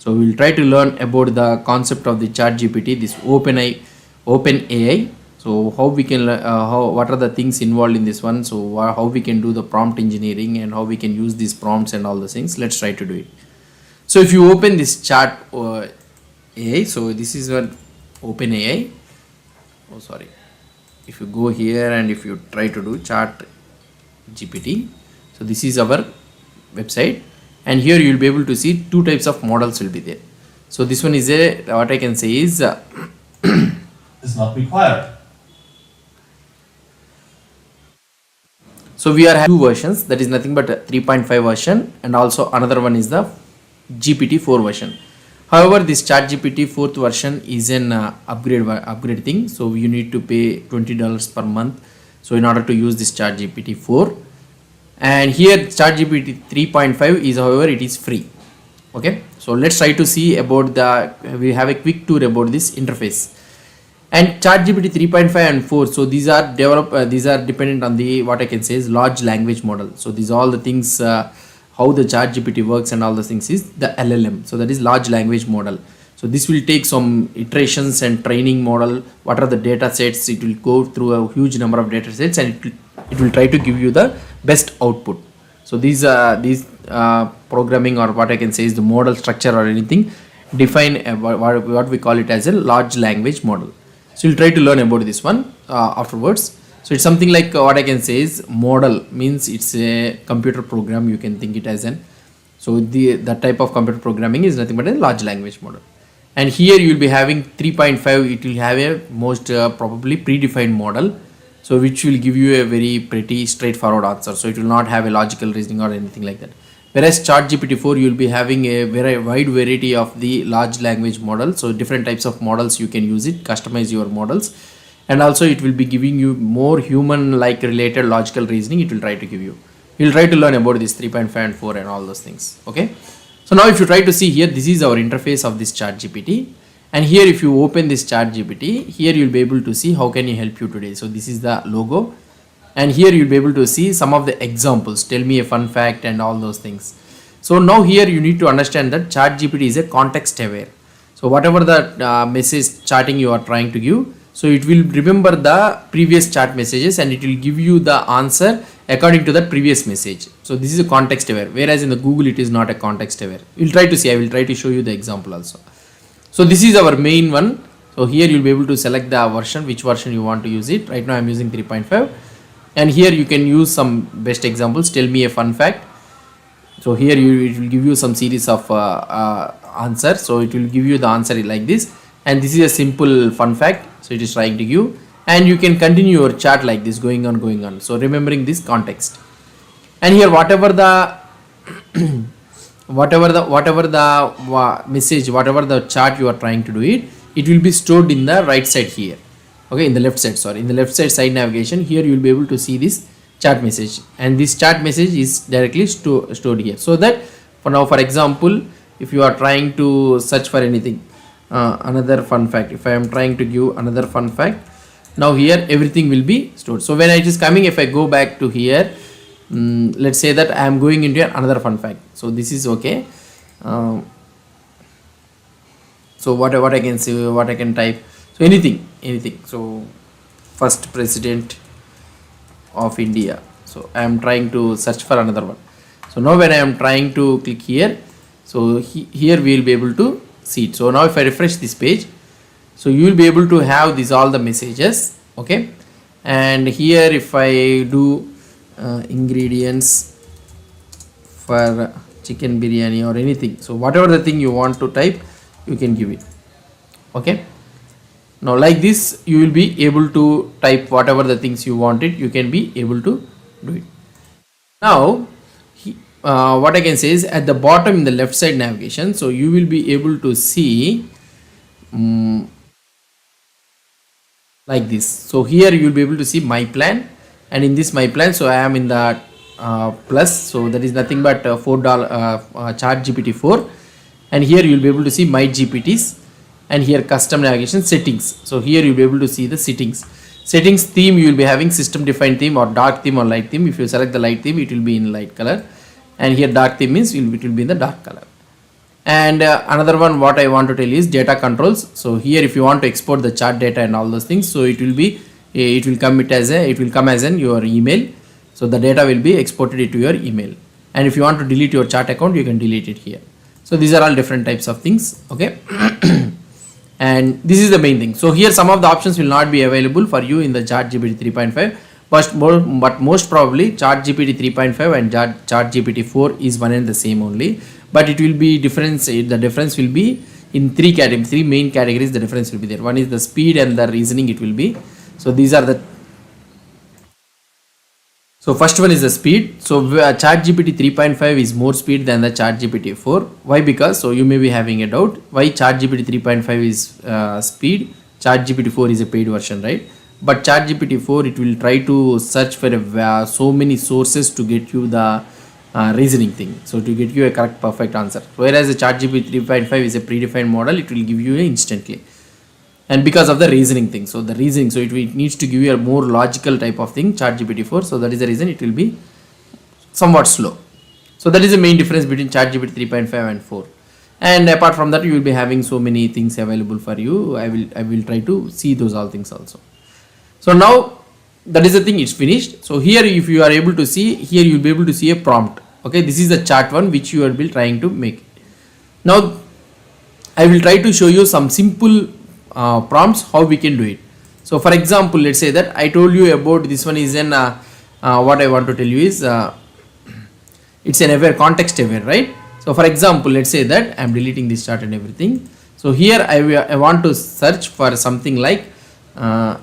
So we will try to learn about the concept of the ChatGPT, this OpenAI. So how we can what are the things involved in this one, so how we can do the prompt engineering and how we can use these prompts and all the things. Let's try to do it. So if you open this chat AI, so this is what OpenAI. Oh sorry, if you go here and if you try to do ChatGPT, so this is our website, and here you will be able to see two types of models will be there. So this one is a, what I can say is is not required. So we are having two versions, that is nothing but a 3.5 version, and also another one is the GPT-4 version. However, this ChatGPT 4th version is an upgrade thing, so you need to pay $20 per month. So in order to use this ChatGPT 4, and here ChatGPT 3.5 is, however, it is free. Okay, so let's try to see about we have a quick tour about this interface. And ChatGPT 3.5 and 4, so these are dependent on the, what I can say is, large language model. So these all the things, how the ChatGPT works and all the things is the LLM. So that is large language model. So this will take some iterations and training model. What are the data sets? It will go through a huge number of data sets, and it will try to give you the best output. So these programming, or what I can say is the model structure or anything, define what we call it as a large language model. So you'll try to learn about this one afterwards. So it's something like, what I can say is, model means it's a computer program, you can think it as an, so that type of computer programming is nothing but a large language model. And here you will be having 3.5, it will have a most probably predefined model, so which will give you a very pretty straightforward answer. So it will not have a logical reasoning or anything like that. Whereas ChatGPT 4, you will be having a very wide variety of the large language model. So different types of models you can use it, customize your models, and also it will be giving you more human-like related logical reasoning. It will try to give you. You'll try to learn about this 3.5 and 4 and all those things. Okay. So now if you try to see here, this is our interface of this ChatGPT, and here if you open this ChatGPT, here you'll be able to see how can you help you today. So this is the logo. And here you'll be able to see some of the examples, tell me a fun fact and all those things. So now here you need to understand that ChatGPT is a context aware. So whatever the message chatting you are trying to give, so it will remember the previous chat messages and it will give you the answer according to that previous message. So this is a context aware, whereas in the Google it is not a context aware. We'll try to see, I will try to show you the example also. So this is our main one. So here you'll be able to select the version, which version you want to use it. Right now I'm using 3.5. And here you can use some best examples, tell me a fun fact. So here it will give you some series of answers. So it will give you the answer like this, and this is a simple fun fact, so it is trying to give, and you can continue your chat like this, going on. So remembering this context, and here whatever the message, whatever the chat you are trying to do it will be stored in the right side here. Okay, in the left side, sorry, in the left side navigation, here you will be able to see this chat message, and this chat message is directly stored here. So that for example, if you are trying to search for anything, another fun fact, if I am trying to give another fun fact, now here everything will be stored. So when it is coming, if I go back to here, let's say that I am going into another fun fact. So this is okay. So what I can say, what I can type, so anything. So first president of India. So I am trying to search for another one. So now when I am trying to click here, so here we will be able to see it. So now if I refresh this page, so you will be able to have these all the messages. Okay, and here if I do ingredients for chicken biryani or anything, so whatever the thing you want to type, you can give it. Okay, now like this you will be able to type whatever the things you wanted, you can be able to do it. Now what I can say is, at the bottom in the left side navigation, so you will be able to see like this. So here you will be able to see my plan, and in this my plan, so I am in the plus, so that is nothing but $4 ChatGPT 4, and here you will be able to see my GPTs, and here custom navigation settings. So here you will be able to see the settings theme. You will be having system defined theme or dark theme or light theme. If you select the light theme, it will be in light color, and here dark theme means it will be in the dark color. And another one what I want to tell is data controls. So here if you want to export the chart data and all those things, so it will be it will come as an your email. So the data will be exported into your email, and if you want to delete your chart account, you can delete it here. So these are all different types of things. Okay. And this is the main thing. So here some of the options will not be available for you in the ChatGPT 3.5, but most probably ChatGPT 3.5 and ChatGPT 4 is one and the same only, but it will be difference. The difference will be in three main categories. The difference will be there. One is the speed and the reasoning. It will be. So these are the. So first one is the speed. So ChatGPT 3.5 is more speed than the ChatGPT 4. Why? Because so you may be having a doubt why ChatGPT 3.5 is speed. ChatGPT 4 is a paid version, right? But ChatGPT 4 it will try to search for so many sources to get you the reasoning thing. So to get you a correct perfect answer. Whereas the ChatGPT 3.5 is a predefined model, it will give you instantly. And because of the reasoning thing, so the reasoning, so it needs to give you a more logical type of thing, ChatGPT 4. So that is the reason it will be somewhat slow. So that is the main difference between ChatGPT 3.5 and 4. And apart from that, you will be having so many things available for you. I will try to see those all things also. So now that is the thing, it's finished. So here if you are able to see, here you will be able to see a prompt. Okay, this is the chart one which you will be trying to make. Now I will try to show you some simple prompts how we can do it. So for example, let's say that I told you about this one is an what I want to tell you is it's an aware, context aware, right? So for example, let's say that I'm deleting this chart and everything. So here I want to search for something like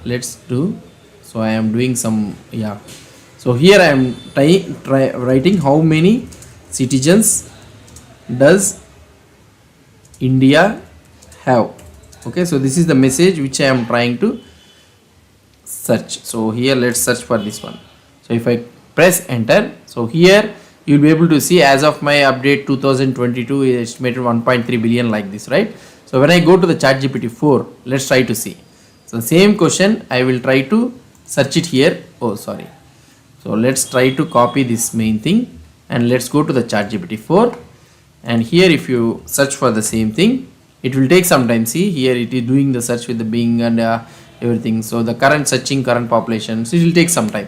let's do. So I am doing some So here I am writing how many citizens does India have. Okay, so this is the message which I am trying to search. So here let's search for this one. So if I press enter, so here you will be able to see as of my update 2022 is estimated 1.3 billion like this, right? So when I go to the ChatGPT 4, let's try to see. So same question I will try to search it here. Oh sorry. So let's try to copy this main thing and let's go to the ChatGPT 4, and here if you search for the same thing, it will take some time. See here it is doing the search with the Bing and everything. So the current searching current population, so it will take some time.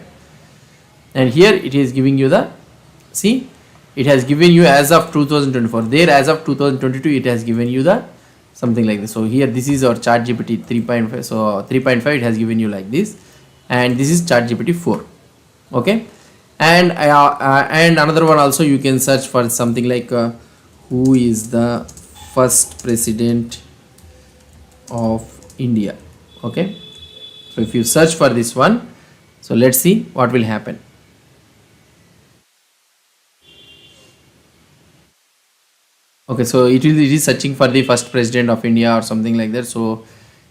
And here it is giving you the, see it has given you as of 2024, there as of 2022 it has given you the something like this. So here this is our ChatGPT 3.5. so 3.5 it has given you like this, and this is ChatGPT 4. Okay, and another one also you can search for something like who is the first president of India. Okay, so if you search for this one, so let's see what will happen. Okay, so it is searching for the first president of India or something like that. So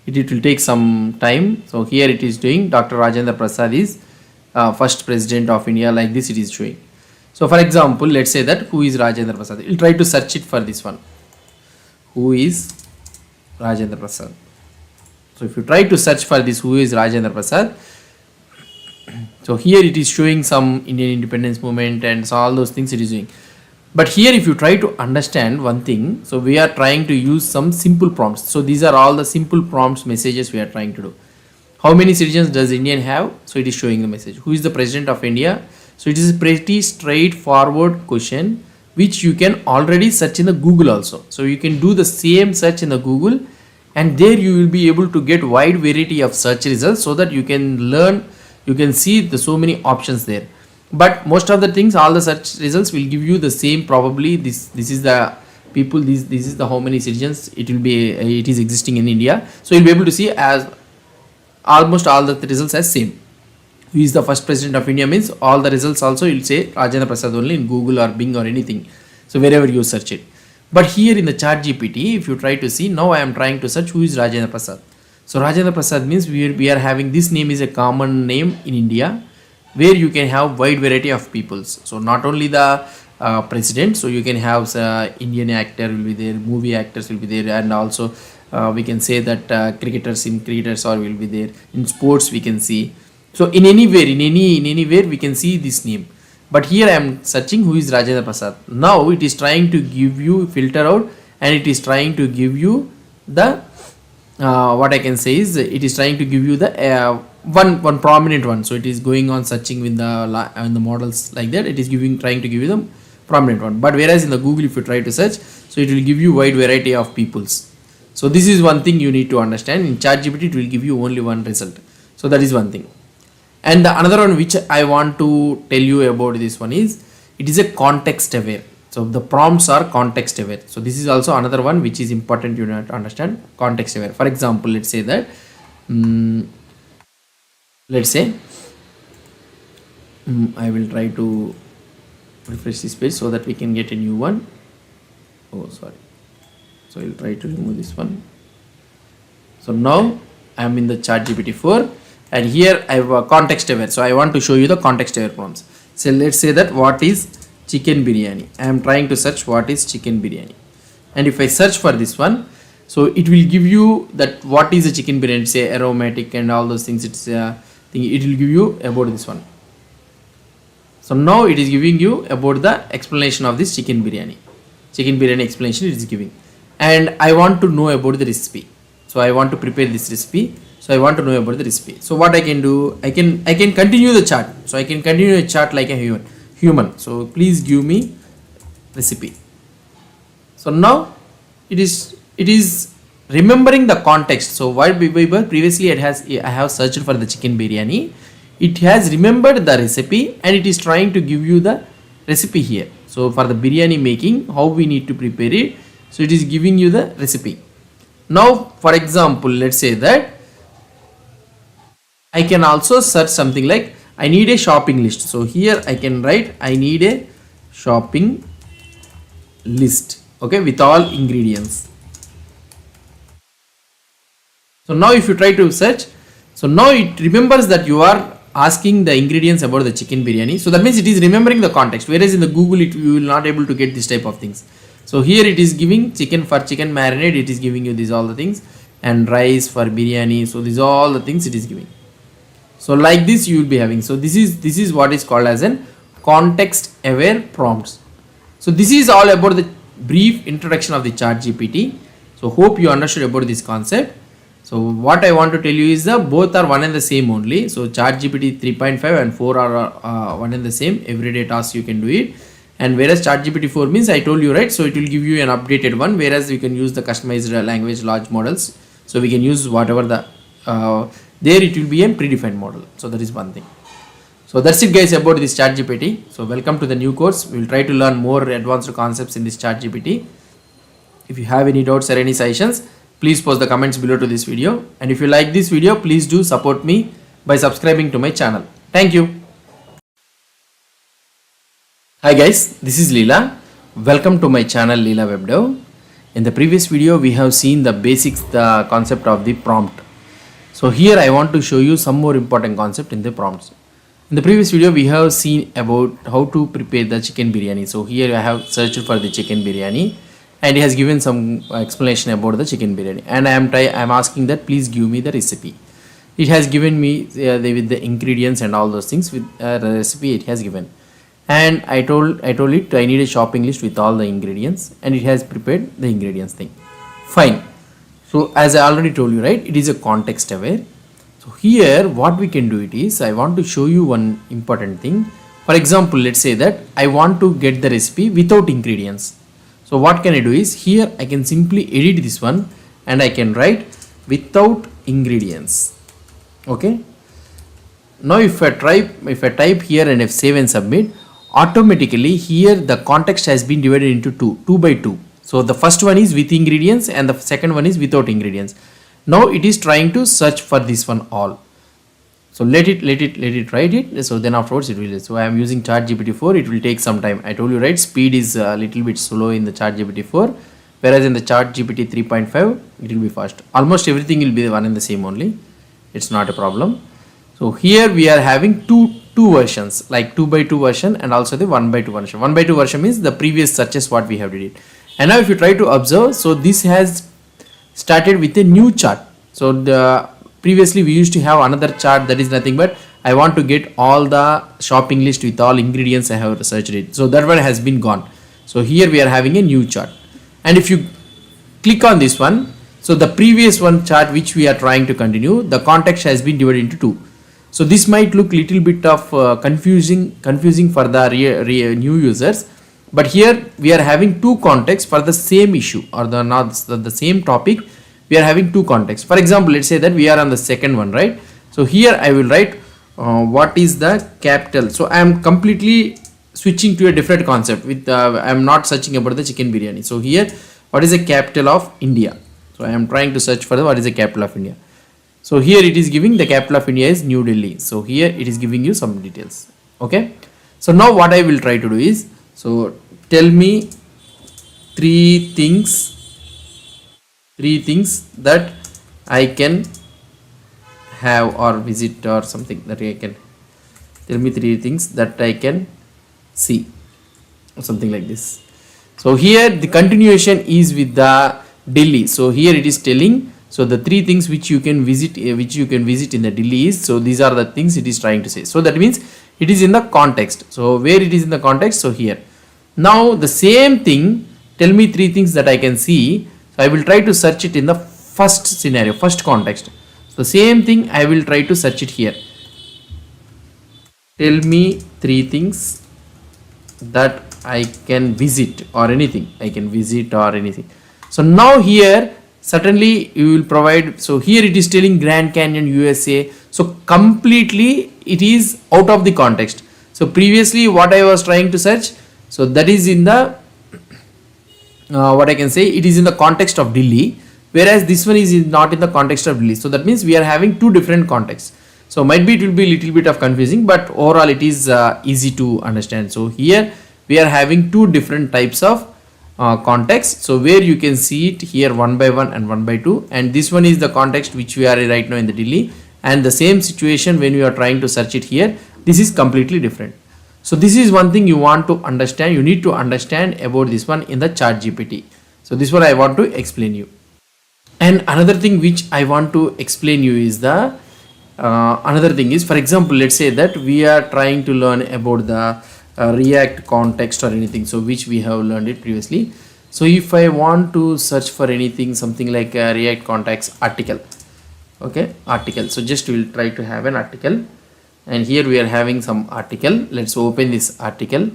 it will take some time. So here it is doing Dr. Rajendra Prasad is first president of India, like this it is showing. So for example, let's say that who is Rajendra Prasad, it will try to search it for this one, who is Rajendra Prasad. So if you try to search for this who is Rajendra Prasad, so here it is showing some Indian independence movement and so all those things it is doing. But here if you try to understand one thing, so we are trying to use some simple prompts. So these are all the simple prompts messages we are trying to do. How many citizens does India have? So it is showing the message. Who is the president of India? So it is a pretty straightforward question which you can already search in the Google also. So you can do the same search in the Google, and there you will be able to get wide variety of search results, so that you can learn, you can see the so many options there. But most of the things, all the search results will give you the same. Probably this is the people, this is the how many citizens it will be, it is existing in India. So you'll be able to see as almost all the results as same. Who is the first president of India means all the results also you'll say Rajendra Prasad only in Google or Bing or anything. So wherever you search it. But here in the ChatGPT, if you try to see, now I am trying to search who is Rajendra Prasad. So Rajendra Prasad means we are having this name is a common name in India, where you can have wide variety of peoples. So not only the president, so you can have Indian actor will be there, movie actors will be there, and also we can say that cricketers or will be there. In sports we can see. So in anywhere we can see this name. But here I am searching who is Rajendra Prasad. Now it is trying to give you filter out and it is trying to give you the what I can say is it is trying to give you the one prominent one. So it is going on searching with the models like that. It is trying to give you the prominent one. But whereas in the Google, if you try to search, so it will give you wide variety of peoples. So this is one thing you need to understand. In ChatGPT, it will give you only one result. So that is one thing. And the another one which I want to tell you about this one is it is a context aware. So the prompts are context aware. So this is also another one which is important you need to understand, context aware. For example, let's say that let's say I will try to refresh this page so that we can get a new one. Oh, sorry. So I'll try to remove this one. So now I am in the ChatGPT 4 and here I have a context aware. So I want to show you the context aware prompts. So let's say that what is chicken biryani. I am trying to search what is chicken biryani, and if I search for this one, so it will give you that what is a chicken biryani, say aromatic and all those things. It's thing, it will give you about this one. So now it is giving you about the explanation of this chicken biryani explanation it is giving, and I want to know about the recipe. So I want to prepare this recipe, so I want to know about the recipe. So what I can do, I can continue the chart. So I can continue a chart like a human. So please give me recipe. So now it is remembering the context. So while previously I have searched for the chicken biryani, it has remembered the recipe and it is trying to give you the recipe here. So for the biryani making, how we need to prepare it, so it is giving you the recipe. Now for example, let's say that I can also search something like I need a shopping list. So here I can write I need a shopping list, okay, with all ingredients. So now if you try to search, so now it remembers that you are asking the ingredients about the chicken biryani. So that means it is remembering the context, whereas in the Google you will not able to get this type of things. So here it is giving chicken marinade, it is giving you these all the things, and rice for biryani. So these all the things it is giving. So like this you will be having. So this is what is called as an context aware prompts. So this is all about the brief introduction of the ChatGPT. So hope you understood about this concept. So what I want to tell you is that both are one and the same only. So ChatGPT 3.5 and 4 are one and the same. Everyday tasks you can do it. And whereas ChatGPT 4 means I told you, right? So it will give you an updated one, whereas you can use the customized language large models. So we can use whatever the there it will be a predefined model. So that is one thing. So that's it guys about this ChatGPT. So welcome to the new course. We will try to learn more advanced concepts in this ChatGPT. If you have any doubts or any suggestions, please post the comments below to this video. And if you like this video, please do support me by subscribing to my channel. Thank you. Hi guys, this is Leela. Welcome to my channel Leela WebDev. In the previous video, we have seen the basics, the concept of the prompt. So here I want to show you some more important concept in the prompts. In the previous video, we have seen about how to prepare the chicken biryani. So here I have searched for the chicken biryani, and it has given some explanation about the chicken biryani. And I am asking that please give me the recipe. It has given me with the ingredients and all those things with the recipe it has given. And I told it I need a shopping list with all the ingredients, and it has prepared the ingredients thing. Fine. So as I already told you, right, it is a context aware. So here what we can do it is, I want to show you one important thing. For example, let's say that I want to get the recipe without ingredients. So what can I do is, here I can simply edit this one and I can write without ingredients. Okay. Now if I type here and if save and submit, automatically here the context has been divided into two by two. So the first one is with ingredients and the second one is without ingredients. Now it is trying to search for this one all. So let it write it. So then afterwards it will. So I am using ChatGPT 4. It will take some time. I told you, right, speed is a little bit slow in the ChatGPT 4, whereas in the ChatGPT 3.5 it will be fast. Almost everything will be one and the same only. It's not a problem. So here we are having two versions, like 2x2 version and also the 1x2 version. 1x2 version means the previous searches what we have did it. And now if you try to observe, so this has started with a new chart. So the previously we used to have another chart that is nothing but I want to get all the shopping list with all ingredients I have searched it. So that one has been gone. So here we are having a new chart. And if you click on this one, so the previous one chart which we are trying to continue, the context has been divided into two. So this might look little bit of confusing for the new users, but here we are having two contexts for the same issue, or the same topic. We are having two contexts. For example, let's say that we are on the second one, right? So here I will write what is the capital. So I am completely switching to a different concept with I am not searching about the chicken biryani. So here, what is the capital of India? So I am trying to search for what is the capital of India. So here it is giving the capital of India is New Delhi. So here it is giving you some details. Okay. So now what I will try to do is, so tell me three things that I can have or visit, or something that I can, tell me three things that I can see, or something like this. So here the continuation is with the Delhi. So here it is telling, so the three things which you can visit in the Delhi is, so these are the things it is trying to say. So that means it is in the context. So where it is in the context? So here. Now the same thing, tell me three things that I can see. So I will try to search it in the first scenario, first context. So the same thing I will try to search it here. Tell me three things that I can visit, or anything I can visit or anything. So now here certainly you will provide, so here it is telling Grand Canyon USA. So completely it is out of the context. So previously what I was trying to search, so that is in the what I can say, it is in the context of Delhi, whereas this one is not in the context of Delhi. So that means we are having two different contexts. So might be it will be a little bit of confusing, but overall it is easy to understand. So here we are having two different types of context. So where you can see it here one by one and one by two, and this one is the context which we are right now in the Delhi, and the same situation when you are trying to search it here, this is completely different. So this is one thing you want to understand, you need to understand about this one in the ChatGPT. So this one I want to explain you. And another thing which I want to explain you is the another thing is, for example, let's say that we are trying to learn about the React context or anything, so which we have learned it previously. So if I want to search for anything, something like a React context article, okay, article. So just we will try to have an article, and here we are having some article. Let's open this article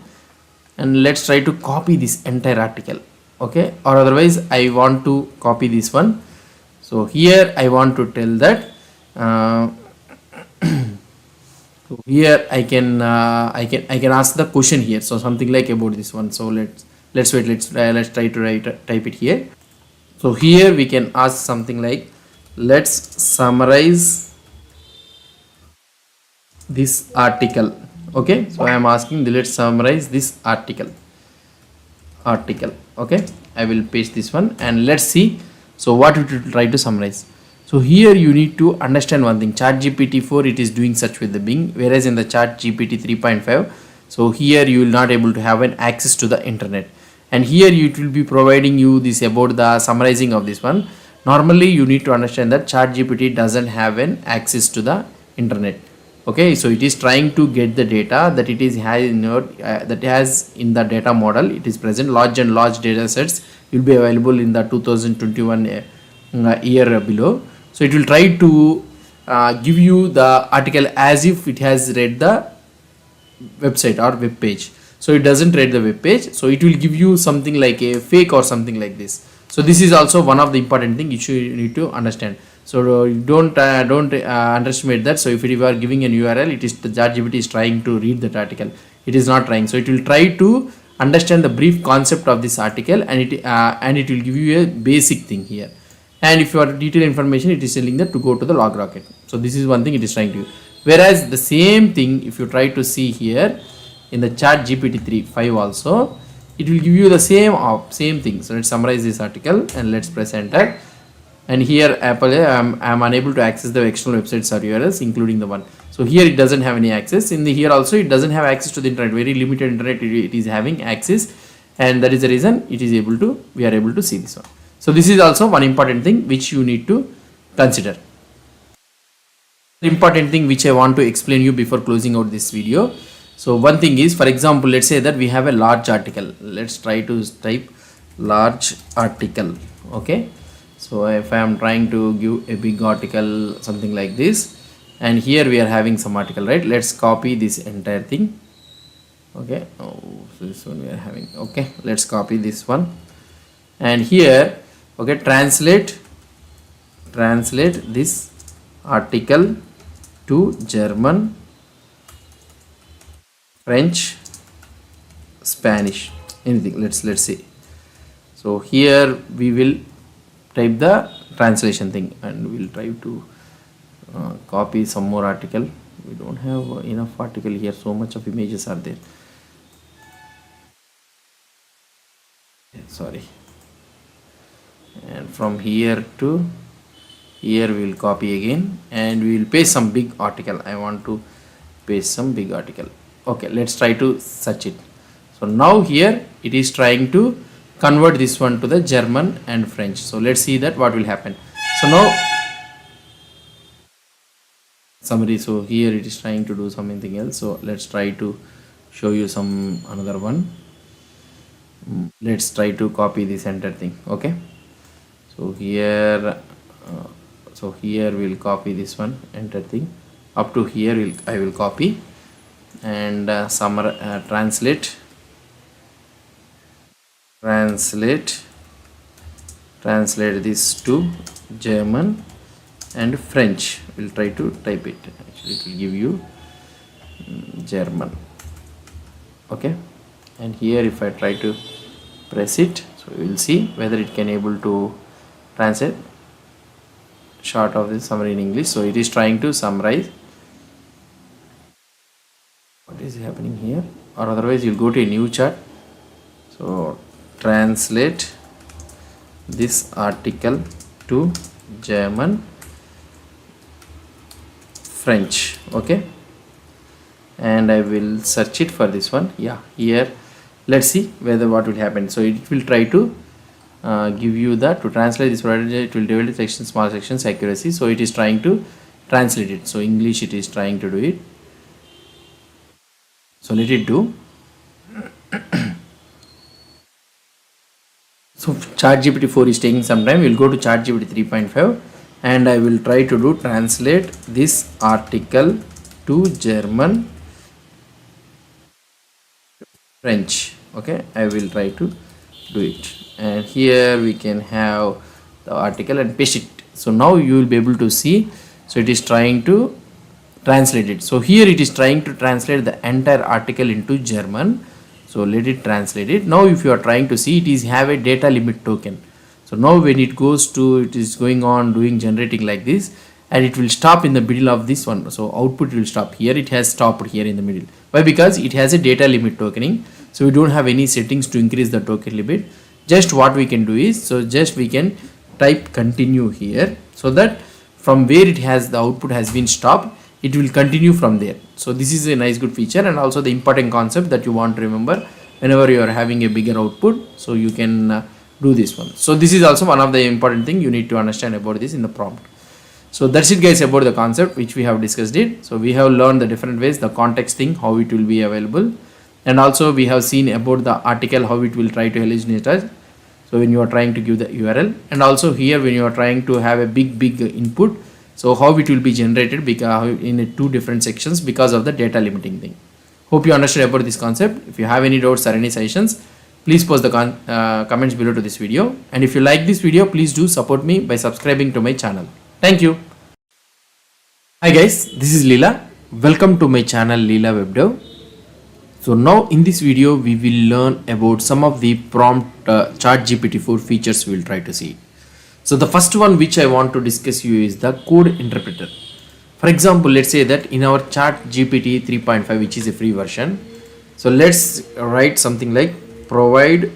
and let's try to copy this entire article, okay, or otherwise I want to copy this one. So here I want to tell that so here I can ask the question here. So something like about this one. So let's try to type it here. So here we can ask something like, let's summarize this article. Okay, so I am asking let's summarize this article. Okay, I will paste this one and let's see. So what it will try to summarize. So here you need to understand one thing. ChatGPT 4 it is doing search with the Bing, whereas in the ChatGPT 3.5, so here you will not able to have an access to the internet, and here it will be providing you this about the summarizing of this one. Normally you need to understand that ChatGPT doesn't have an access to the internet. Okay, so it is trying to get the data that it is that has in the data model. It is present large data sets will be available in the 2021 year below. So it will try to give you the article as if it has read the website or web page. So it doesn't read the web page, so it will give you something like a fake or something like this. So this is also one of the important thing you need to understand. So don't underestimate that. So if you are giving an URL, it is the ChatGPT is trying to read that article. It is not trying. So it will try to understand the brief concept of this article, and it will give you a basic thing here. And if you are detailed information, it is telling that to go to the log rocket. So this is one thing it is trying to do. Whereas the same thing, if you try to see here in the ChatGPT 3.5 also, it will give you the same thing. So let's summarize this article and let's press enter. And here I'm unable to access the external websites or URLs, including the one. So here it doesn't have any access. In the here also it doesn't have access to the internet. Very limited internet it is having access, and that is the reason we are able to see this one. So this is also one important thing which you need to consider. Important thing which I want to explain you before closing out this video. So one thing is, for example, let's say that we have a large article. Let's try to type large article. Okay, so if I am trying to give a big article, something like this, and here we are having some article, right? Let's copy this entire thing. Okay, oh, so this one we are having. Okay, let's copy this one, and here, okay, translate this article to German, French, Spanish, anything. Let's see. So here we will type the translation thing, and we'll try to copy some more article. We don't have enough article here, so much of images are there. Sorry. And from here to here we will copy again, and we will paste some big article. I want to paste some big article. Okay, let's try to search it. So now here it is trying to convert this one to the German and French. So let's see that what will happen. So now summary. So here it is trying to do something else. So let's try to show you some another one. Let's try to copy this entire thing. Okay, so here we'll copy this one entire thing up to here. I will copy and translate this to German and French. We'll try to type it. Actually it will give you German. Okay, and here if I try to press it, so we will see whether it can able to translate short of this summary in English. So it is trying to summarize what is happening here, or otherwise you'll go to a new chat. So translate this article to German, French. Okay, and I will search it for this one. Yeah, here let's see whether what will happen. So it will try to give you that to translate this word. It will divide the section, small sections, accuracy. So it is trying to translate it. So English it is trying to do it. So let it do. So ChatGPT 4 is taking some time. We'll go to ChatGPT 3.5 and I will try to do translate this article to German, French. Okay, I will try to do it, and here we can have the article and paste it. So now you will be able to see. So it is trying to translate it. So here it is trying to translate the entire article into German. So let it translate it. Now if you are trying to see, it is have a data limit token. So now when it goes to, it is going on doing generating like this, and it will stop in the middle of this one. So output will stop here. It has stopped here in the middle. Why? Because it has a data limit tokening. So we don't have any settings to increase the token limit. Just what we can do is, so just we can type continue here, so that from where it has the output has been stopped, it will continue from there. So this is a nice good feature, and also the important concept that you want to remember whenever you are having a bigger output. So you can do this one. So this is also one of the important thing you need to understand about this in the prompt. So that's it guys about the concept which we have discussed it. So we have learned the different ways, the context thing, how it will be available, and also we have seen about the article, how it will try to hallucinate us. So when you are trying to give the URL, and also here when you are trying to have a big input, so how it will be generated because in two different sections because of the data limiting thing. Hope you understood about this concept. If you have any doubts or any suggestions, please post the comments below to this video, and if you like this video, please do support me by subscribing to my channel. Thank you. Hi guys, this is Leela. Welcome to my channel Leela WebDev. So now in this video we will learn about some of the prompt ChatGPT 4 features we will try to see. So the first one which I want to discuss you is the code interpreter. For example, let's say that in our ChatGPT 3.5, which is a free version, so let's write something like provide,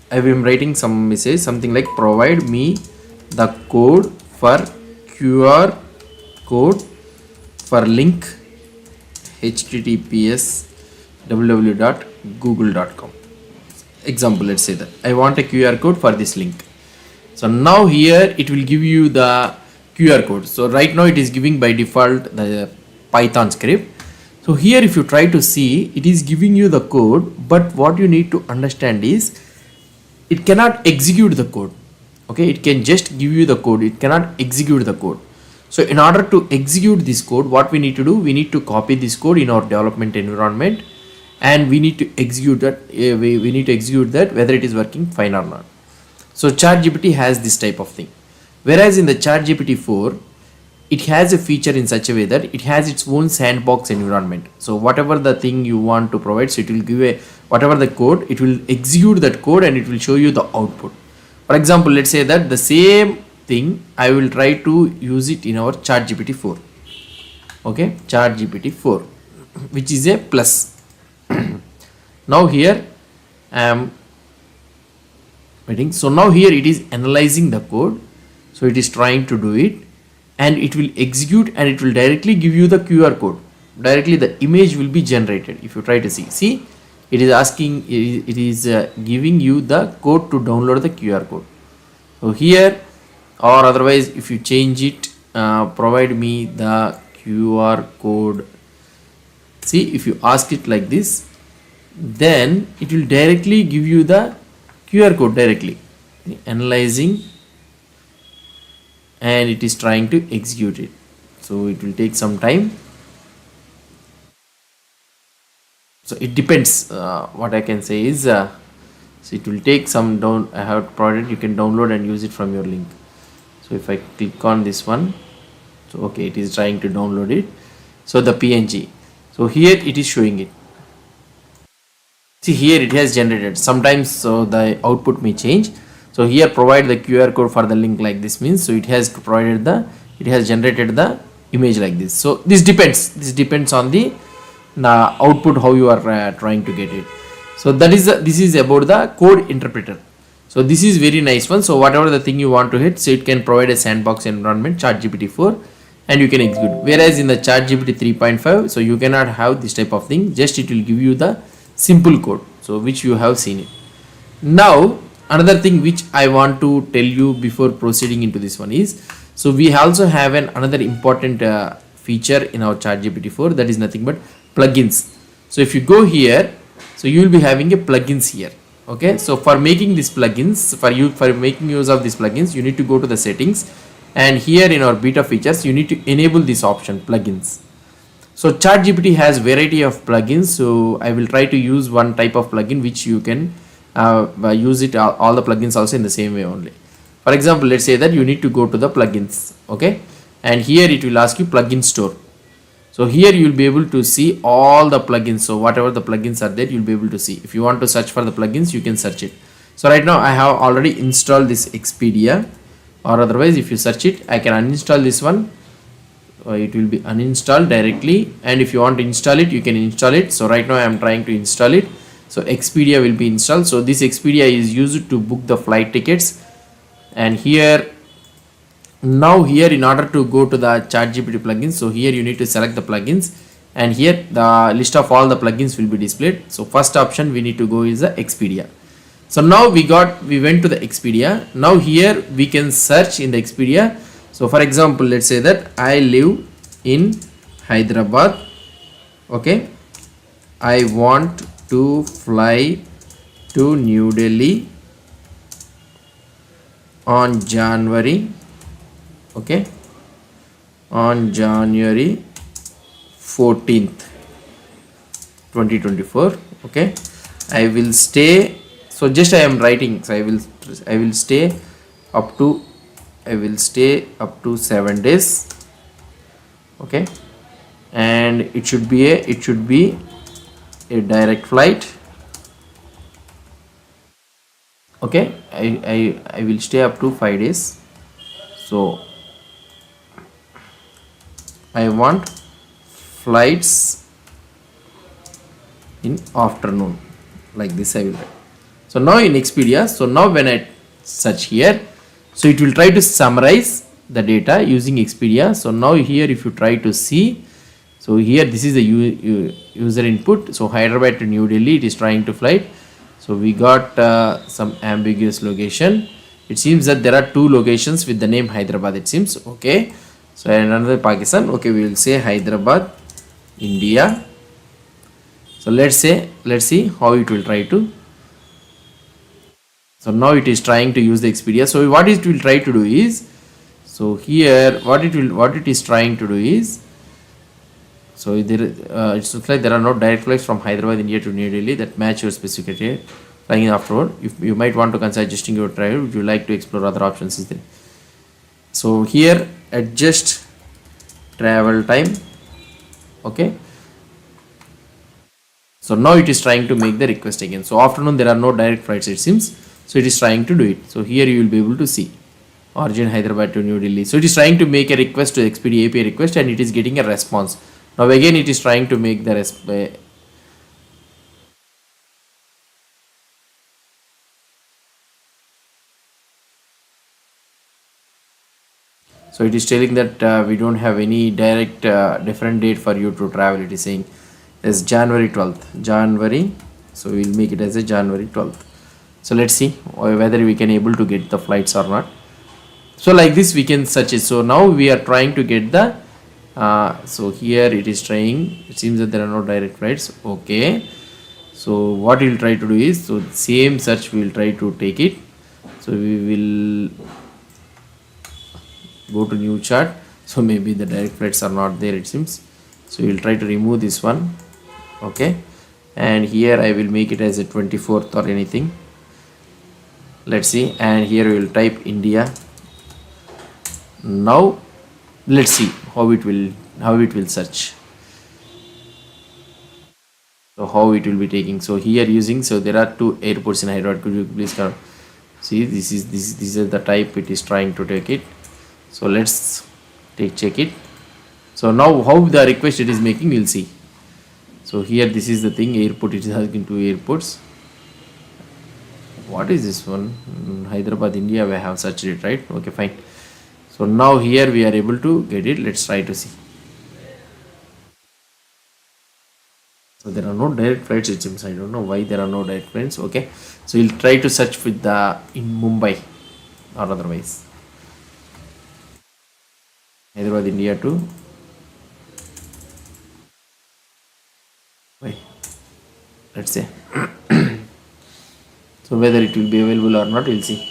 I am writing some message, something like provide me the code for QR code for link https www.google.com. Example, let's say that I want a QR code for this link. So now here it will give you the QR code. So right now it is giving by default the Python script. So here if you try to see, it is giving you the code, but what you need to understand is it cannot execute the code. Okay, it can just give you the code, it cannot execute the code. So in order to execute this code, what we need to do, we need to copy this code in our development environment, and we need to execute that. We need to execute that whether it is working fine or not. So ChatGPT has this type of thing, whereas in the ChatGPT 4, it has a feature in such a way that it has its own sandbox environment. So whatever the thing you want to provide, so it will give a whatever the code, it will execute that code and it will show you the output. For example, let's say that the same thing I will try to use it in our ChatGPT 4. Okay, ChatGPT 4, which is a plus. Now here I am waiting. So now here it is analyzing the code. So it is trying to do it, and it will execute, and it will directly give you the QR code. Directly the image will be generated. If you try to see, it is asking, it is giving you the code to download the QR code. So here, or otherwise if you change it, provide me the QR code. See, if you ask it like this, then it will directly give you the QR code directly. Analyzing, and it is trying to execute it. So it will take some time. So it depends. What I can say is, so it will take some down. I have provided you can download and use it from your link. So if I click on this one, so okay, it is trying to download it. So the PNG. So here it is showing it. See, here it has generated. Sometimes so the output may change. So here provide the QR code for the link like this means, so it has provided it has generated the image like this. So this depends on the output, how you are trying to get it. So that is this is about the code interpreter. So this is very nice one. So whatever the thing you want to hit, so it can provide a sandbox environment, ChatGPT 4, and you can execute. Whereas in the ChatGPT 3.5, so you cannot have this type of thing. Just it will give you the simple code, so which you have seen it. Now another thing which I want to tell you before proceeding into this one is, so we also have another important feature in our ChatGPT 4, that is nothing but plugins. So if you go here, so you will be having a plugins here. Okay, so for making these plugins, for making use of these plugins, you need to go to the settings, and here in our beta features you need to enable this option, plugins. So ChatGPT has variety of plugins, so I will try to use one type of plugin which you can use it all the plugins also in the same way only. For example, let's say that you need to go to the plugins, okay, and here it will ask you plugin store. So here you will be able to see all the plugins. So whatever the plugins are there, you'll be able to see. If you want to search for the plugins, you can search it. So right now I have already installed this Expedia, or otherwise if you search it, I can uninstall this one. It will be uninstalled directly, and if you want to install it, you can install it. So right now I am trying to install it. So Expedia will be installed. So this Expedia is used to book the flight tickets, and here now here in order to go to the ChatGPT plugins, so here you need to select the plugins, and here the list of all the plugins will be displayed. So first option we need to go is the Expedia. So now we went to the Expedia. Now here we can search in the Expedia. So for example, let's say that I live in Hyderabad. Okay, I want to fly to New Delhi on January, okay, on January 14th 2024. Okay, I will stay, so just I am writing, so I will stay up to 7 days. Okay, and it should be a direct flight. Okay, I will stay up to 5 days. So I want flights in afternoon, like this I will write. So now in Expedia, so now when I search here, so it will try to summarize the data using Expedia. So now here if you try to see, so here this is the user input. So Hyderabad to New Delhi, it is trying to flight. So we got some ambiguous location. It seems that there are two locations with the name Hyderabad, it seems. Okay, so another Pakistan. Okay, we will say Hyderabad, India. So let's see how it will try to. So now it is trying to use the Expedia. So what it will try to do is, so here what it is trying to do is, so there it looks like there are no direct flights from Hyderabad, India to New Delhi that match your specific criteria. Flying afterward, if you might want to consider adjusting your travel, would you like to explore other options? Is there? So here adjust travel time. Okay. So now it is trying to make the request again. So afternoon there are no direct flights it seems. So it is trying to do it. So here you will be able to see origin Hyderabad to New Delhi. So it is trying to make a request to Expedia API request and it is getting a response. Now again it is trying to make the so it is telling that we don't have any direct different date for you to travel. It is saying as January 12th. January. So we will make it as a January 12th. So let's see whether we can able to get the flights or not. So like this we can search it. So now we are trying to get the so here it is trying, it seems that there are no direct flights. Okay, so what we will try to do is, so same search we will try to take it. So we will go to new chart. So maybe the direct flights are not there it seems. So we will try to remove this one. Okay, and here I will make it as a 24th or anything. Let's see, and here we will type India. Now let's see how it will search. So how it will be taking. So here using, so there are two airports in Hyderabad. Could you please see, this is the type it is trying to take it. So let's check it. So now how the request it is making, we'll see. So here this is the thing, airport, it is asking two airports. What is this one? Hyderabad, India, we have searched it, right? Okay, fine. So now here we are able to get it. Let's try to see. So there are no direct flights it seems. I don't know why there are no direct flights. Okay, so we'll try to search with the in Mumbai or otherwise. Hyderabad, India to wait. Let's say so whether it will be available or not, we'll see.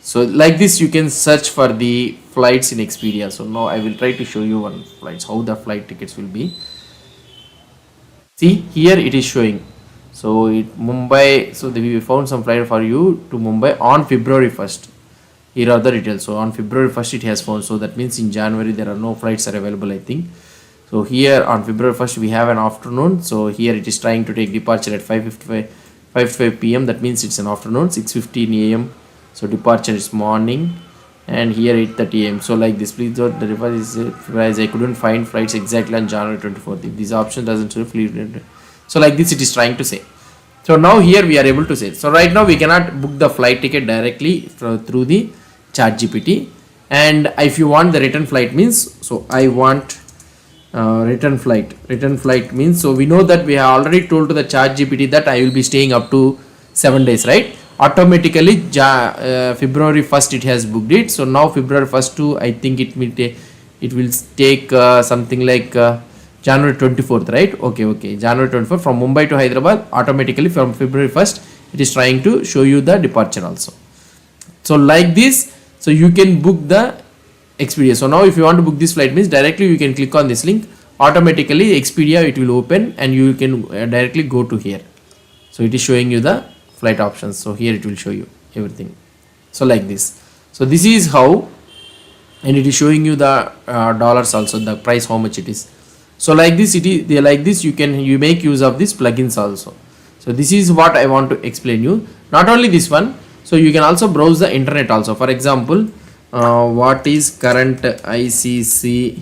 So like this you can search for the flights in Expedia. So now I will try to show you one flights, how the flight tickets will be. See here it is showing. So Mumbai, so we found some flight for you to Mumbai on February 1st. Here are the details. So on February 1st it has found. So that means in January there are no flights are available, I think. So here on February 1st we have an afternoon. So here it is trying to take departure at 5:55 p.m. That means it's an afternoon. 6:15 a.m. So departure is morning, and here 8:30 a.m. So like this, please note the device is whereas I couldn't find flights exactly on January 24th. If this option doesn't show fleet, so like this it is trying to say. So now here we are able to say. So right now we cannot book the flight ticket directly through the ChatGPT, and if you want the return flight means, so I want return flight. Return flight means, so we know that we have already told to the ChatGPT that I will be staying up to 7 days, right? Automatically February 1st it has booked it. So now February 1st to, I think it will take something like January 24th, right? Okay, January 24th from Mumbai to Hyderabad. Automatically from February 1st it is trying to show you the departure also. So like this, so you can book the Expedia. So now if you want to book this flight means, directly you can click on this link, automatically Expedia it will open and you can directly go to here. So it is showing you the flight options. So here it will show you everything. So like this. So this is how, and it is showing you the dollars also, the price, how much it is. So like this, you make use of these plugins also. So this is what I want to explain you. Not only this one, so you can also browse the internet also. For example, what is current ICC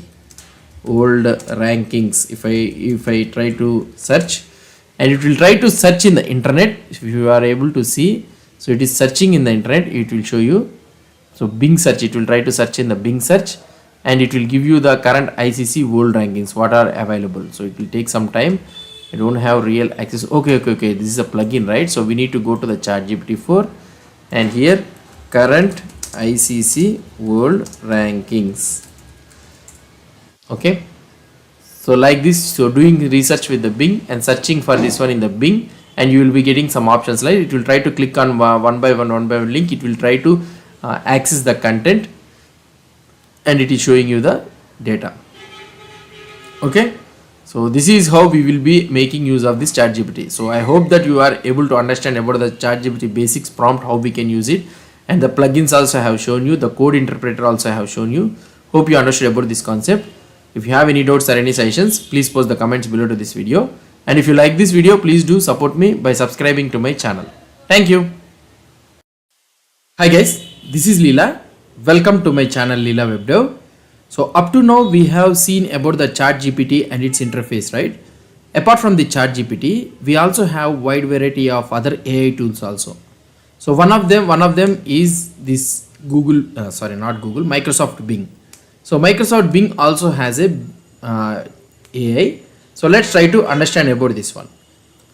old rankings? If I try to search, and it will try to search in the internet. If you are able to see, so it is searching in the internet, it will show you. So Bing search, it will try to search in the Bing search, and it will give you the current ICC world rankings what are available. So it will take some time. I don't have real access. Okay, this is a plugin, right? So we need to go to the ChatGPT 4, and here current ICC world rankings. Okay, so like this, so doing research with the Bing and searching for this one in the Bing, and you will be getting some options, like it will try to click on one by one link. It will try to access the content, and it is showing you the data. Okay, so this is how we will be making use of this ChatGPT. So I hope that you are able to understand about the ChatGPT basics prompt, how we can use it, and the plugins also I have shown you, the code interpreter also I have shown you. Hope you understood about this concept. If you have any doubts or any suggestions, please post the comments below to this video. And if you like this video, please do support me by subscribing to my channel. Thank you. Hi guys, this is Leela. Welcome to my channel Leela WebDev. So up to now we have seen about the ChatGPT and its interface, right? Apart from the ChatGPT, we also have wide variety of other AI tools also. So one of them is this Microsoft Bing. So Microsoft Bing also has a AI. So let's try to understand about this one.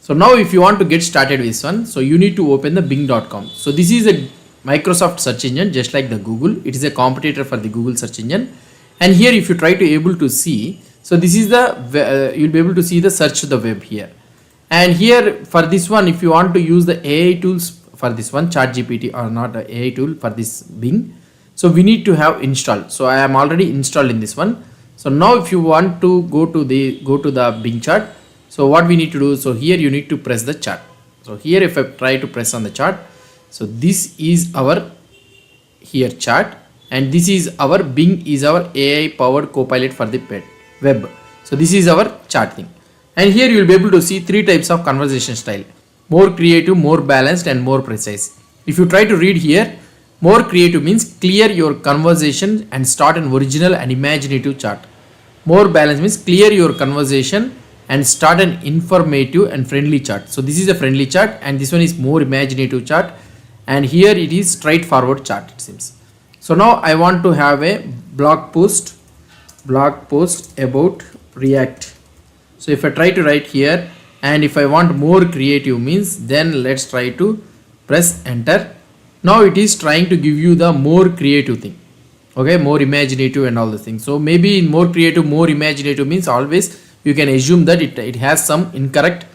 So now if you want to get started with this one, so you need to open the bing.com. So this is a Microsoft search engine, just like the Google. It is a competitor for the Google search engine. And here if you try to able to see, so this is the you'll be able to see the search the web here. And here for this one, if you want to use the AI tools for this one, ChatGPT or not a AI tool for this Bing, so we need to have installed. So I am already installed in this one. So now if you want to go to the Bing chart, so what we need to do, so here you need to press the chart. So here if I try to press on the chart, so this is our here chart, and this is our Bing is our AI powered copilot for the web. So this is our chart thing, and here you will be able to see three types of conversation style: more creative, more balanced, and more precise. If you try to read here, more creative means clear your conversation and start an original and imaginative chart. More balanced means clear your conversation and start an informative and friendly chart. So this is a friendly chart, and this one is more imaginative chart, and here it is straightforward chart, it seems. So now I want to have a blog post about React. So if I try to write here, and if I want more creative means, then let's try to press enter. Now it is trying to give you the more creative thing. Okay, more imaginative and all the things. So maybe in more creative, more imaginative means always you can assume that it has some incorrect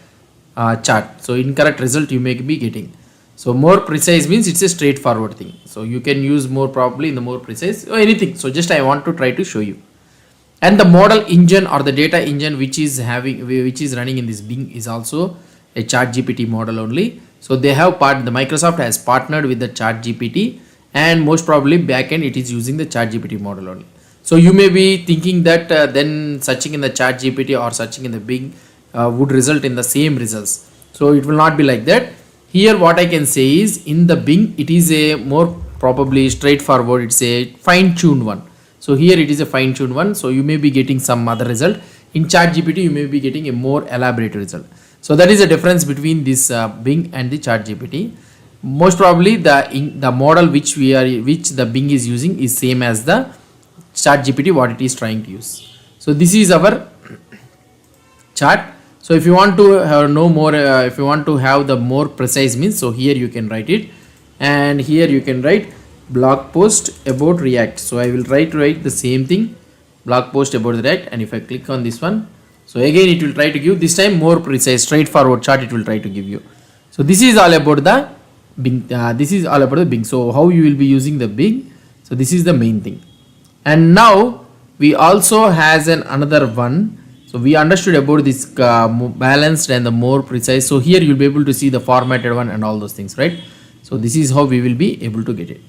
chart. So incorrect result you may be getting. So more precise means it's a straightforward thing. So you can use more probably in the more precise or anything. So just I want to try to show you. And the model engine or the data engine which is running in this Bing is also a ChatGPT model only. So they have the Microsoft has partnered with the ChatGPT, and most probably backend it is using the ChatGPT model only. So you may be thinking that then searching in the ChatGPT or searching in the Bing would result in the same results. So it will not be like that. Here what I can say is in the Bing it is a more probably straightforward, it's a fine-tuned one. So here it is a fine-tuned one, so you may be getting some other result. In ChatGPT you may be getting a more elaborate result. So that is the difference between this Bing and the ChatGPT. Most probably the model which the Bing is using is same as the ChatGPT what it is trying to use. So this is our chart. So if you want to know more, if you want to have the more precise means, so here you can write it, and here you can write blog post about React. So I will write the same thing, blog post about React, and if I click on this one, so again it will try to give this time more precise straightforward chart it will try to give you. So this is all about the Bing. So how you will be using the Bing. So this is the main thing. And now we also has another one. So we understood about this balanced and the more precise. So here you'll be able to see the formatted one and all those things, right? So this is how we will be able to get it.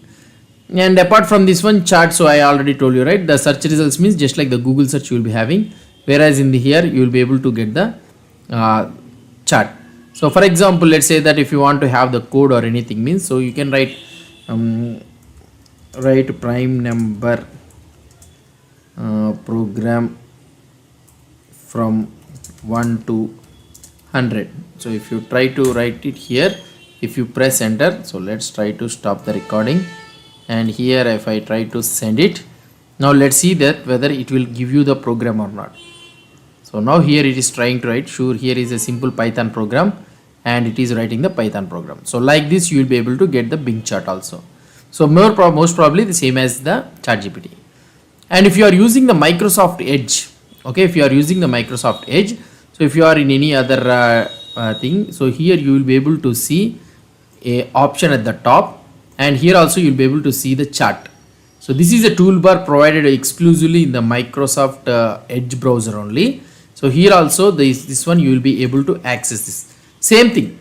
And apart from this one chart, so I already told you, right? The search results means just like the Google search you will be having, whereas in here you will be able to get the chart. So for example, let's say that if you want to have the code or anything means, so you can write prime number program from 1 to 100. So if you try to write it here, if you press enter, so let's try to stop the recording, and here if I try to send it, now let's see that whether it will give you the program or not. So now here it is trying to write, sure, here is a simple Python program, and it is writing the Python program. So like this you will be able to get the Bing chart also. So most probably the same as the ChatGPT. And if you are using the Microsoft Edge, okay, if you are using the Microsoft Edge, so if you are in any other thing. So here you will be able to see a option at the top, and here also you'll be able to see the chat. So this is a toolbar provided exclusively in the Microsoft Edge browser only. So here also this one you will be able to access this same thing,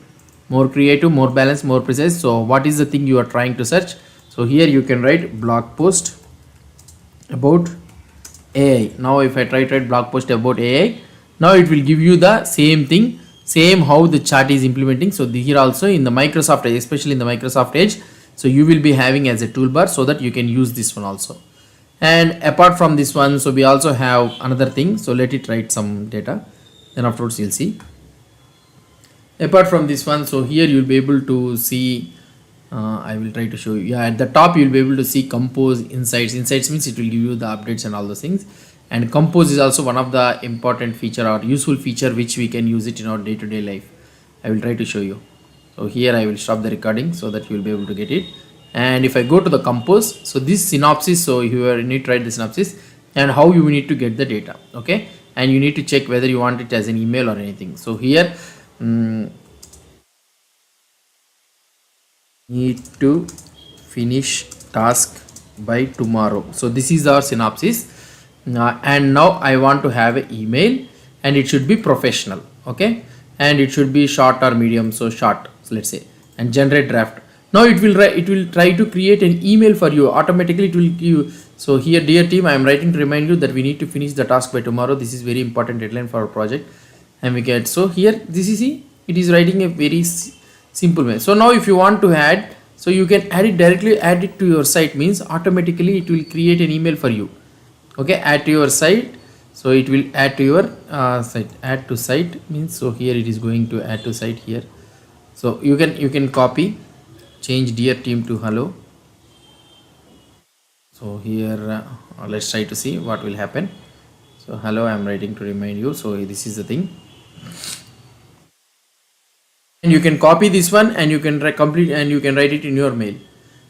more creative, more balanced, more precise. So what is the thing you are trying to search? So here you can write blog post about AI. Now if I try to write blog post about AI, now it will give you the same thing, same how the chat is implementing. So here also in the Microsoft Edge, especially in the Microsoft Edge, so you will be having as a toolbar so that you can use this one also. And apart from this one, so we also have another thing. So let it write some data, then afterwards you'll see. Apart from this one, so here you'll be able to see, I will try to show you. Yeah, at the top you'll be able to see compose, insights. Insights means it will give you the updates and all those things. And compose is also one of the important feature or useful feature which we can use it in our day-to-day life. I will try to show you. So here I will stop the recording so that you will be able to get it. And if I go to the compose, so this synopsis, so you need to write the synopsis and how you need to get the data. Okay, and you need to check whether you want it as an email or anything. So here need to finish task by tomorrow. So this is our synopsis. And now I want to have an email and it should be professional. Okay, and it should be short or medium. So short, so let's say, and generate draft. Now it will try to create an email for you automatically. It will give you. So here, dear team, I am writing to remind you that we need to finish the task by tomorrow. This is very important deadline for our project, and we get. So here, this is it is writing a very simple way. So now if you want to add, so you can add it directly, add it to your site, means automatically it will create an email for you. Okay, add to your site. So it will add to your site. Add to site means, so here it is going to add to site here. So you can copy, change dear team to hello. So here let's try to see what will happen. So hello, I am writing to remind you. So this is the thing, and you can copy this one and you can complete and you can write it in your mail.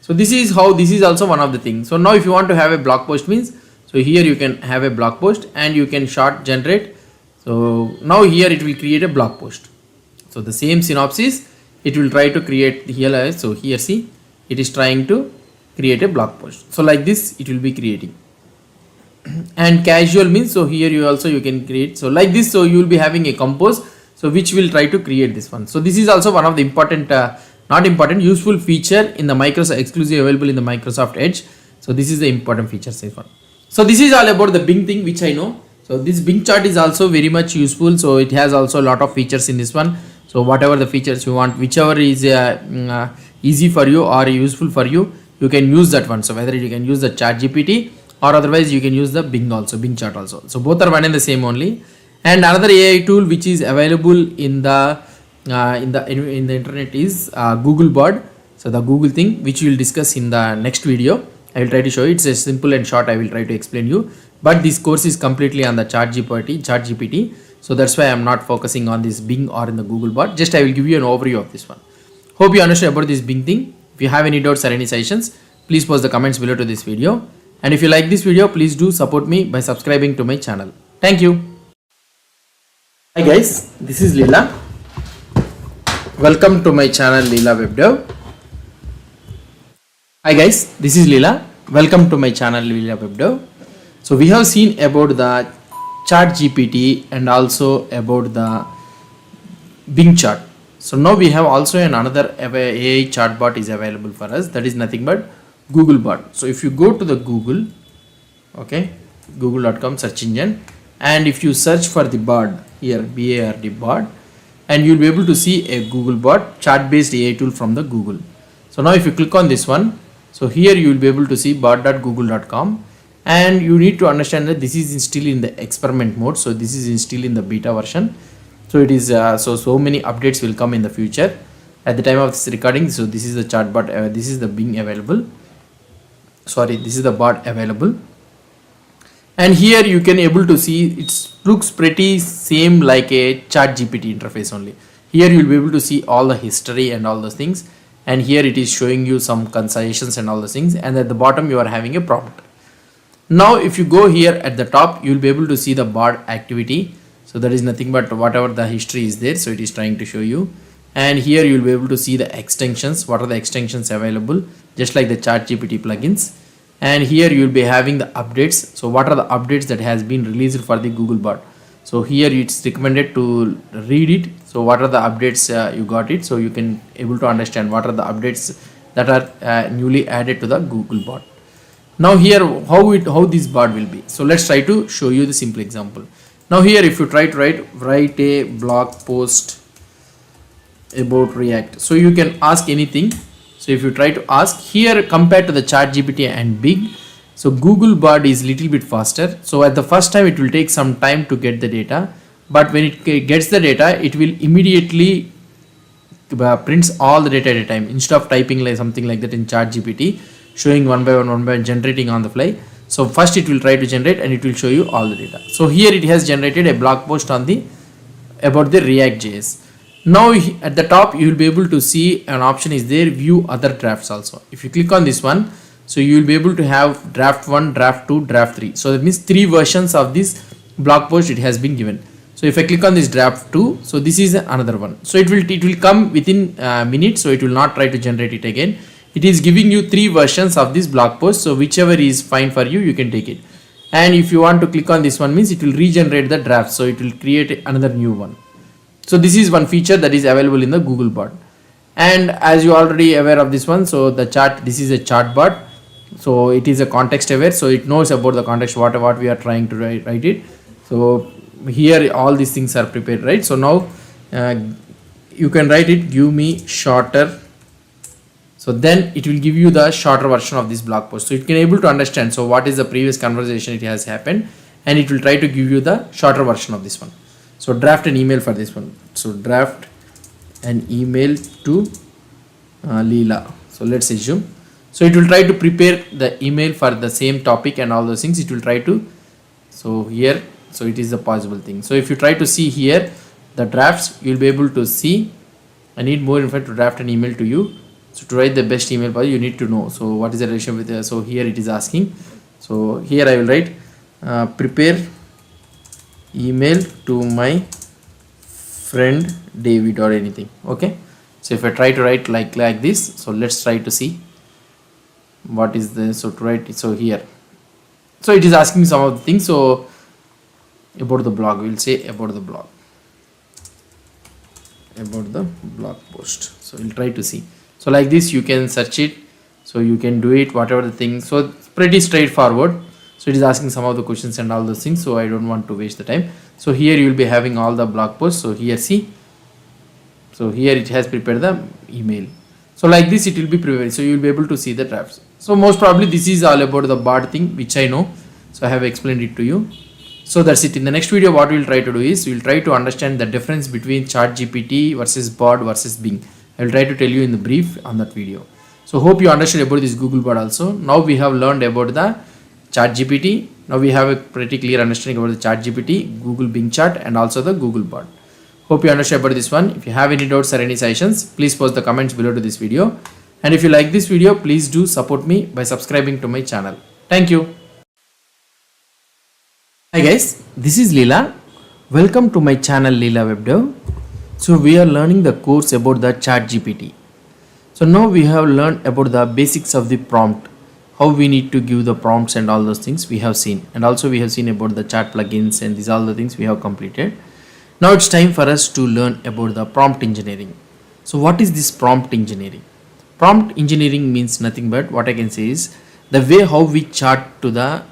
So this is how, this is also one of the things. So now if you want to have a blog post means, so here you can have a blog post and you can short generate. So now here it will create a blog post. So the same synopsis it will try to create here. So here see, it is trying to create a blog post. So like this it will be creating. And casual means, so here you can create. So like this, so you will be having a compose, so which will try to create this one. So this is also one of the important, useful feature in the Microsoft, exclusive available in the Microsoft Edge. So this is the important feature. So this is all about the Bing thing which I know. So this Bing chart is also very much useful. So it has also a lot of features in this one. So whatever the features you want, whichever is easy for you or useful for you, you can use that one. So whether you can use the ChatGPT or otherwise you can use the Bing also, Bing chart also. So both are one and the same only. And another AI tool which is available in the internet is Google Bard. So the Google thing which we will discuss in the next video. I will try to show you. It's a simple and short. I will try to explain you. But this course is completely on the ChatGPT. So that's why I am not focusing on this Bing or in the Google Bard. Just I will give you an overview of this one. Hope you understand about this Bing thing. If you have any doubts or any suggestions, please post the comments below to this video. And if you like this video, please do support me by subscribing to my channel. Thank you. Hi guys, this is Leela. Welcome to my channel Leela WebDev. Hi guys, this is Leela. Welcome to my channel Leela WebDev. So we have seen about the ChatGPT and also about the Bing chart. So now we have also another AI chatbot is available for us. That is nothing but Google Bot. So if you go to the Google, okay, google.com search engine, and if you search for the bot here, BARD bot, and you'll be able to see a Google bot chat based AI tool from the Google. So now if you click on this one, so here you will be able to see bot.google.com, and you need to understand that this is still in the experiment mode. So this is still in the beta version. So it is so many updates will come in the future at the time of this recording. So this is the chatbot, this is the Bing available, sorry, this is the bot available. And here you can able to see it looks pretty same like a ChatGPT interface only. Here you will be able to see all the history and all those things, and here it is showing you some concessions and all those things, and at the bottom you are having a prompt. Now if you go here at the top, you will be able to see the bot activity. So that is nothing but whatever the history is there, so it is trying to show you. And here you will be able to see the extensions, what are the extensions available, just like the ChatGPT plugins. And here you will be having the updates. So what are the updates that has been released for the Google bot. So here it's recommended to read it. So what are the updates you got it, so you can able to understand what are the updates that are newly added to the Google bot. Now here how this bot will be. So let's try to show you the simple example. Now here if you try to write a blog post about React, so you can ask anything. So if you try to ask here, compared to the ChatGPT and Bing, so Google bot is little bit faster. So at the first time it will take some time to get the data, but when it gets the data, it will immediately prints all the data at a time, instead of typing like something like that in ChatGPT, showing one by one, generating on the fly. So first it will try to generate and it will show you all the data. So here it has generated a blog post on the about the React.js. Now at the top you will be able to see an option is there, view other drafts also. If you click on this one, so you will be able to have draft 1, draft 2, draft 3. So that means 3 versions of this blog post it has been given. So if I click on this draft 2, so this is another one. So it will come within minutes, so it will not try to generate it again. It is giving you 3 versions of this blog post, so whichever is fine for you, you can take it. And if you want to click on this one, means it will regenerate the draft, so it will create another new one. So this is one feature that is available in the Google bot. And as you already aware of this one, so this is a chat bot, so it is a context aware, so it knows about the context what we are trying to write it. So here all these things are prepared, right? So now you can write it, give me shorter. So then it will give you the shorter version of this blog post, so you can able to understand so what is the previous conversation it has happened, and it will try to give you the shorter version of this one. So draft an email for this one. So draft an email to Leela. So let's assume. So it will try to prepare the email for the same topic and all those things. It will try to. So here, so it is a possible thing. So if you try to see here the drafts, you will be able to see. I need more info to draft an email to you. So to write the best email for you, you need to know. So what is the relation with so here it is asking. So here I will write prepare email to my friend David or anything. Okay. So if I try to write like this, so let's try to see what is the, so to write it. So here, so it is asking some of the things. So about the blog, we will say about the blog post. So we'll try to see. So like this you can search it, so you can do it whatever the thing. So it's pretty straightforward. So it is asking some of the questions and all those things, so I don't want to waste the time. So here you will be having all the blog posts. So here see, so here it has prepared the email. So like this it will be prepared, so you will be able to see the drafts. So most probably this is all about the bot thing, which I know, so I have explained it to you. So that's it. In the next video what we will try to do is we will try to understand the difference between ChatGPT versus bot versus Bing. I will try to tell you in the brief on that video. So hope you understood about this Google bot also. Now we have learned about the ChatGPT. Now we have a pretty clear understanding about the ChatGPT, Google Bing chat, and also the Google bot. Hope you understand about this one. If you have any doubts or any suggestions, please post the comments below to this video. And if you like this video, please do support me by subscribing to my channel. Thank you. Hi guys, this is Leela. Welcome to my channel Leela WebDev. So we are learning the course about the ChatGPT. So now we have learned about the basics of the prompt, how we need to give the prompts and all those things we have seen, and also we have seen about the chat plugins, and these are all the things we have completed. Now it's time for us to learn about the prompt engineering. So what is this prompt engineering? Prompt engineering means nothing but what I can say is the way how we chat to the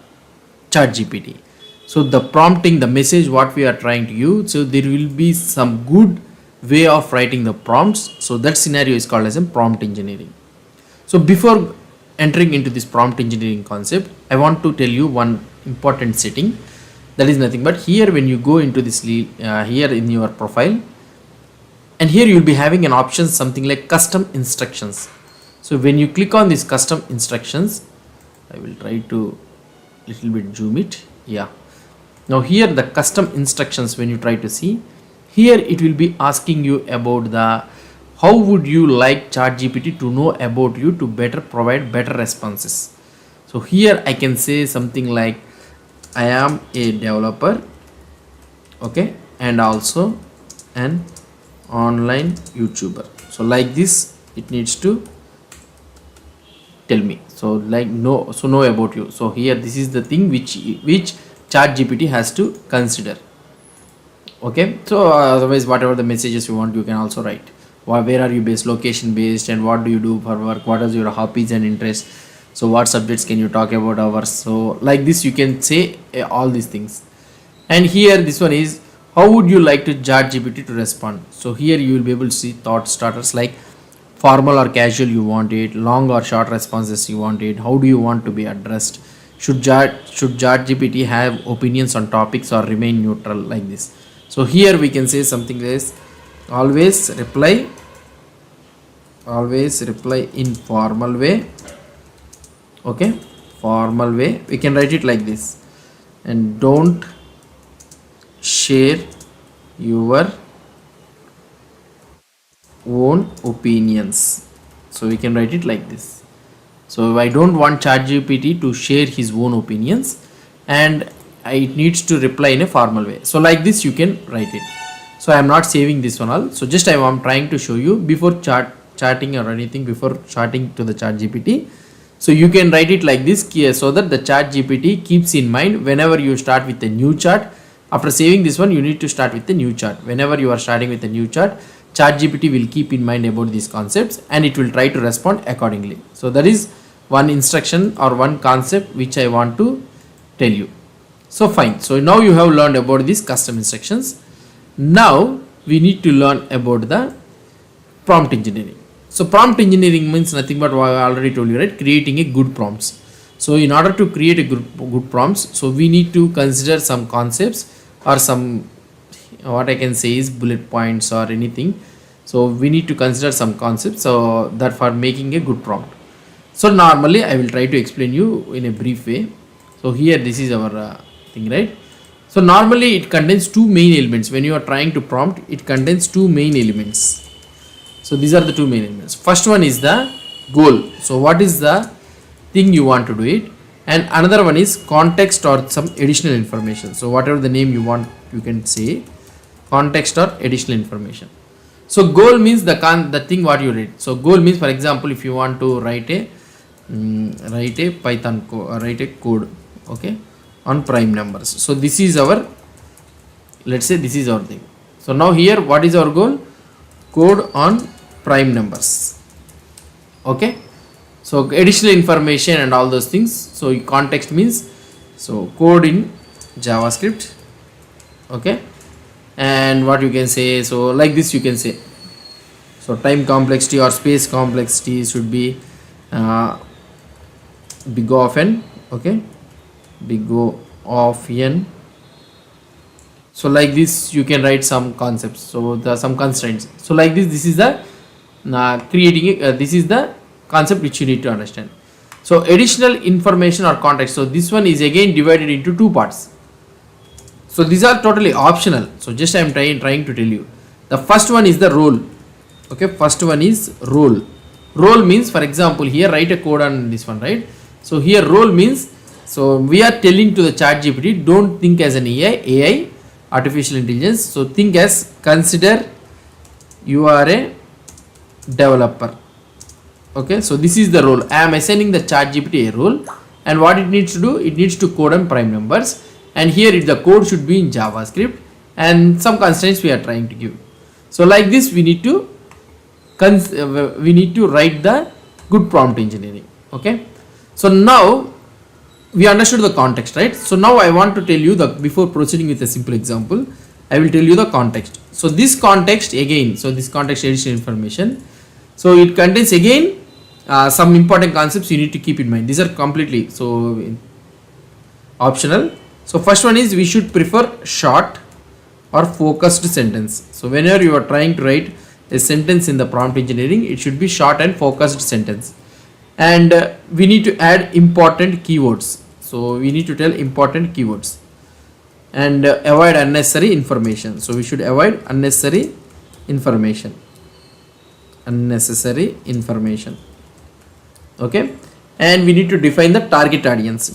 ChatGPT. So the prompting, the message what we are trying to use, so there will be some good way of writing the prompts. So that scenario is called as a prompt engineering. So before entering into this prompt engineering concept, I want to tell you one important setting. That is nothing but here when you go into this here in your profile, and here you will be having an option something like custom instructions. So when you click on this custom instructions, I will try to little bit zoom it. Yeah. Now here the custom instructions, when you try to see, here it will be asking you about the how would you like ChatGPT to know about you to better provide better responses. So here I can say something like I am a developer. Okay, and also an online YouTuber. So like this it needs to tell me. So like know about you. So here this is the thing which ChatGPT has to consider. Okay, so otherwise whatever the messages you want you can also write. Where are you based, location based, and what do you do for work, what is your hobbies and interests, so what subjects can you talk about hours. So like this you can say all these things. And here this one is, how would you like to ChatGPT to respond. So here you will be able to see thought starters like formal or casual you want it, long or short responses you want it, how do you want to be addressed, should ChatGPT have opinions on topics or remain neutral, like this. So here we can say something like this: always reply in formal way. Okay, formal way, we can write it like this. And don't share your own opinions. So we can write it like this. So I don't want ChatGPT to share his own opinions, and it needs to reply in a formal way. So like this you can write it. So I am not saving this one all. So just I am trying to show you before chatting or anything, before chatting to the ChatGPT. So you can write it like this so that the ChatGPT keeps in mind whenever you start with a new chat. After saving this one, you need to start with a new chat. Whenever you are starting with a new chat, ChatGPT will keep in mind about these concepts and it will try to respond accordingly. So that is one instruction or one concept which I want to tell you. So fine. So now you have learned about these custom instructions. Now we need to learn about the prompt engineering. So prompt engineering means nothing but what I already told you, right? Creating a good prompts. So in order to create a good prompts, so we need to consider some concepts or some, what I can say is bullet points or anything. So we need to consider some concepts so that for making a good prompt. So normally I will try to explain you in a brief way. So here this is our thing, right? So normally it contains two main elements. When you are trying to prompt, it contains two main elements. So these are the two main elements. First one is the goal. So what is the thing you want to do it, and another one is context or some additional information. So whatever the name you want, you can say context or additional information. So goal means the thing what you read. So goal means, for example, if you want to write a Python code or write a code, okay, on prime numbers. So this is our, let's say this is our thing. So now here what is our goal? Code on prime numbers. Okay, so additional information and all those things. So context means, so code in JavaScript. Okay, and what you can say, so like this you can say, so time complexity or space complexity should be big of n. Okay, big O of n. So like this you can write some concepts. So there are some constraints. So like this is the creating this is the concept which you need to understand. So additional information or context. So this one is again divided into two parts. So these are totally optional. So just I am trying to tell you. The first one is the role. Okay, first one is role. Role means, for example, here write a code on this one, right? So here role means, so we are telling to the ChatGPT, don't think as an AI, artificial intelligence. So think as, consider you are a developer. Okay, so this is the role. I am assigning the ChatGPT a role, and what it needs to do, it needs to code on prime numbers, and here the code should be in JavaScript and some constraints we are trying to give. So like this we need to write the good prompt engineering. Okay, so now we understood the context, right? So now I want to tell you the, before proceeding with a simple example, I will tell you the context. So this context again, so this context additional information, so it contains again some important concepts you need to keep in mind. These are completely optional. So first one is, we should prefer short or focused sentence. So whenever you are trying to write a sentence in the prompt engineering, it should be short and focused sentence. And we need to add important keywords. So we need to tell important keywords, and avoid unnecessary information. So we should avoid unnecessary information. Okay, and we need to define the target audience.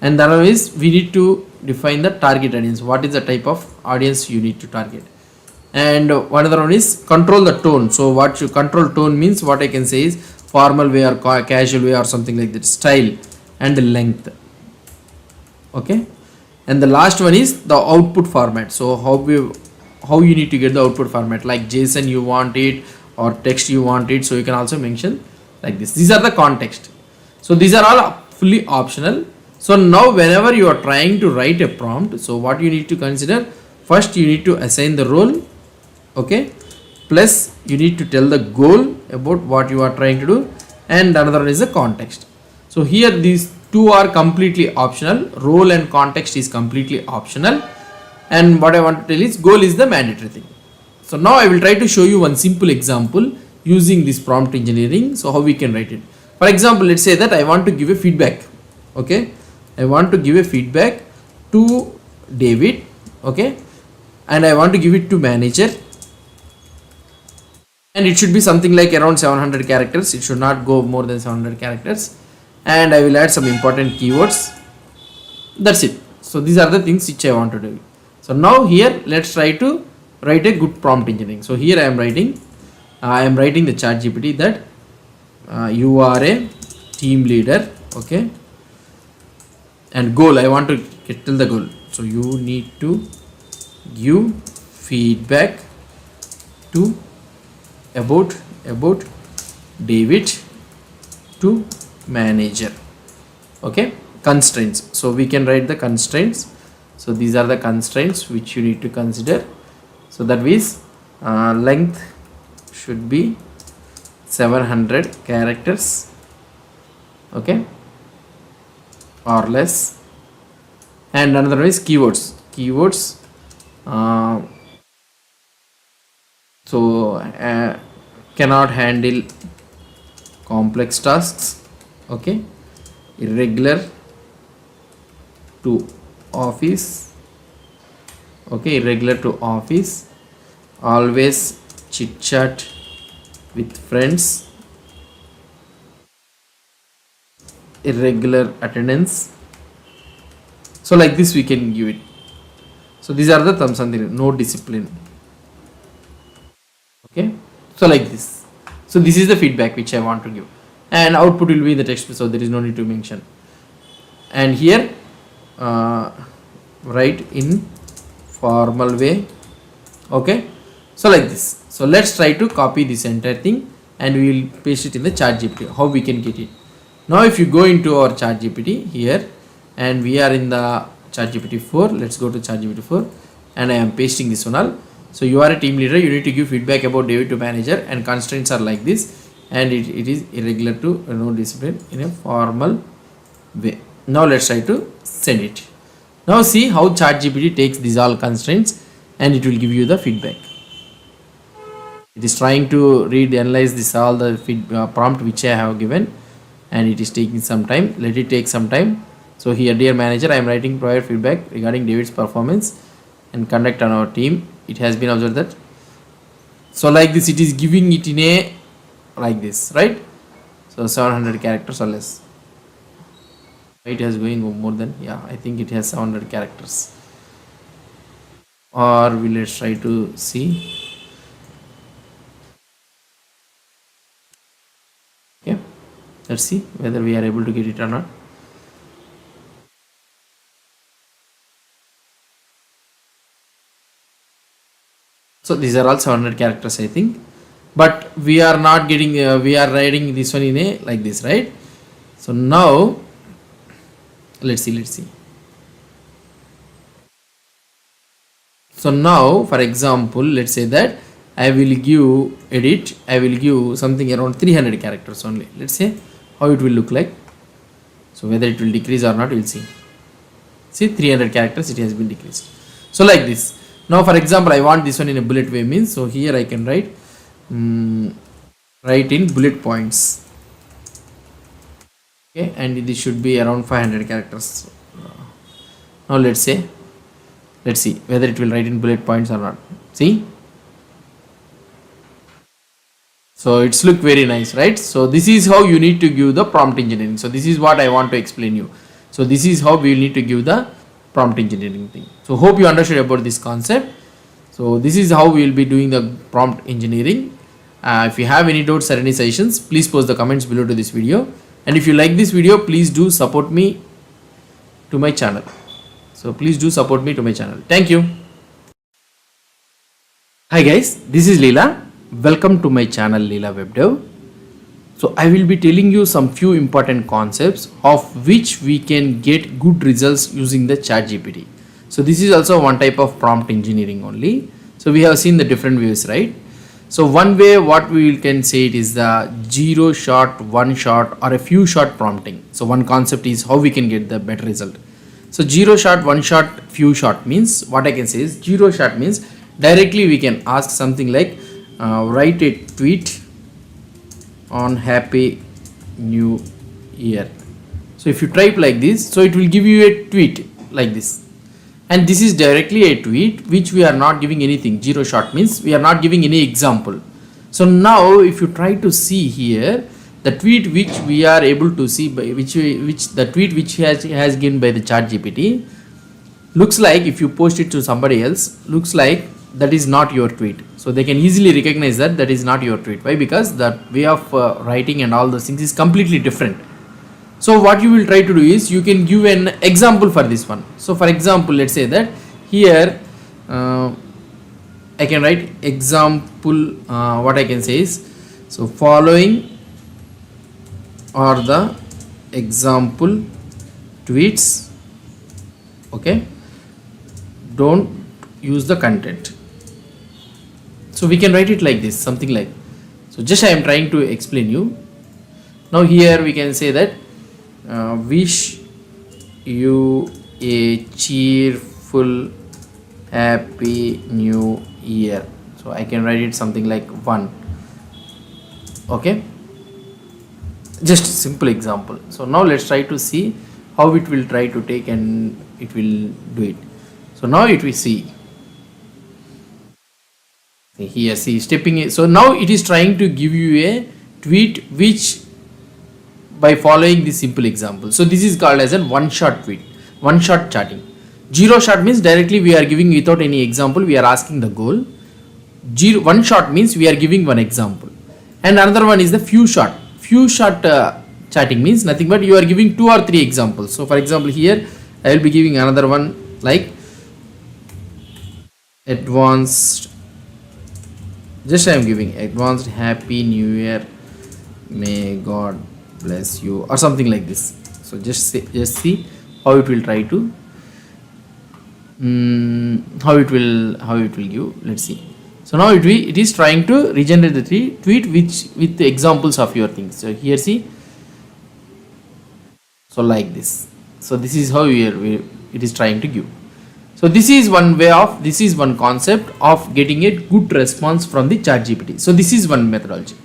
And the other is we need to define the target audience. What is the type of audience you need to target? And one other one is control the tone. So what you control tone means, what I can say is formal way or casual way or something like that, style and length. Okay, and the last one is the output format. So how you need to get the output format, like JSON you want it or text you want it, so you can also mention like this. These are the context. So these are all fully optional. So now whenever you are trying to write a prompt, so what you need to consider, first you need to assign the role, okay, plus you need to tell the goal about what you are trying to do, and another one is the context. So here these two are completely optional. Role and context is completely optional, and what I want to tell is goal is the mandatory thing. So now I will try to show you one simple example using this prompt engineering. So how we can write it. For example, let's say that I want to give a feedback. Okay, I want to give a feedback to David. Okay, and I want to give it to manager, and it should be something like around 700 characters. It should not go more than 700 characters, and I will add some important keywords. That's it. So these are the things which I want to do. So now here let's try to write a good prompt engineering. So here I am writing the ChatGPT that you are a team leader. Okay, and goal, I want to tell the goal. So you need to give feedback to about David to manager. Okay, constraints. So we can write the constraints. So these are the constraints which you need to consider. So that means length should be 700 characters, okay, or less. And another one is keywords. Cannot handle complex tasks. Okay, irregular to office. Okay, irregular to office, always chit chat with friends, irregular attendance. So like this we can give it. So these are the terms and no discipline. Okay, so like this. So this is the feedback which I want to give, and output will be in the text, so there is no need to mention. And here write in formal way. Okay, so like this. So let's try to copy this entire thing and we will paste it in the ChatGPT. How we can get it? Now if you go into our ChatGPT here, and we are in the ChatGPT 4, let's go to ChatGPT 4, and I am pasting this one all. So you are a team leader, you need to give feedback about David to manager, and constraints are like this, and it is irregular to no discipline in a formal way. Now let's try to send it. Now see how ChatGPT takes these all constraints and it will give you the feedback. It is trying to analyze this all the prompt which I have given, and it is taking some time. Let it take some time. So here, dear manager, I am writing prior feedback regarding David's performance and conduct on our team. It has been observed that. So like this, it is giving it in a like this, right? So 700 characters or less. It has going more than, yeah, I think it has 700 characters. Or let's try to see. Okay, let's see whether we are able to get it or not. So these are all 700 characters, I think, but we are not getting we are writing this one in a like this, right? So now let's see. So now for example, let's say that I will give something around 300 characters only. Let's say how it will look like. So whether it will decrease or not, we'll see. See, 300 characters, it has been decreased. So like this. Now for example, I want this one in a bullet way, means, so here I can write write in bullet points. Okay, and this should be around 500 characters. Now let's see whether it will write in bullet points or not. See, so it's look very nice, right? So this is how you need to give the prompt engineering. So this is what I want to explain you. So this is how we will need to give the prompt engineering thing. So hope you understood about this concept. So this is how we will be doing the prompt engineering. If you have any doubts or any suggestions, please post the comments below to this video. And if you like this video, please do support me to my channel. So please do support me to my channel. Thank you. Hi guys, this is Leela. Welcome to my channel Leela WebDev. So I will be telling you some few important concepts of which we can get good results using the ChatGPT. So this is also one type of prompt engineering only. So we have seen the different ways, right? So one way what we can say it is the 0 shot, 1 shot or a few shot prompting. So one concept is how we can get the better result. So 0 shot, 1 shot, few shot means what I can say is 0 shot means directly we can ask something like write a tweet on Happy New Year. So if you type like this, so it will give you a tweet like this. And this is directly a tweet which we are not giving anything. 0 shot means we are not giving any example. So now if you try to see here, the tweet which we are able to see by which the tweet which has given by the ChatGPT looks like, if you post it to somebody else, looks like that is not your tweet. So they can easily recognize that that is not your tweet. Why? Because the way of writing and all those things is completely different. So what you will try to do is you can give an example for this one. So for example, let's say that here I can write example. What I can say is, so following are the example tweets. Okay, don't use the content. So we can write it like this, something like. So just I am trying to explain you. Now here we can say that wish you a cheerful Happy New Year. So I can write it something like 1. Okay, just simple example. So now let's try to see how it will try to take and it will do it. So now it will see here, see stepping in. So now it is trying to give you a tweet which by following this simple example. So this is called as a 1 shot tweet, 1 shot chatting. 0 shot means directly we are giving without any example, we are asking the goal. 1 shot means we are giving one example. And another one is the few shot. Few shot chatting means nothing but you are giving 2 or 3 examples. So for example here I will be giving another one like advanced, just I am giving advanced Happy New Year, may God bless you, or something like this. So just see how it will try to how it will give. Let's see. So now it is trying to regenerate the tweet which with the examples of your things. So here see, so like this. So this is how it is trying to give. So this is one way of, this is one concept of getting a good response from the ChatGPT. So this is one methodology.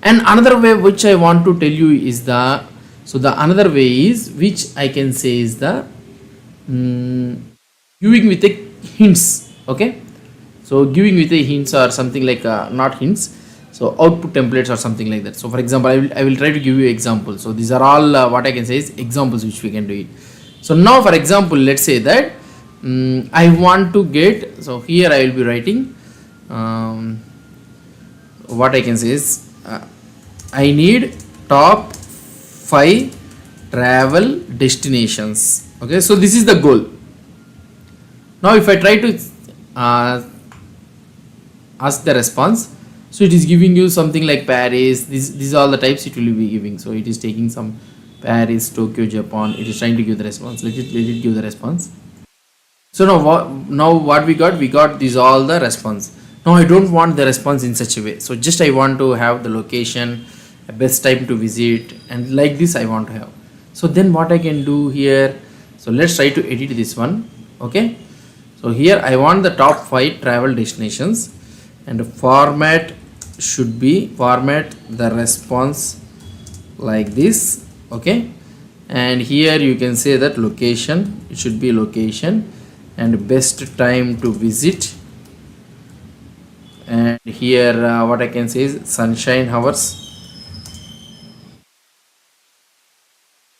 And another way which I want to tell you is the, so the another way is which I can say is the giving with a hints. Okay, so giving with a hints or something like not hints, so output templates or something like that. So for example, I will try to give you examples. So these are all what I can say is examples which we can do it. So now for example, let's say that I want to get, so here I will be writing what I can say is I need top 5 travel destinations. Okay, so this is the goal. Now if I try to ask the response, so it is giving you something like Paris. These are all the types it will be giving. So it is taking some Paris, Tokyo, Japan. It is trying to give the response. Let it give the response. So now what we got these all the response. Now I don't want the response in such a way. So just I want to have the location, a best time to visit, and like this I want to have. So then what I can do here, so let's try to edit this one. Okay, so here I want the top 5 travel destinations, and the format should be format the response like this. Okay, and here you can say that location, it should be location, and best time to visit, and here what I can say is sunshine hours.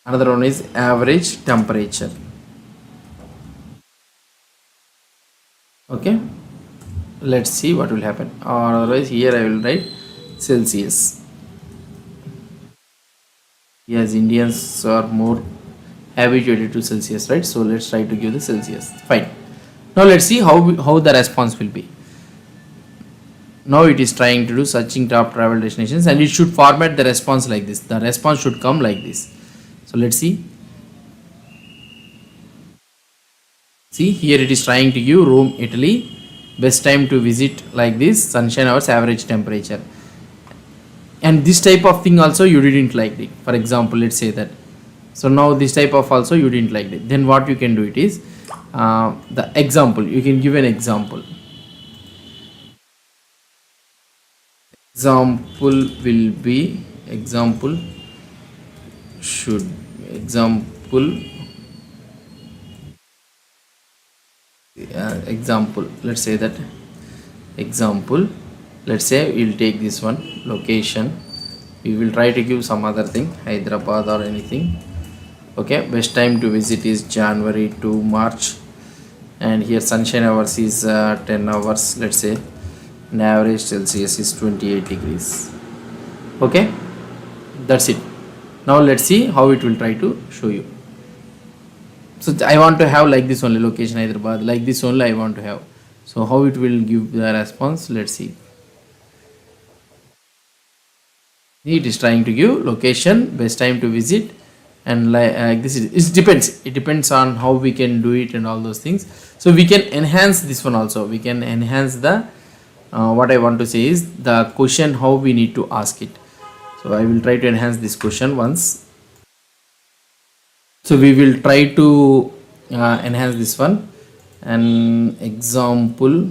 Another one is average temperature. Okay, let's see what will happen. Or otherwise here I will write Celsius. Yes, Indians are more habituated to Celsius, right? So let's try to give the Celsius. Fine. Now let's see how the response will be. Now it is trying to do searching top travel destinations, and it should format the response like this. The response should come like this. So let's see. See, here it is trying to give Rome, Italy. Best time to visit like this. Sunshine hours, average temperature. And this type of thing also you didn't like it. For example, let's say that. So now this type of also you didn't like it. Then what you can do it is the example. You can give an example. Example will be example should example example. Let's say that example. Let's say we'll take this one location. We will try to give some other thing, Hyderabad or anything. Okay, best time to visit is January to March, and here sunshine hours is 10 hours, let's say, and average Celsius is 28 degrees. Okay, that's it. Now let's see how it will try to show you. So I want to have like this only location Hyderabad, like this only I want to have. So how it will give the response, let's see. It is trying to give location, best time to visit, and like this is, it depends on how we can do it and all those things. So we can enhance this one also. We can enhance the what I want to say is the question how we need to ask it. So I will try to enhance this question once. So we will try to enhance this one. An example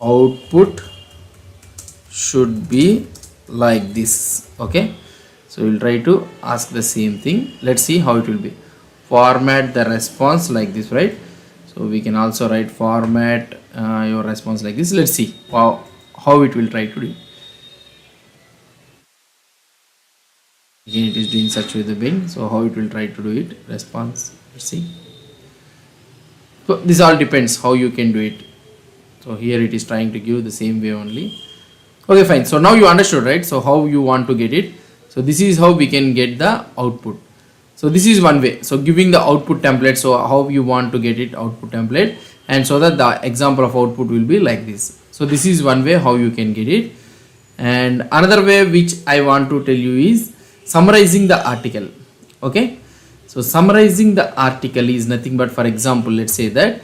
output should be like this. Okay, so we'll try to ask the same thing. Let's see how it will be. Format the response like this, right? So we can also write format your response like this. Let's see how it will try to do. Again it is doing search with the Bing. So how it will try to do it, response. Let's see. So this all depends how you can do it. So here it is trying to give the same way only. Okay, fine. So now you understood, right? So how you want to get it. So this is how we can get the output. So this is one way. So giving the output template. So how you want to get it output template, and so that the example of output will be like this. So this is one way how you can get it. And another way which I want to tell you is summarizing the article. Okay. So summarizing the article is nothing but, for example, let's say that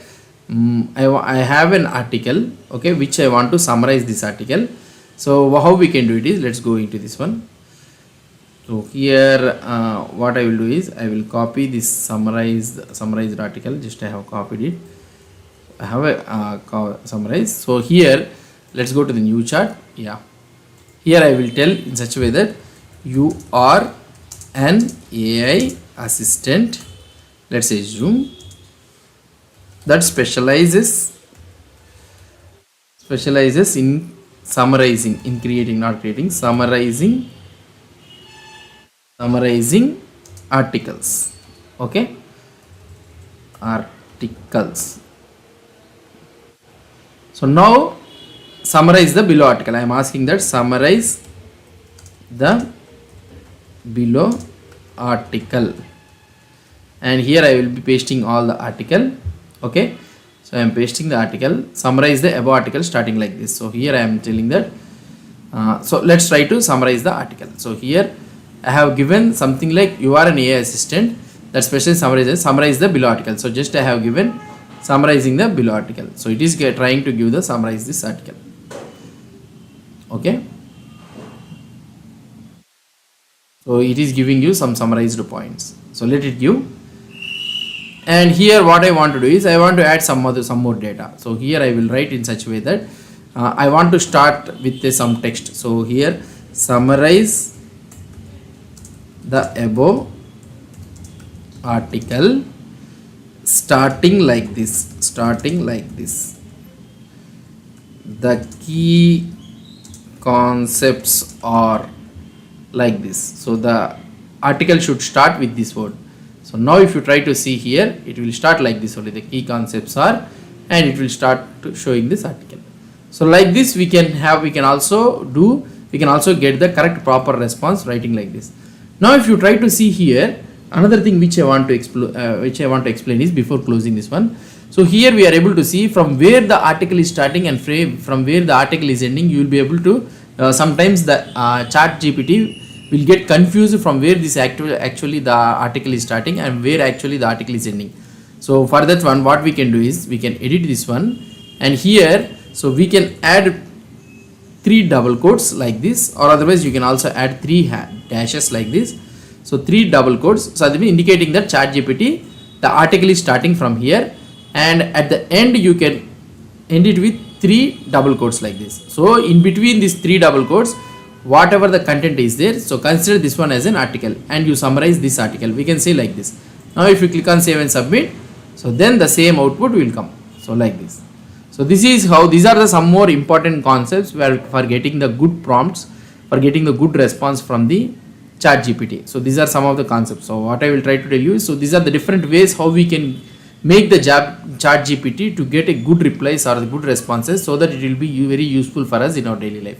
I have an article, okay, which I want to summarize this article. So how we can do it is, let's go into this one. So here what I will do is I will copy this summarized article. Just I have copied it. I have a summarize. So here let's go to the new chart. Yeah, here I will tell in such a way that you are an AI assistant, let's say Zoom, that specializes in summarizing, in creating, not creating, summarizing articles. Okay, articles. So now summarize the below article. I am asking that summarize the below article, and here I will be pasting all the article. Okay, so I am pasting the article. Summarize the above article starting like this. So here I am telling that so let's try to summarize the article. So here I have given something like you are an AI assistant that specially summarize the below article. So just I have given summarizing the below article. So it is trying to give the summarize this article. Okay, so it is giving you some summarized points. So let it give. And here what I want to do is I want to add some more data. So here I will write in such a way that I want to start with some text. So here summarize the above article starting like this. The key concepts are like this. So the article should start with this word. So now if you try to see here, it will start like this only, the key concepts are, and it will start to showing this article. So like this we can also get the correct proper response writing like this. Now if you try to see here, another thing which I want to explain is before closing this one. So here we are able to see from where the article is starting and from where the article is ending. You will be able to sometimes the ChatGPT will get confused from where this actually the article is starting and where actually the article is ending. So for that one, what we can do is we can edit this one, and here so we can add 3 double quotes like this, or otherwise you can also add 3 dashes like this. So 3 double quotes, so that means indicating that ChatGPT the article is starting from here, and at the end you can end it with 3 double quotes like this. So in between these 3 double quotes, whatever the content is there, so consider this one as an article and you summarize this article. We can say like this. Now if you click on save and submit, so then the same output will come. So like this. So this is how, these are the some more important concepts where for getting the good prompts, for getting the good response from the ChatGPT. So these are some of the concepts. So what I will try to tell you is, so these are the different ways how we can make the ChatGPT to get a good replies or the good responses, so that it will be very useful for us in our daily life.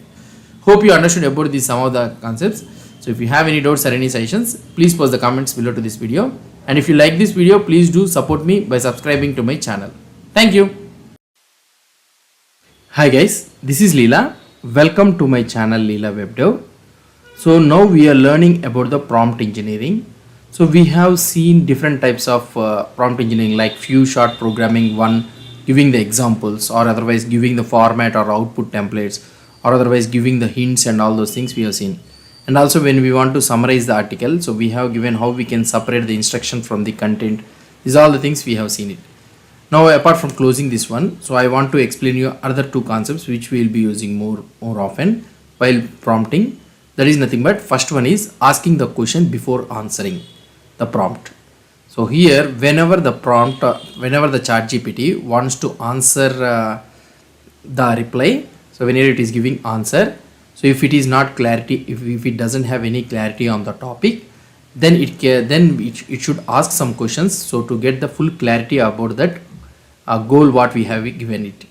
Hope you understood about these some of the concepts. So if you have any doubts or any suggestions, please post the comments below to this video. And if you like this video, please do support me by subscribing to my channel. Thank you. Hi guys, this is Leela. Welcome to my channel Leela WebDev. So now we are learning about the prompt engineering. So we have seen different types of prompt engineering, like few short programming, one giving the examples, or otherwise giving the format or output templates, or otherwise giving the hints and all those things we have seen. And also when we want to summarize the article, so we have given how we can separate the instruction from the content. These are all the things we have seen it. Now apart from closing this one, so I want to explain you other 2 concepts which we will be using more often while prompting. That is nothing but, first one is asking the question before answering the prompt. So here whenever the ChatGPT wants to answer the reply, so whenever it is giving answer, so if it is not clarity, if it doesn't have any clarity on the topic, then it should ask some questions, so to get the full clarity about that goal what we have given it.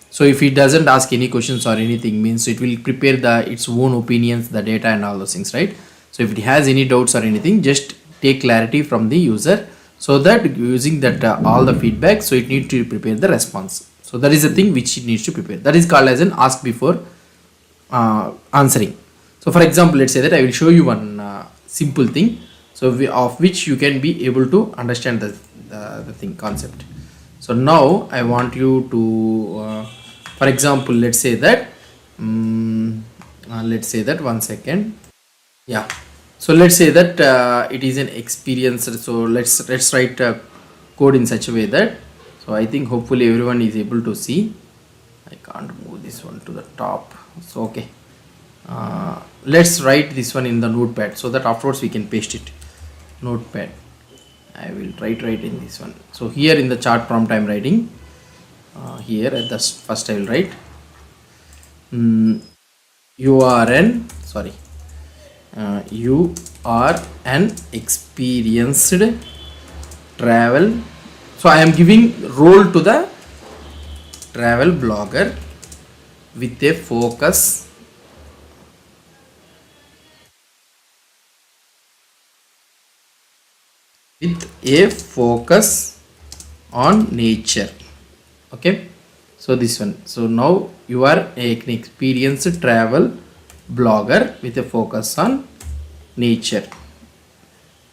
So if it doesn't ask any questions or anything, means it will prepare its own opinions, the data and all those things, right? So if it has any doubts or anything, just take clarity from the user, so that using that all the feedback, so it needs to prepare the response. So that is the thing which it needs to prepare. That is called as an ask before answering. So for example, let's say that I will show you one simple thing, so of which you can be able to understand the thing concept. So now I want you to for example, let's say that one second. Yeah, so let's say that it is an experience. So let's write code in such a way that, so I think hopefully everyone is able to see. I can't move this one to the top. So okay, let's write this one in the notepad, so that afterwards we can paste it. Notepad, I will write in this one. So here in the chart prompt I am writing here at the first I will write you are an experienced travel. So I am giving role to the travel blogger with a focus on nature. Okay, so this one. So now you are an experienced travel blogger with a focus on nature.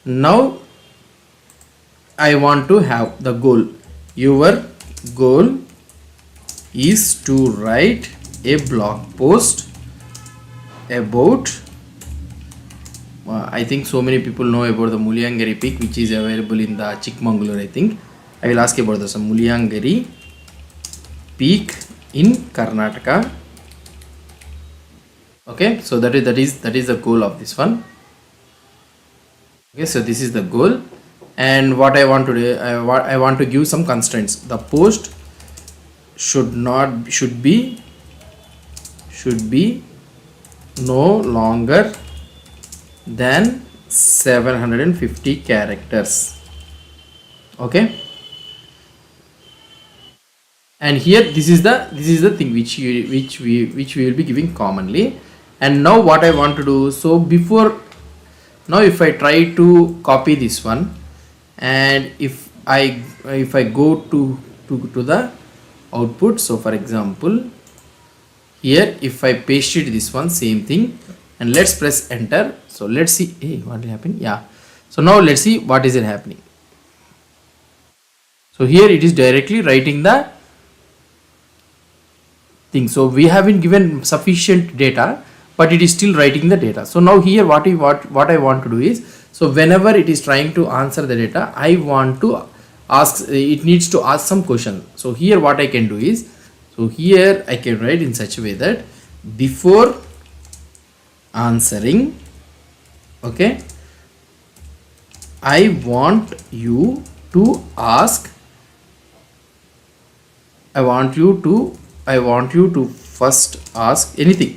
Now I want to have the goal. Your goal is to write a blog post about I think so many people know about the Mulyangiri peak, which is available in the Chikmagalur. I think I will ask about the Mulyangiri peak in Karnataka. Okay, so that is the goal of this one. Okay, so this is the goal, and what I want to do, I want to give some constraints. The post should be no longer than 750 characters. Okay, and here this is the thing which we will be giving commonly. And now what I want to do, so before now if I try to copy this one, and if I go to the output, so for example here if I paste it this one, same thing, and let's press enter. So let's see, hey, what will happen. Yeah, so now let's see what is it happening. So here it is directly writing the thing. So we haven't given sufficient data, but it is still writing the data. So now here what I want to do is, so whenever it is trying to answer the data, I want to ask, it needs to ask some question. So here what I can do is, so here I can write in such a way that before answering, okay, I want you to ask, I want you to first ask anything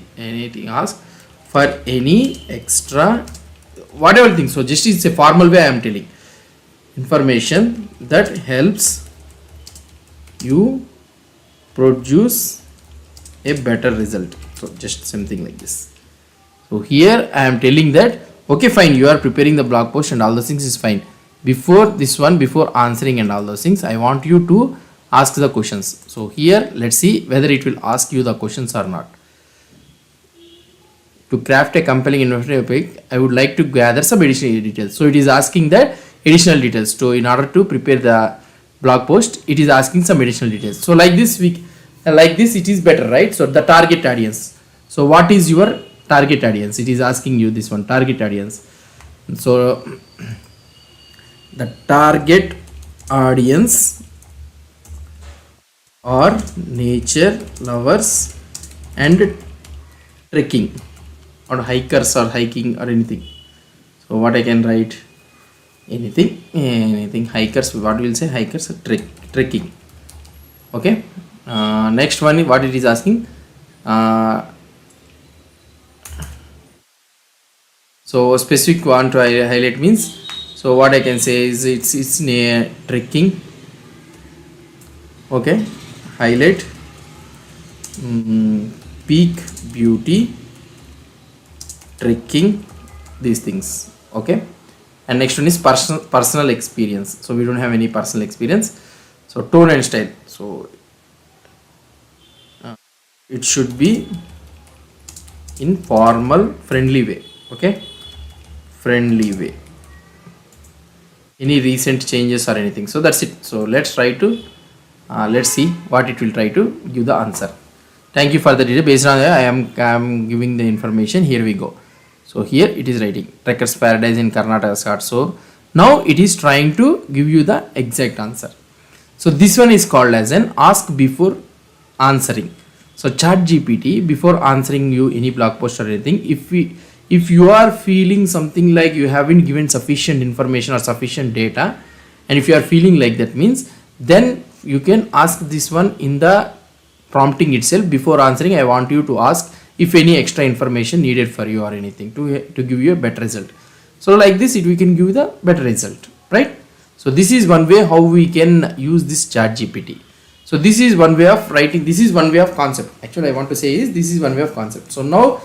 ask for any extra whatever thing. So just it's a formal way I am telling, information that helps you produce a better result. So just something like this. So here I am telling that, okay fine, you are preparing the blog post and all those things is fine. Before this one, before answering and all those things, I want you to ask the questions. So here let's see whether it will ask you the questions or not. To craft a compelling informative topic, I would like to gather some additional details. So it is asking that additional details. So in order to prepare the blog post, it is asking some additional details. So like this it is better, right? So the target audience. So what is your target audience? It is asking you this one, target audience. So the target audience or nature lovers and trekking, or hikers or hiking or anything. So what I can write, anything hikers, what we will say, hikers or trekking. Okay, next one, what it is asking, so specific one to highlight means, so what I can say is it's near trekking. Okay, highlight peak beauty, trekking, these things. Okay, and next one is personal experience. So we don't have any personal experience. So tone and style, so it should be in formal friendly way. Okay, friendly way, any recent changes or anything. So that's it. So let's try to let's see what it will try to give the answer. Thank you for the detail. Based on that, I am giving the information. Here we go. So here it is writing Trekkers Paradise in Karnataka start. So now it is trying to give you the exact answer. So this one is called as an ask before answering. So ChatGPT, before answering you any blog post or anything, if you are feeling something like you haven't given sufficient information or sufficient data, and if you are feeling like that means, then you can ask this one in the prompting itself. Before answering, I want you to ask if any extra information needed for you or anything to give you a better result. So like this, we can give the better result, right? So this is one way how we can use this ChatGPT. So this is one way of writing. This is one way of concept. Actually, I want to say is this is one way of concept. So now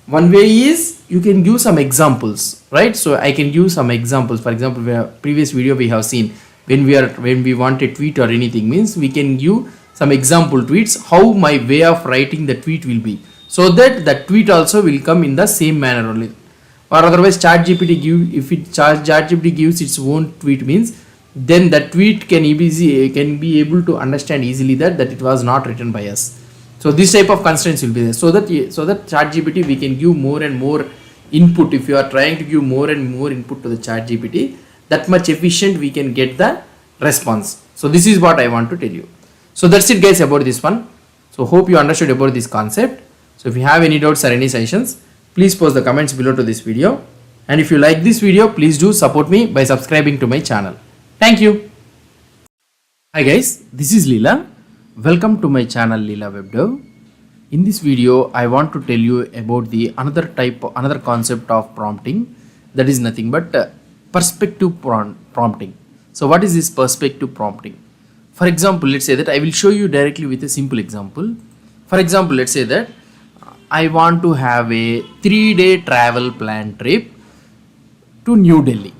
one way is you can give some examples, right? So I can give some examples. For example, previous video we have seen when we want a tweet or anything means, we can give some example tweets how my way of writing the tweet will be, so that the tweet also will come in the same manner only. Or otherwise ChatGPT gives its own tweet means, then the tweet can be able to understand easily that it was not written by us. So this type of constraints will be there, so that ChatGPT we can give more and more input. If you are trying to give more and more input to the ChatGPT, that much efficient we can get the response. So this is what I want to tell you. So that's it guys about this one. So hope you understood about this concept. So if you have any doubts or any suggestions, please post the comments below to this video. And if you like this video, please do support me by subscribing to my channel. Thank you. Hi guys, this is Leela. Welcome to my channel Leela Web Dev. In this video, I want to tell you about the another concept of prompting, that is nothing but perspective prompting. So what is this perspective prompting? For example, let's say that I will show you directly with a simple example. For example, let's say that I want to have a 3-day travel plan trip to New Delhi.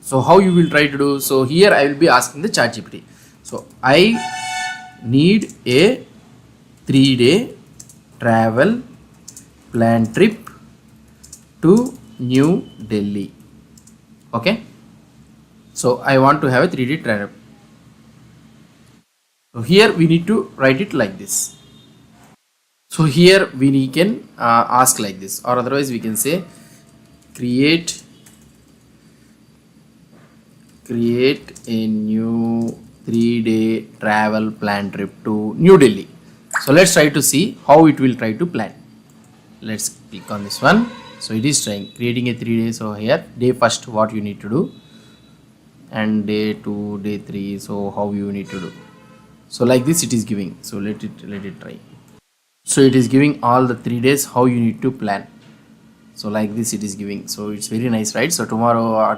So how you will try to do? So here I will be asking the ChatGPT. So I need a 3-day travel plan trip to New Delhi. Okay. So I want to have a 3-day travel. So here we need to write it like this. So here we can ask like this, or otherwise we can say create a new 3-day travel plan trip to New Delhi. So let's try to see how it will try to plan. Let's click on this one. So it is trying creating a 3 days. So here day first what you need to do, and day 2, day 3, so how you need to do. So like this it is giving. So let it try. So it is giving all the 3 days how you need to plan. So like this it is giving. So it's very nice, right? So tomorrow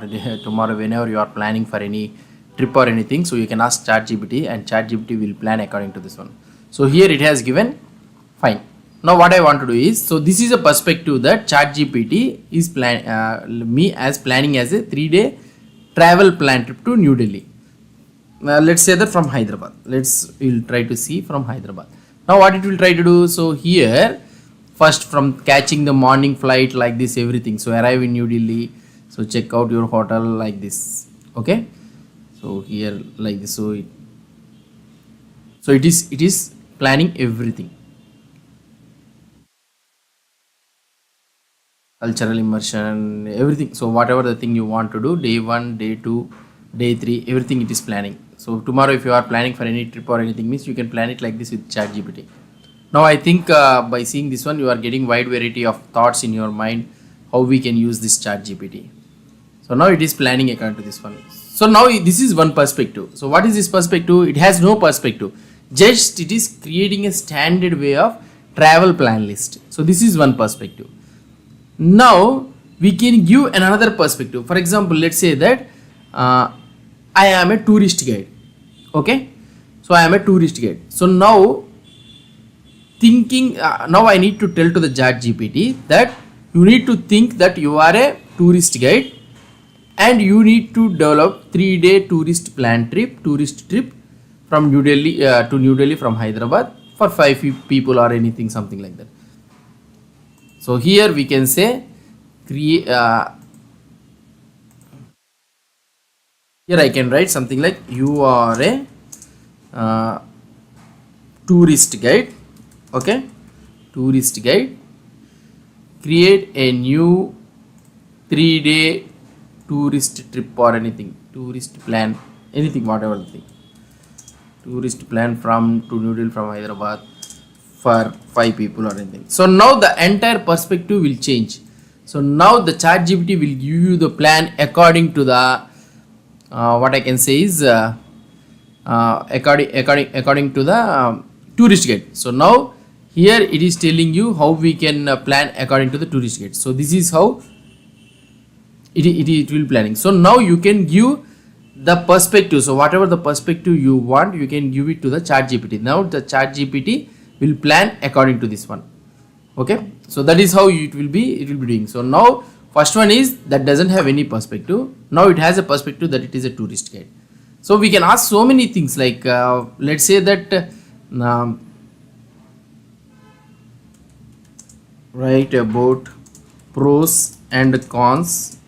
whenever you are planning for any trip or anything, so you can ask ChatGPT and ChatGPT will plan according to this one. So here it has given fine. Now what I want to do is, so this is a perspective that ChatGPT is me as planning as a 3-day travel plan trip to New Delhi. Let's say that from Hyderabad. We'll try to see from Hyderabad. Now what it will try to do? So here first from catching the morning flight like this everything. So arrive in New Delhi. So check out your hotel like this. Okay. So here like this. So it is planning everything. Cultural immersion, everything. So whatever the thing you want to do, day 1, day 2, day 3, everything it is planning. So tomorrow if you are planning for any trip or anything, means you can plan it like this with ChatGPT. Now I think by seeing this one you are getting wide variety of thoughts in your mind how we can use this ChatGPT. So now it is planning according to this one. So now this is one perspective. So what is this perspective? It has no perspective. Just it is creating a standard way of travel plan list. So this is one perspective. Now we can give another perspective. For example, let's say that I am a tourist guide. Okay. So I am a tourist guide. So now now I need to tell to the ChatGPT that you need to think that you are a tourist guide and you need to develop 3-day tourist trip from New Delhi to New Delhi from Hyderabad for 5 people or anything, something like that. So here we can say here I can write something like you are a tourist guide. Okay, tourist guide, create a new 3-day tourist trip or anything, tourist plan, anything, whatever the thing, tourist plan to New Delhi from Hyderabad for 5 people or anything. So now the entire perspective will change. So now the ChatGPT will give you the plan according to the what I can say is according to the tourist guide. So now here it is telling you how we can plan according to the tourist guide. So this is how it will planning. So now you can give the perspective. So whatever the perspective you want, you can give it to the ChatGPT. Now the ChatGPT will plan according to this one. Okay. So that is how it will be doing. So now first one is that doesn't have any perspective. Now it has a perspective that it is a tourist guide. So we can ask so many things like let's say that write about pros and cons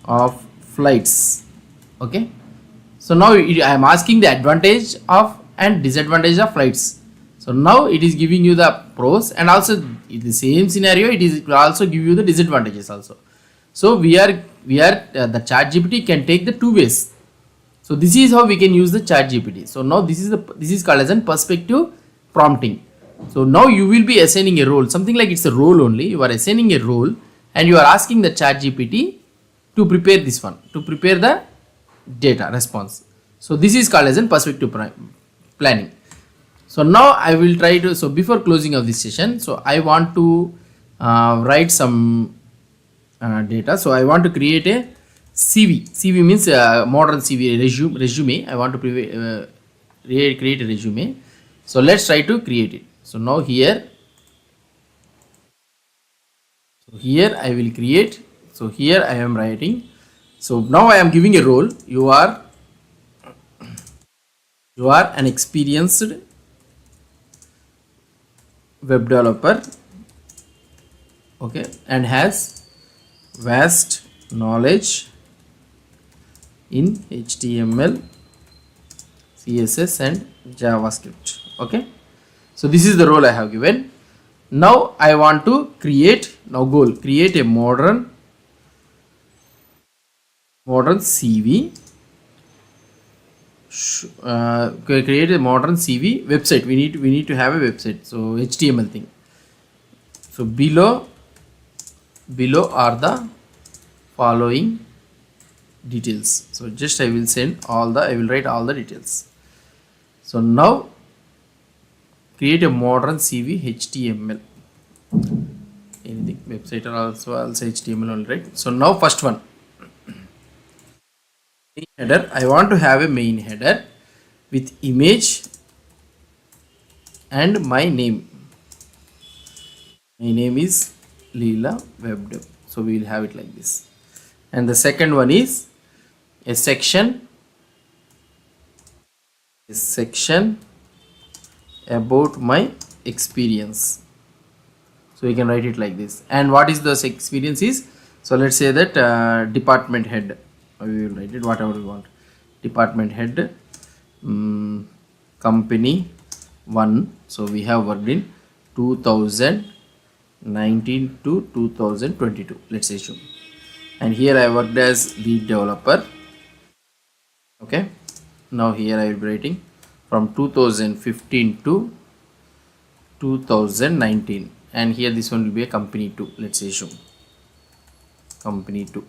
of flights. Okay. So now I am asking the advantage of and disadvantage of flights. So now it is giving you the pros, and also in the same scenario it will also give you the disadvantages also. So the ChatGPT can take the 2 ways. So this is how we can use the ChatGPT. So now this is called as a perspective prompting. So now you will be assigning a role, something like it's a role only. You are assigning a role and you are asking the ChatGPT to prepare this one, to prepare the data response. So this is called as a perspective planning. So now I will try to, so before closing of this session, so I want to write some data. So I want to create a CV. CV means modern CV resume. I want to create a resume. So let's try to create it. So now here I will create. So here I am writing. So now I am giving a role. You are an experienced web developer, okay, and has vast knowledge in HTML, CSS and JavaScript. Okay, so this is the role I have given. Now I want to create a modern CV. Create a modern CV website. We need to have a website. So HTML thing. So below are the following details. So just I will write all the details. So now create a modern CV HTML. Anything website or also HTML only, right? So now first one, main header. I want to have a main header with image and my name. My name is Leela webdev. So we will have it like this. And the second one is a section about my experience. So we can write it like this. And what is the experience is? So let's say that department head. We will write it whatever we want. Department head, company 1. So we have worked in 2019 to 2022. Let's assume. And here I worked as lead developer. Okay. Now here I will be writing from 2015 to 2019. And here this one will be a company 2. Let's assume company 2.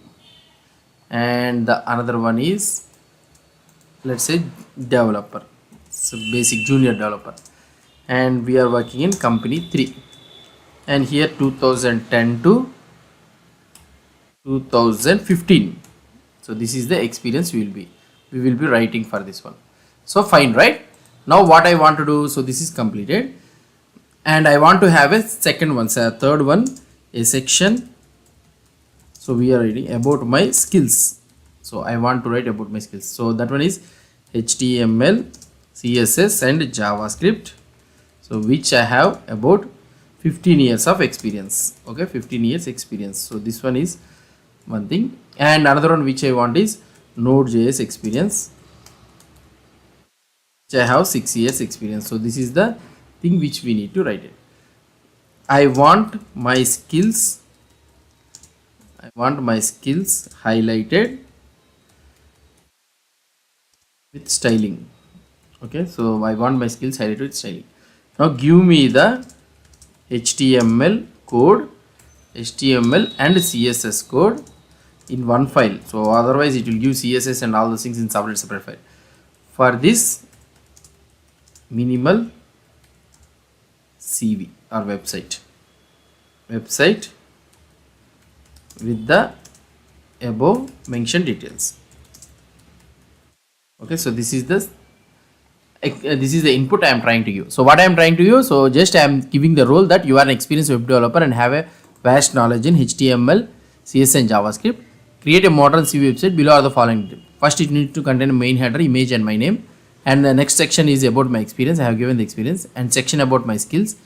And the another one is, let's say, developer. So basic junior developer. And we are working in company 3. And here 2010 to 2015. So this is the experience we will be writing for this one. So fine, right? Now what I want to do, so this is completed, and I want to have a second one, so a third one, a section. So we are writing about my skills. So I want to write about my skills. So that one is HTML, CSS and JavaScript. So which I have about 15 years of experience. Okay, 15 years experience. So this one is one thing. And another one which I want is Node.js experience, which I have 6 years experience. So this is the thing which we need to write it. I want my skills highlighted with styling. Okay, so I want my skills highlighted with styling. Now give me the HTML code, HTML and CSS code in one file. So otherwise it will give CSS and all those things in separate file. For this minimal CV or website with the above mentioned details. Okay, so this is the input I am trying to give. So what I am trying to give, so just I am giving the role that you are an experienced web developer and have a vast knowledge in HTML, CSS and JavaScript. Create a modern CV website. Below are the following. First, it needs to contain a main header, image and my name. And the next section is about my experience. I have given the experience, and section about my skills,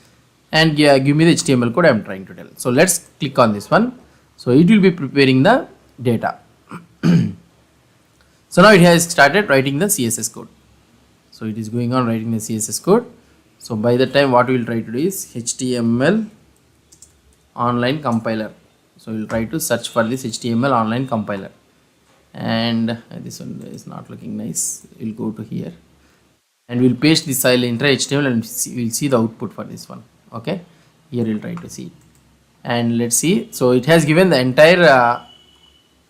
and give me the HTML code I am trying to tell. So let's click on this one. So it will be preparing the data. So now it has started writing the CSS code. So it is going on writing the CSS code. So by the time what we will try to do is HTML online compiler. So we will try to search for this HTML online compiler. And this one is not looking nice. We'll go to here and we'll paste this file into HTML and we'll see the output for this one. Okay, here we'll try to see, and let's see. So it has given the entire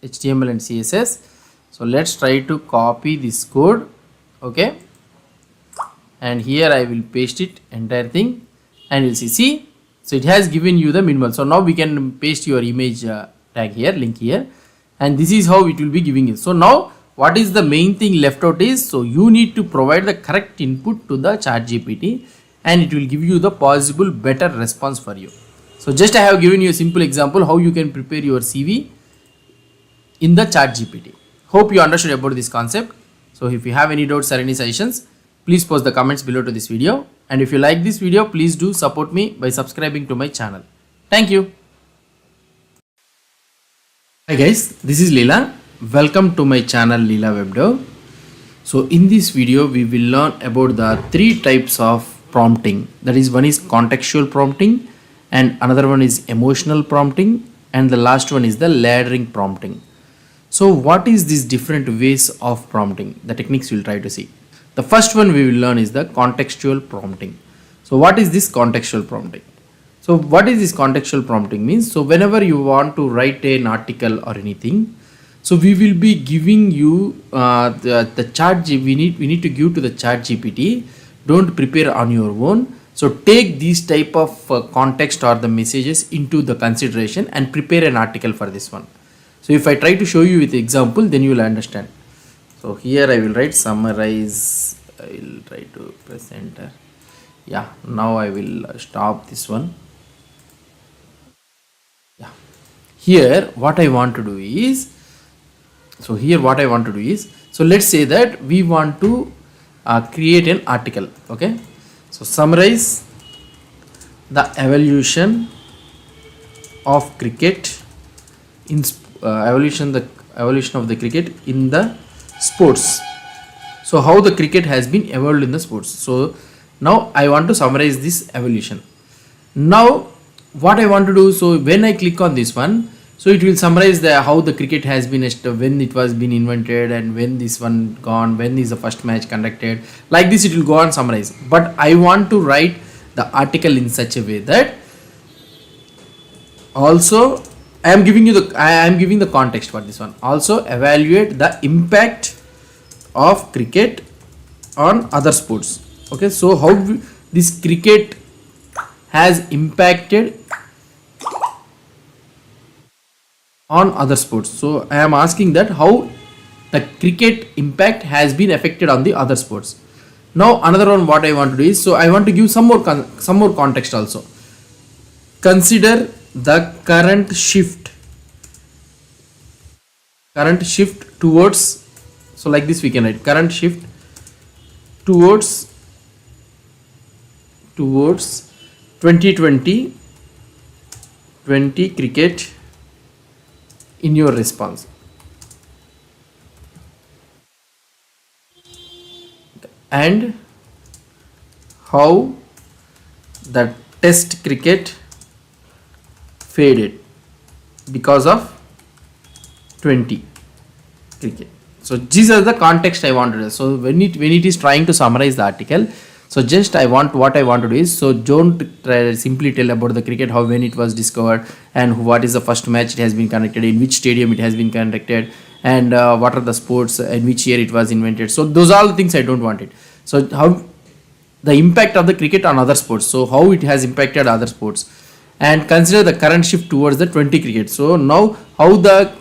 HTML and CSS. So let's try to copy this code. Okay, and here I will paste it entire thing, and you'll see. So it has given you the minimal. So now we can paste your image tag here, link here, and this is how it will be giving it. So now what is the main thing left out is, so you need to provide the correct input to the ChatGPT and it will give you the possible better response for you. So just I have given you a simple example how you can prepare your CV in the ChatGPT. Hope you understood about this concept. So if you have any doubts or any suggestions, please post the comments below to this video. And if you like this video, please do support me by subscribing to my channel. Thank you. Hi guys, this is Leela. Welcome to my channel Leela WebDev. So in this video, we will learn about the three types of prompting. That is, one is contextual prompting, and another one is emotional prompting, and the last one is the laddering prompting. So what is these different ways of prompting? The techniques we'll try to see. The first one we will learn is the contextual prompting. So what is this contextual prompting? So what is this contextual prompting means? So whenever you want to write an article or anything, so we will be giving you the chat. We need to give to the chat GPT. Don't prepare on your own. So take these type of context or the messages into the consideration and prepare an article for this one. So if I try to show you with example, then you will understand. So here I will write summarize. I will try to present. Yeah, now I will stop this one. Yeah, here what I want to do is, so let's say that we want to create an article. Okay, so summarize the evolution of cricket in evolution of the cricket in the sports. So how the cricket has been evolved in the sports. So now I want to summarize this evolution. Now what I want to do, so when I click on this one, so it will summarize how the cricket has been, when it was been invented, and when this one gone, when is the first match conducted. Like this it will go on summarize. But I want to write the article in such a way that also I am giving the context for this one. Also evaluate the impact of cricket on other sports. Okay, so how this cricket has impacted on other sports. So I am asking that how the cricket impact has been affected on the other sports. Now another one what I want to do is, so I want to give some more context also. Consider the current shift towards, so like this we can write current shift towards 2020 cricket in your response. And how the test cricket faded because of 20 cricket. So these are the context I want to do. So when it is trying to summarize the article, so just what I want to do is, so don't simply tell about the cricket, how when it was discovered, and what is the first match it has been conducted, in which stadium it has been conducted, and what are the sports, in which year it was invented. So those are all the things I don't want it. So how the impact of the cricket on other sports, so how it has impacted other sports, and consider the current shift towards the 20 cricket. So now how the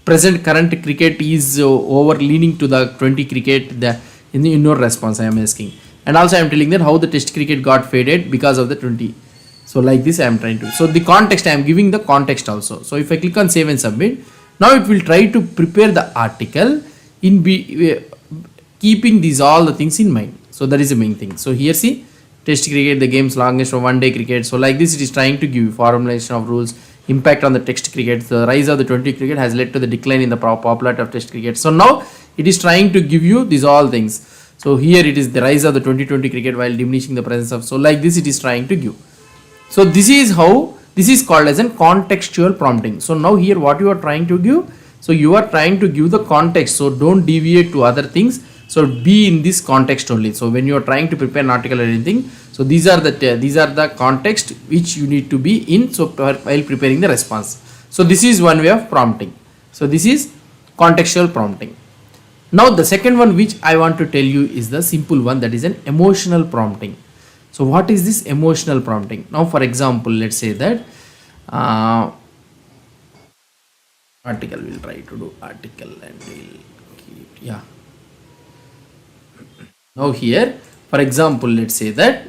current cricket is over leaning to the 20 cricket, in your response I am asking. And also I am telling that how the test cricket got faded because of the 20. So like this I am trying to, so the context I am giving the context also. So if I click on save and submit, now it will try to prepare the article in keeping these all the things in mind. So that is the main thing. So here see, test cricket, the game's longest for one day cricket. So like this it is trying to give formulation of rules, impact on the test cricket. The rise of the 20 cricket has led to the decline in the popularity of test cricket. So now it is trying to give you these all things. So here it is the rise of the 2020 cricket while diminishing the presence of, so like this it is trying to give. So this is how, this is called as a contextual prompting. So now here what you are trying to give, so you are trying to give the context, so don't deviate to other things. So be in this context only. So when you are trying to prepare an article or anything, so these are the context which you need to be in, so while preparing the response. So this is one way of prompting. So this is contextual prompting. Now the second one which I want to tell you is the simple one, that is an emotional prompting. So what is this emotional prompting? Now for example, let's say that article, we'll try to do article and we'll keep, yeah. Now here, for example, let's say that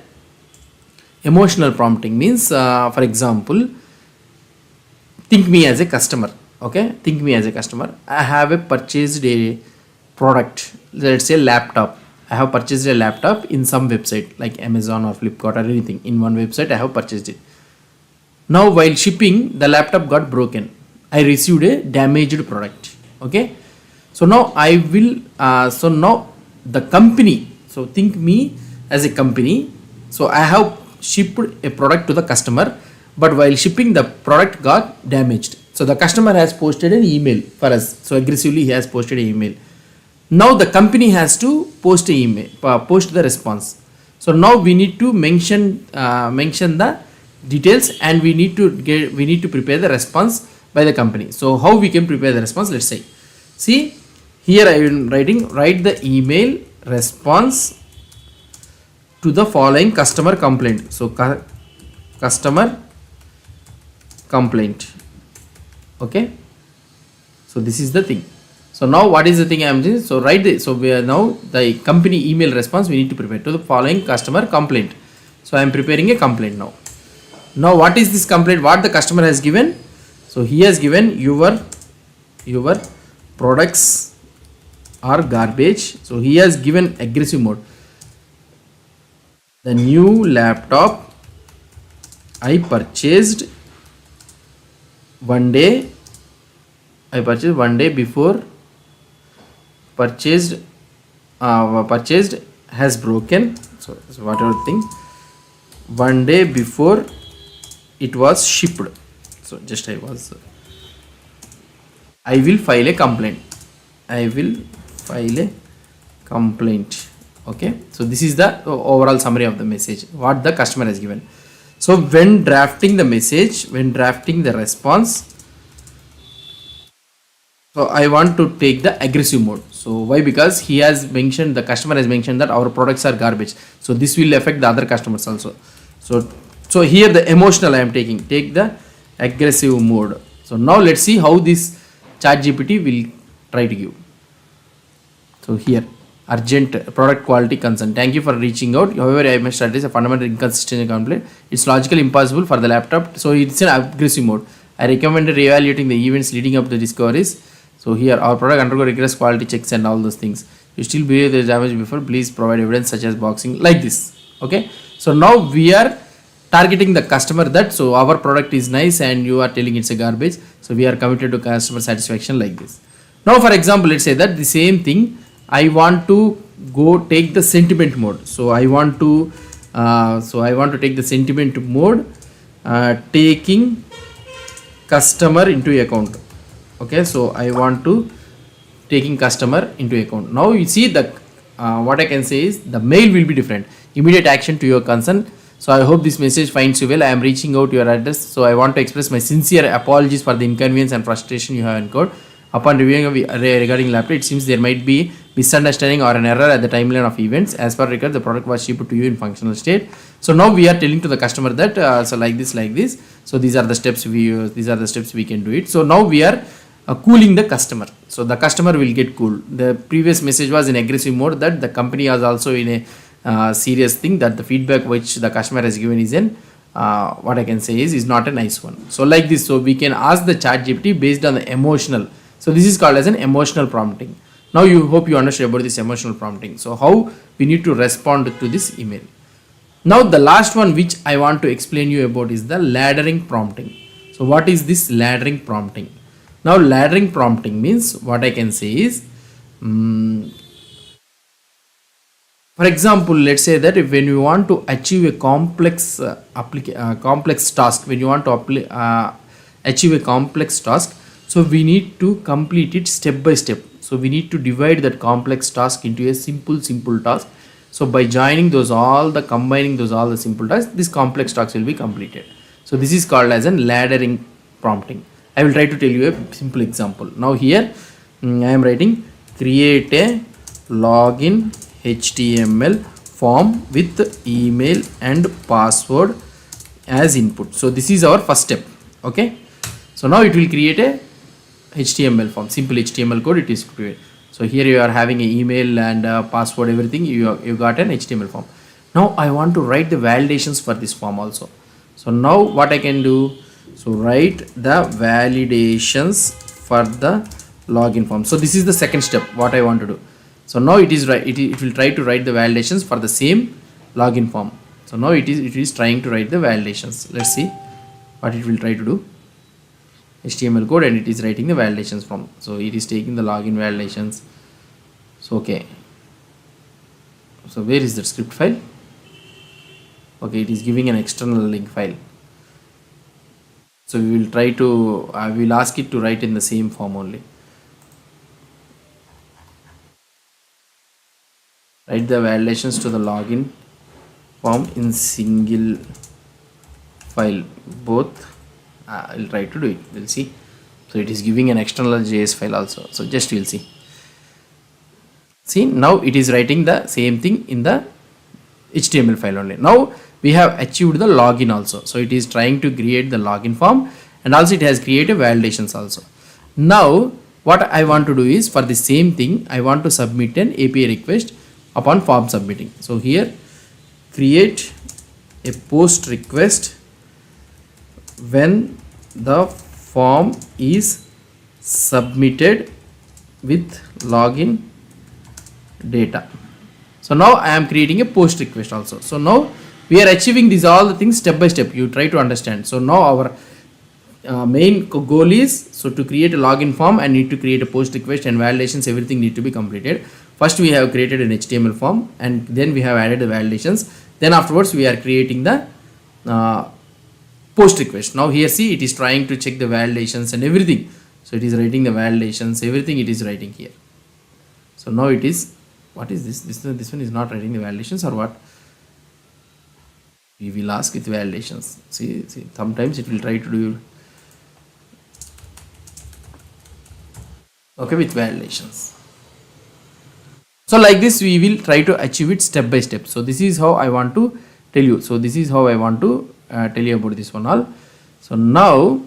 emotional prompting means, for example, think me as a customer. Okay, think me as a customer. I have a purchased a product, let's say laptop. I have purchased a laptop in some website like Amazon or Flipkart or anything. In one website I have purchased it. Now while shipping, the laptop got broken. I received a damaged product. Okay, so now I will so now the company, so think me as a company, so I have shipped a product to the customer, but while shipping the product got damaged. So the customer has posted an email for us, so aggressively he has posted an email. Now the company has to post an email, post the response. So now we need to mention the details, and we need to prepare the response by the company. So how we can prepare the response? Let's say, see here I am write the email response to the following customer complaint. So customer complaint. Okay, so this is the thing. So now what is the thing I am doing? So write this. So we are now the company email response we need to prepare to the following customer complaint. So I am preparing a complaint now. Now what is this complaint? What the customer has given? So he has given your products are garbage. So he has given aggressive mode. The new laptop I purchased one day before purchased has broken. So whatever thing, one day before it was shipped. So just I will file a complaint. Okay, so this is the overall summary of the message what the customer has given. So when drafting the message, when drafting the response, so I want to take the aggressive mode. So why? Because he has mentioned, the customer has mentioned that our products are garbage. So this will affect the other customers also. So here the emotional I am taking, take the aggressive mode. So now let's see how this ChatGPT will try to give. So here, urgent product quality concern. Thank you for reaching out. However, I must address a fundamental inconsistency complaint. It's logically impossible for the laptop. So it's an aggressive mode. I recommend reevaluating the events leading up to discoveries. So here, our product undergo rigorous quality checks and all those things. You still believe there is damage before? Please provide evidence such as boxing, like this. Okay. So now we are targeting the customer that, so our product is nice and you are telling it's a garbage. So we are committed to customer satisfaction, like this. Now for example, let's say that the same thing I want to go take the sentiment mode. So I want to take the sentiment mode, taking customer into account. Okay, so I want to taking customer into account. Now you see that what I can say is the mail will be different. Immediate action to your concern. So I hope this message finds you well. I am reaching out to your address. So I want to express my sincere apologies for the inconvenience and frustration you have incurred. Upon reviewing regarding laptop, it seems there might be misunderstanding or an error at the timeline of events. As per record, the product was shipped to you in functional state. So now we are telling to the customer that so like this. So these are the steps we can do it. So now we are cooling the customer. So the customer will get cool. The previous message was in aggressive mode, that the company is also in a serious thing, that the feedback which the customer has given is in what I can say is not a nice one. So like this, so we can ask the ChatGPT based on the emotional. So this is called as an emotional prompting. Now you hope you understand about this emotional prompting. So how we need to respond to this email. Now the last one which I want to explain you about is the laddering prompting. So what is this laddering prompting? Now laddering prompting means, what I can say is, for example, let's say that if when you want to achieve a complex complex task, when you want to achieve a complex task, so we need to complete it step by step. So we need to divide that complex task into a simple task. So by combining those all the simple tasks, this complex task will be completed. So this is called as a laddering prompting. I will try to tell you a simple example. Now here I am writing, create a login HTML form with email and password as input. So this is our first step. Okay. So now it will create a HTML form, simple HTML code it is created. So here you are having an email and password, everything, you got an HTML form. Now I want to write the validations for this form also. So now what I can do, so write the validations for the login form. So this is the second step what I want to do. So now it is right, it will try to write the validations for the same login form. So now it is trying to write the validations. Let's see what it will try to do. HTML code, and it is writing the validations form. So it is taking the login validations. So okay, so where is the script file? Okay, it is giving an external link file. So we will try to I will ask it to write in the same form only. Write the validations to the login form in single file, both. I'll try to do it, we'll see. So it is giving an external JS file also, so just we'll see now it is writing the same thing in the HTML file only. Now we have achieved the login also. So it is trying to create the login form, and also it has created validations also. Now what I want to do is, for the same thing I want to submit an API request upon form submitting. So here create a post request when the form is submitted with login data. So now I am creating a post request also. So now we are achieving these all the things step by step, you try to understand. So now our main goal is, so to create a login form and need to create a post request and validations, everything need to be completed. First we have created an HTML form, and then we have added the validations, then afterwards we are creating the post request. Now here see, it is trying to check the validations and everything. So it is writing the validations, everything it is writing here. So now it is, what is this? This one is not writing the validations, or what? We will ask with validations. See, sometimes it will try to do okay with validations. So like this we will try to achieve it step by step. So this is how I want to tell you. So this is how I want to tell you about this one all. So now,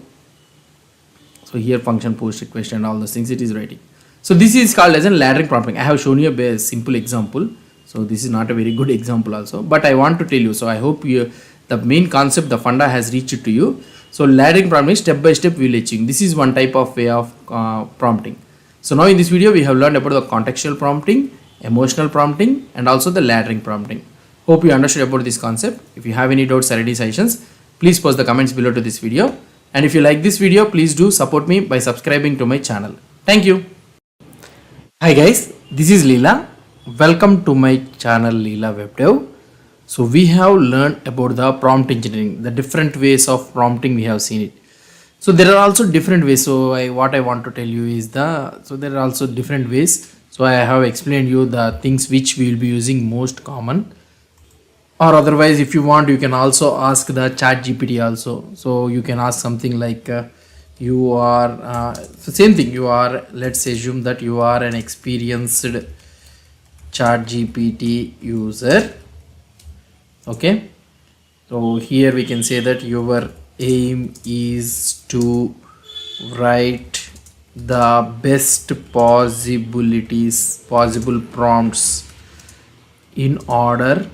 so here function post request and all those things it is writing. So this is called as a laddering prompting. I have shown you a simple example. So this is not a very good example also, but I want to tell you. So I hope the main concept, the funda has reached to you. So laddering prompting, step by step we will achieve. This is one type of way of prompting. So now in this video we have learned about the contextual prompting, emotional prompting, and also the laddering prompting. Hope you understood about this concept. If you have any doubts or any suggestions, please post the comments below to this video. And if you like this video, please do support me by subscribing to my channel. Thank you. Hi guys, this is Leela. Welcome to my channel Leela WebDev. So we have learned about the prompt engineering, the different ways of prompting we have seen it. So there are also different ways. So what I want to tell you is so there are also different ways. So I have explained you the things which we will be using most common, or otherwise if you want you can also ask the ChatGPT also. So you can ask something like you are so same thing, you are, let's assume that you are an experienced ChatGPT user. Okay, so here we can say that your aim is to write the best possible prompts in order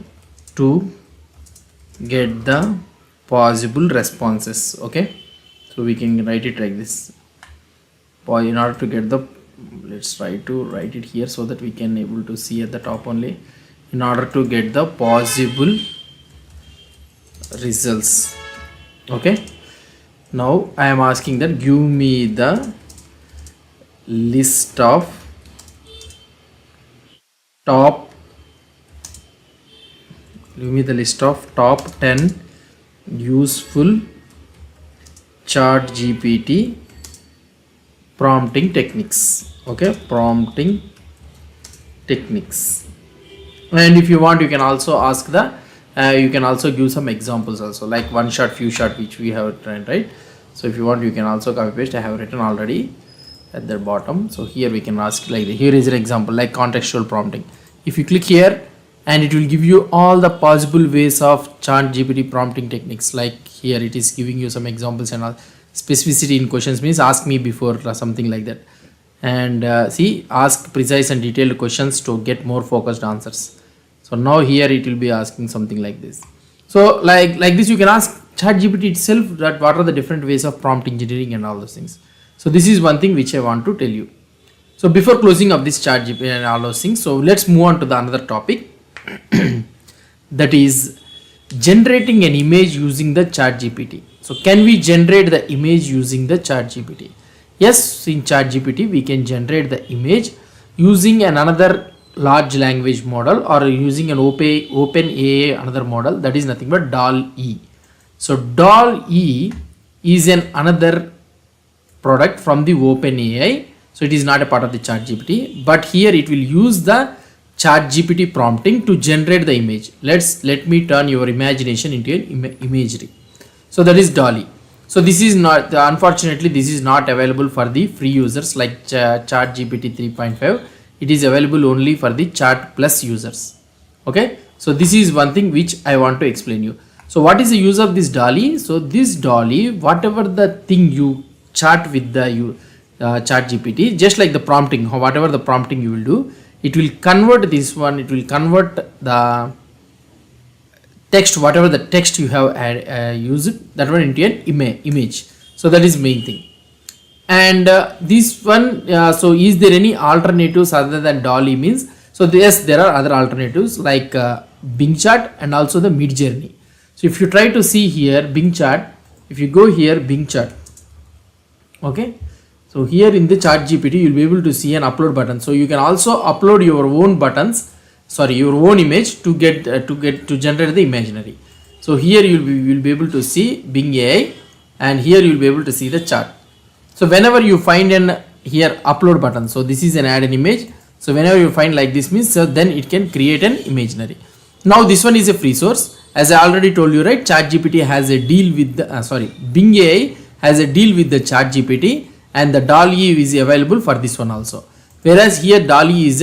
to get the possible responses. Okay, so we can write it like this. In order to get the, let's try to write it here so that we can able to see at the top only. In order to get the possible results. Okay, now I am asking that give me the list of top 10 useful ChatGPT prompting techniques. Okay, prompting techniques. And if you want you can also ask you can also give some examples also, like one shot, few shot, which we have tried, right? So if you want you can also copy paste. I have written already at the bottom. So here we can ask like here is an example like contextual prompting. If you click here, and it will give you all the possible ways of ChatGPT prompting techniques. Like here it is giving you some examples and all. specificity in questions means ask me before something like that. And see, ask precise and detailed questions to get more focused answers. So now here it will be asking something like this. So like this you can ask ChatGPT itself that what are the different ways of prompt engineering and all those things. So this is one thing which I want to tell you. So before closing up this ChatGPT and all those things, so let's move on to the another topic that is generating an image using the ChatGPT. So can we generate the image using the ChatGPT? Yes, in ChatGPT we can generate the image using another large language model or using an open AI another model, that is nothing but DAL-E. So DAL-E is another product from the OpenAI. So it is not a part of the ChatGPT, but here it will use the ChatGPT prompting to generate the image. Let me turn your imagination into an imagery. So that is DALL-E. So this is not, unfortunately this is not available for the free users like ChatGPT 3.5. It is available only for the Chat Plus users. Okay, so this is one thing which I want to explain you. So what is the use of this DALL-E? So this DALL-E, whatever the thing you chat with the ChatGPT, just like the prompting, whatever the prompting you will do, it will convert this one, it will convert the text, whatever the text you have used, that one into an image. So that is main thing. And this one, so is there any alternatives other than DALL-E means? So yes, there are other alternatives like Bing Chat and also the Mid Journey. So if you try to see here Bing Chat, if you go here Bing Chat, okay, so here in the ChatGPT you will be able to see an upload button. So you can also upload your own buttons, sorry, your own image to generate the imaginary. So here you will be able to see Bing AI, and here you will be able to see the chat. So whenever you find an here upload button, so this is an add an image. So whenever you find like this means, so then it can create an imaginary. Now this one is a free source. As I already told you, right, ChatGPT has a deal with the Bing AI has a deal with the ChatGPT, and the DALL-E is available for this one also. Whereas here DALL-E is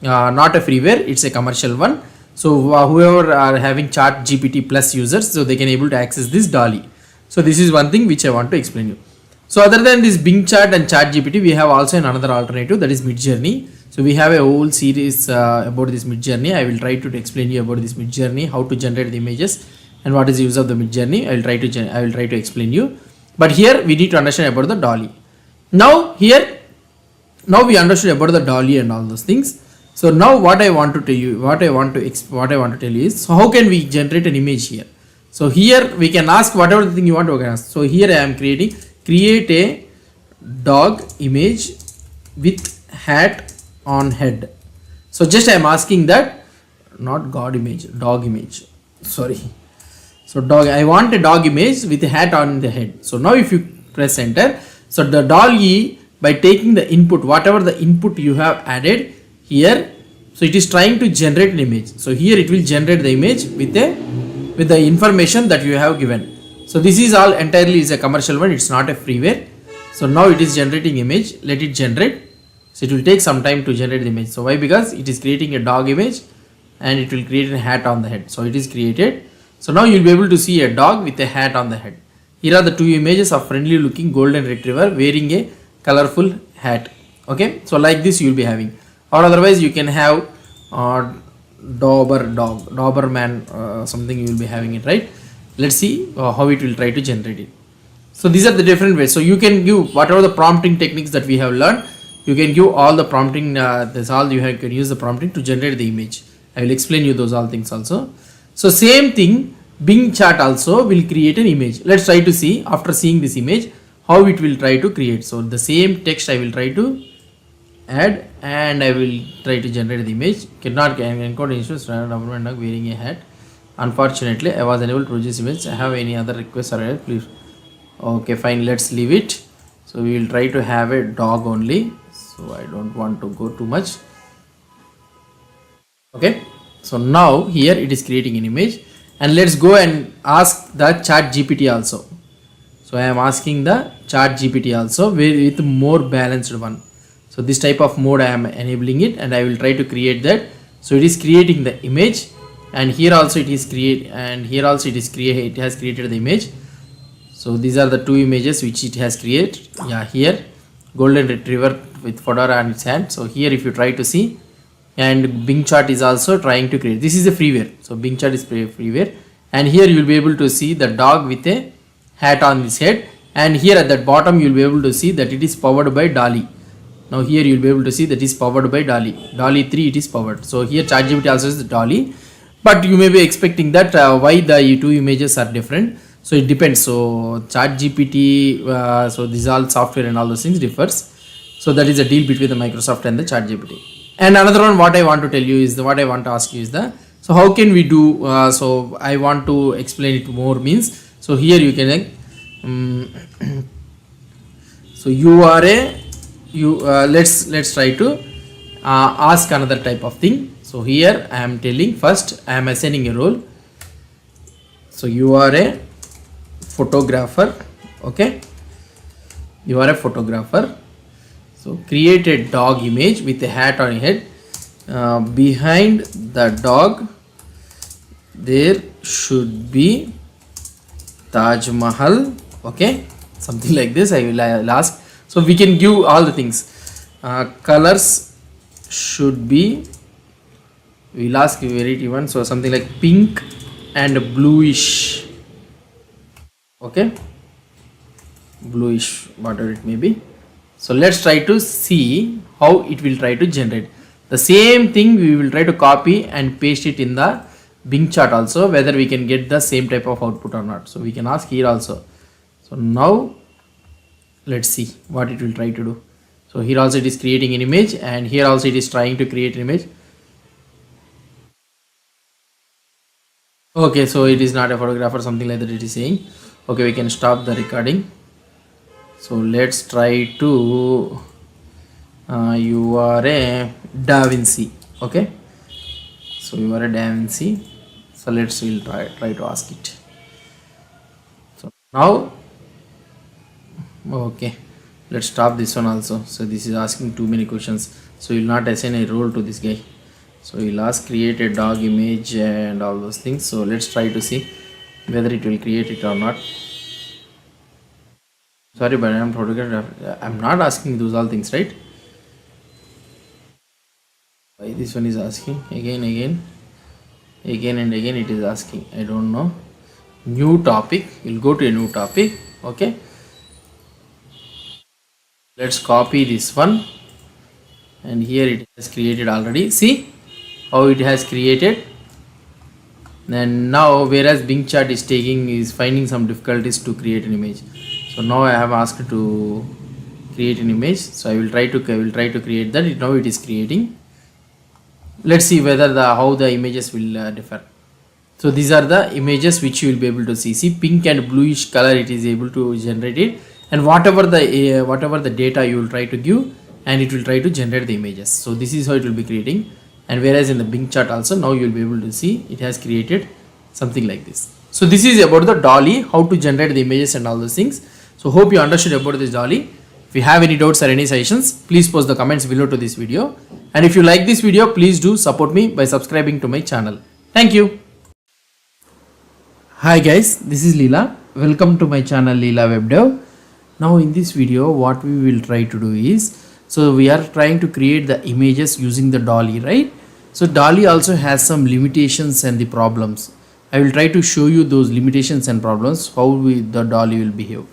not a freeware, it's a commercial one. So whoever are having ChatGPT Plus users, so they can able to access this DALL-E. So this is one thing which I want to explain you. So other than this Bing Chat and ChatGPT, we have also another alternative, that is Mid Journey. So we have a whole series about this Mid Journey. I will try to explain you about this Mid Journey, how to generate the images and what is the use of the Mid Journey. I will try to explain you. But here we need to understand about the DALL-E. Now we understood about the DALL-E and all those things. So now what I want to tell you, what I want to tell you is, so how can we generate an image here? So here we can ask whatever the thing you want to ask. So here I am create a dog image with hat on head. So just I am asking that, not God image, dog image, sorry. So dog, I want a dog image with a hat on the head. So now if you press enter, so the DALL-E, by taking the input, whatever the input you have added here, so it is trying to generate an image. So here it will generate the image with the information that you have given. So this is all entirely is a commercial one, it's not a freeware. So now it is generating image, let it generate. So it will take some time to generate the image. So why? Because it is creating a dog image and it will create a hat on the head. So it is created. So now you will be able to see a dog with a hat on the head. Here are the two images of friendly looking golden retriever wearing a colorful hat. Okay, so like this you will be having, or otherwise you can have Doberman, something you will be having it, right? Let's see how it will try to generate it. So these are the different ways. So you can give whatever the prompting techniques that we have learned. You can give all the prompting. That's all you can use the prompting to generate the image. I will explain you those all things also. So same thing, Bing Chat also will create an image. Let's try to see after seeing this image how it will try to create. So the same text I will try to add and I will try to generate the image. Cannot encode issues. Doberman dog wearing a hat. Unfortunately, I was unable to produce image. I have any other requests or help, please. Okay, fine. Let's leave it. So we will try to have a dog only. So I don't want to go too much. Okay. So now here it is creating an image, and let's go and ask the ChatGPT also. So I am asking the ChatGPT also with more balanced one. So this type of mode I am enabling it, and I will try to create that. So it is creating the image, and here also it is it has created the image. So these are the two images which it has created. Yeah, here golden retriever with fedora on its hand. So here if you try to see, and Bing chart is also trying to create, this is a freeware, so Bing chart is freeware, and here you will be able to see the dog with a hat on his head, and here at the bottom you will be able to see that it is powered by DALL-E. Now here you will be able to see that is powered by DALL-E 3, it is powered. So here ChatGPT also is DALL-E, but you may be expecting that why the two images are different. So it depends. So ChatGPT, so these all software and all those things differs. So that is a deal between the Microsoft and the ChatGPT. And another one what I want to tell you is what I want to ask you is so how can we do, so I want to explain it more means, so here you can so let's try to ask another type of thing. So here I am telling, first I am assigning a role. So you are a photographer, okay, you are a photographer. So create a dog image with a hat on your head. Behind the dog there should be Taj Mahal, okay, something like this I'll ask. So we can give all the things. Colors should be, we'll ask variety one, so something like pink and bluish, okay, bluish, whatever it may be. So let's try to see how it will try to generate the same thing. We will try to copy and paste it in the Bing chart also, whether we can get the same type of output or not. So we can ask here also. So now let's see what it will try to do. So here also it is creating an image, and here also it is trying to create an image. Okay, so it is not a photographer, something like that it is saying. Okay, we can stop the recording. So let's try to you are a Da Vinci, okay, so you are a Da Vinci. So we'll try to ask it. So now, okay, let's stop this one also. So this is asking too many questions, so you'll not assign a role to this guy. So you'll ask create a dog image and all those things. So let's try to see whether it will create it or not. Sorry, but I'm not asking those all things, right? Why this one is asking again and again it is asking, I don't know. New topic, we'll go to a new topic, okay. Let's copy this one, and here it has created already. See how it has created. And now whereas Bing chart is finding some difficulties to create an image. So now I have asked to create an image, so I will try to create that. Now it is creating. Let's see whether how the images will differ. So these are the images which you will be able to see pink and bluish color it is able to generate it, and whatever the data you will try to give, and it will try to generate the images. So this is how it will be creating. And whereas in the Bing chart also, now you will be able to see it has created something like this. So this is about the DALL-E, how to generate the images and all those things. So hope you understood about this DALL-E. If you have any doubts or any suggestions, please post the comments below to this video. And if you like this video, please do support me by subscribing to my channel. Thank you. Hi guys, this is Leela. Welcome to my channel Leela WebDev. Now in this video, what we will try to do is, so we are trying to create the images using the DALL-E, right? So DALL-E also has some limitations and the problems. I will try to show you those limitations and problems, how the DALL-E will behave.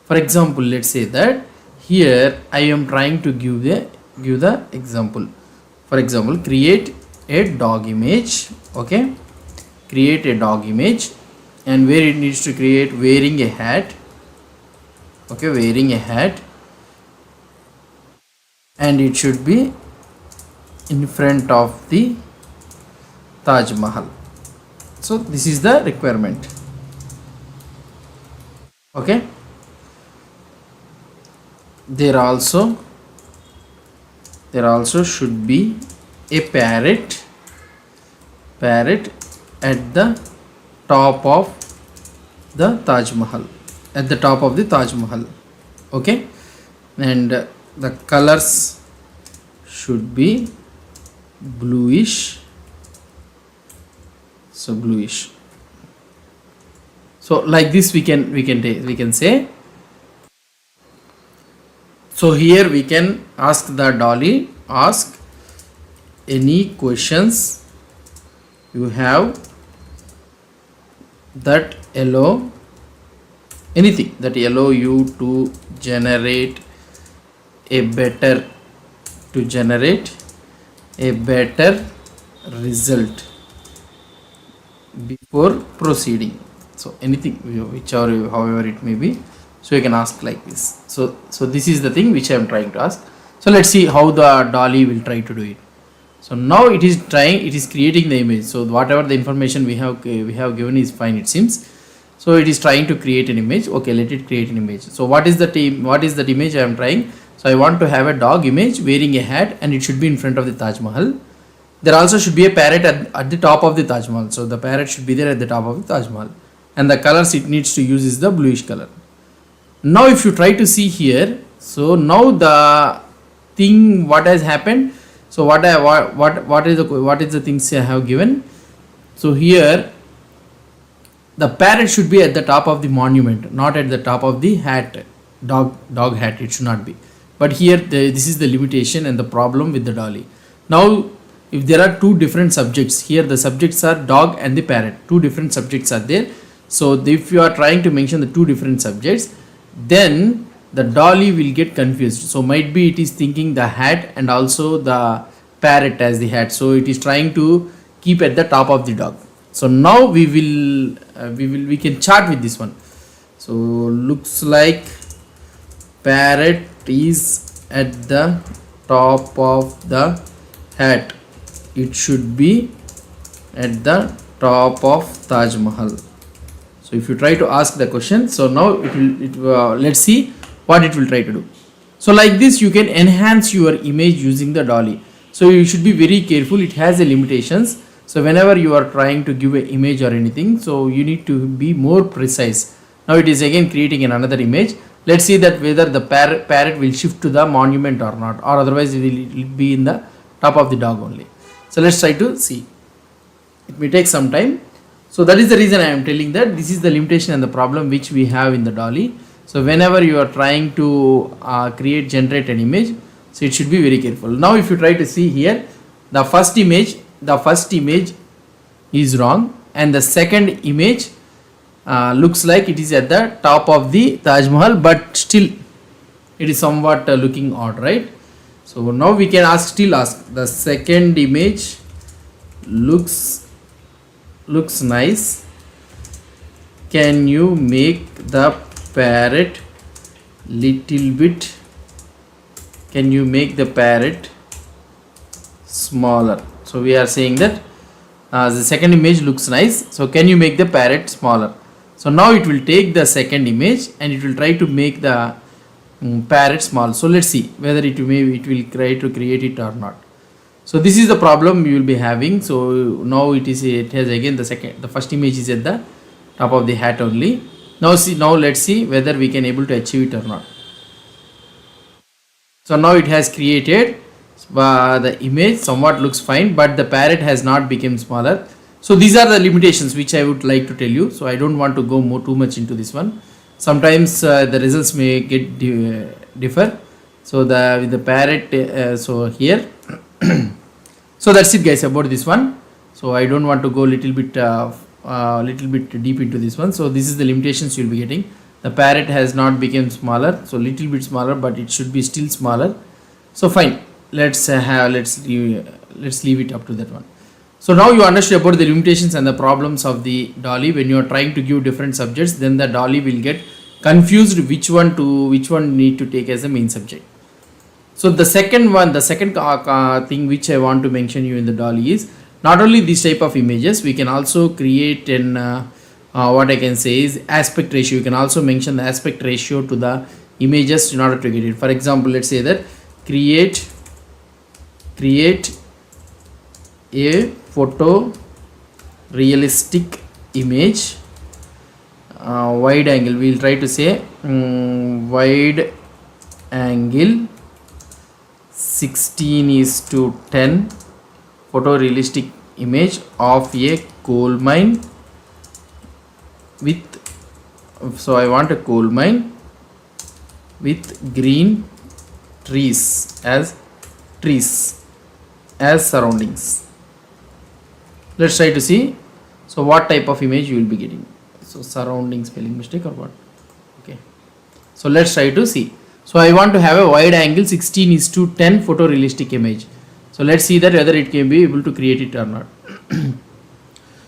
For example, let's say that here I am trying to give the example. For example, create a dog image, okay? Create a dog image, and where it needs to create wearing a hat, okay, wearing a hat, and it should be in front of the Taj Mahal. So this is the requirement, okay. There also should be a parrot at the top of the Taj Mahal, okay. And the colors should be bluish, so bluish. So like this we can say. So here we can ask the Dolly, ask any questions you have that allow anything that allow you to generate a better result before proceeding. So anything, whichever, however it may be, so you can ask like this. So this is the thing which I am trying to ask. So let's see how the Dolly will try to do it. So now it is creating the image. So whatever the information we have given is fine, it seems. So it is trying to create an image. Okay, let it create an image. So what is that image I am trying? So I want to have a dog image wearing a hat, and it should be in front of the Taj Mahal. There also should be a parrot at the top of the Taj Mahal. So the parrot should be there at the top of the Taj Mahal, and the colors it needs to use is the bluish color. Now if you try to see here, so now the thing what has happened. So what is the things I have given. So here the parrot should be at the top of the monument, not at the top of the hat, dog hat. It should not be. But here this is the limitation and the problem with the Dolly. Now if there are two different subjects, here the subjects are dog and the parrot, two different subjects are there. So if you are trying to mention the two different subjects, then the Dolly will get confused. So might be it is thinking the hat and also the parrot as the hat. So it is trying to keep at the top of the dog. So now we can chart with this one. So looks like parrot is at the top of the hat. It should be at the top of Taj Mahal. So if you try to ask the question, so now let's see what it will try to do. So like this you can enhance your image using the Dolly. So you should be very careful, it has a limitations. So whenever you are trying to give an image or anything, so you need to be more precise. Now it is again creating another image. Let's see that whether the parrot will shift to the monument or not, or otherwise it will be in the top of the dog only. So let's try to see. It may take some time. So that is the reason I am telling that this is the limitation and the problem which we have in the Dolly. So whenever you are trying to generate an image, so it should be very careful. Now if you try to see here, the first image is wrong, and the second image looks like it is at the top of the Taj Mahal, but still it is somewhat looking odd, right? So now we can ask the second image looks nice. Can you make the parrot smaller? So we are saying that the second image looks nice, so can you make the parrot smaller? So now it will take the second image and it will try to make the parrot small. So let's see whether it will try to create it or not. So this is the problem you will be having. So now it has again the first image is at the top of the hat only. Now let's see whether we can able to achieve it or not. So now it has created the image, somewhat looks fine, but the parrot has not become smaller. So these are the limitations which I would like to tell you. So I don't want to go too much into this one. Sometimes the results may get differ. So with the parrot, so here so that's it guys about this one. So I don't want to go little bit deep into this one. So this is the limitations you'll be getting. The parrot has not become smaller, so little bit smaller, but it should be still smaller. So fine, let's leave it up to that one. So now you understood about the limitations and the problems of the Dolly. When you are trying to give different subjects, then the Dolly will get confused which one need to take as a main subject. So the second thing which I want to mention you in the Dolly is not only this type of images, we can also create an what I can say is aspect ratio. You can also mention the aspect ratio to the images in order to get it. For example, let's say that create a photo realistic image, wide angle, we will try to say wide angle 16:10 photorealistic image of a coal mine with So I want a coal mine with green trees as surroundings. Let's try to see. So what type of image you will be getting. So surrounding spelling mistake or what? Okay. So let's try to see. So I want to have a wide angle 16:10 photorealistic image. So let's see that whether it can be able to create it or not.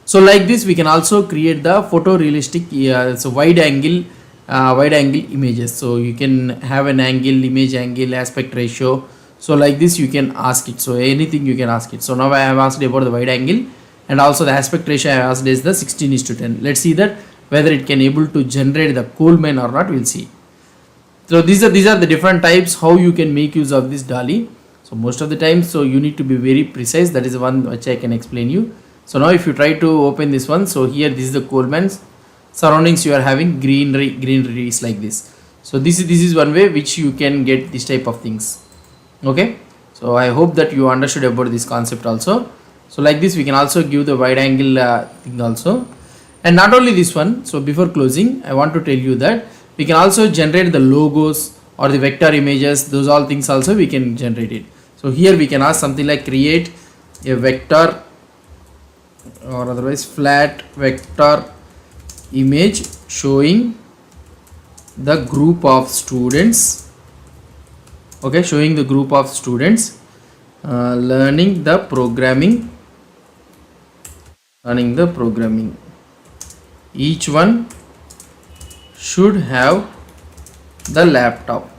So like this we can also create the photorealistic so wide angle images. So you can have an angle, image angle, aspect ratio. So like this you can ask it. So anything you can ask it. So now I have asked about the wide angle, and also the aspect ratio I have asked is the 16:10. Let's see that whether it can able to generate the coal mine or not. We'll see. So these are the different types how you can make use of this DALL-E. So most of the time, so you need to be very precise. That is the one which I can explain you. So now if you try to open this one, so here this is the coal mines surroundings. You are having greeneries like this. So this is one way which you can get this type of things. Okay. So I hope that you understood about this concept also. So like this we can also give the wide angle thing also. And not only this one. So before closing, I want to tell you that we can also generate the logos or the vector images. Those all things also we can generate it. So here we can ask something like create a vector or otherwise flat vector image showing the group of students. Okay, showing the group of students learning the programming. Each one should have the laptop.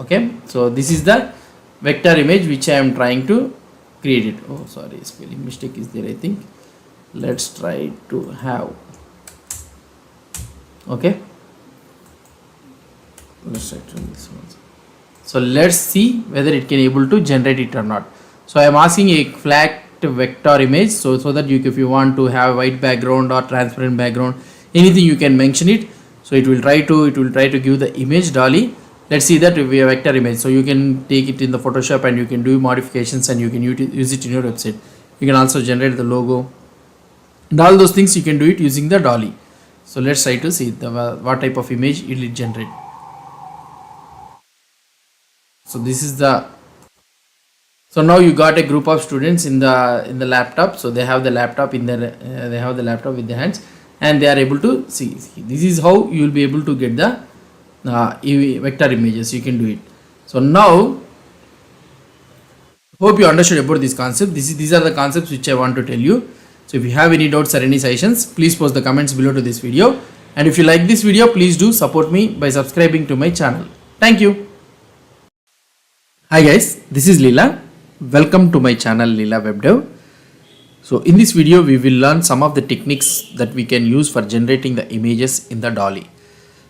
Okay, so this is the vector image which I am trying to create it. Oh sorry, spelling mistake is there I think. Let's try to have. Okay, let's try to this one. So let's see whether it can able to generate it or not. So I am asking a flat vector image, so that you, if you want to have white background or transparent background, anything you can mention it. So it will try to give the image DALL-E. Let's see that we have vector image. So you can take it in the Photoshop and you can do modifications and you can use it in your website. You can also generate the logo and all those things you can do it using the DALL-E. So let's try to see what type of image it will generate. So this is the. So now you got a group of students in the laptop. So they have the laptop in their they have the laptop with their hands and they are able to see. This is how you will be able to get the vector images. You can do it. So now hope you understood about this concept. These are the concepts which I want to tell you. So if you have any doubts or any suggestions, please post the comments below to this video. And if you like this video, please do support me by subscribing to my channel. Thank you. Hi guys, this is Leela. Welcome to my channel Leela WebDev. So in this video we will learn some of the techniques that we can use for generating the images in the DALL-E.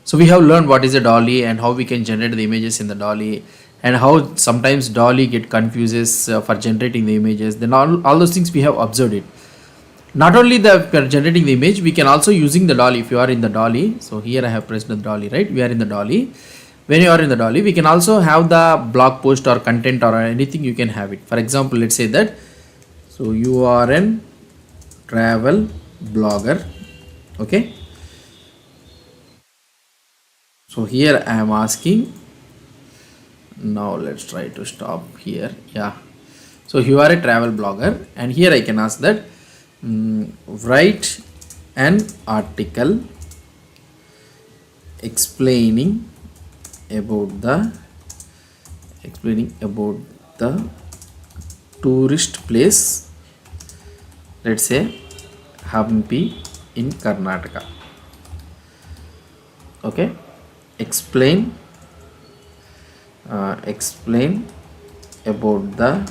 So we have learned what is a DALL-E and how we can generate the images in the DALL-E and how sometimes DALL-E get confuses for generating the images. Then all those things we have observed it. Not only for generating the image, we can also using the DALL-E. If you are in the DALL-E, so here I have pressed the DALL-E, right? We are in the DALL-E. When you are in the DALL-E, we can also have the blog post or content or anything you can have it. For example, let's say that, so you are an travel blogger, okay? So here I am asking, now let's try to stop here, yeah. So you are a travel blogger and here I can ask that, write an article explaining about the tourist place, let's say Hampi in Karnataka. Okay, explain about the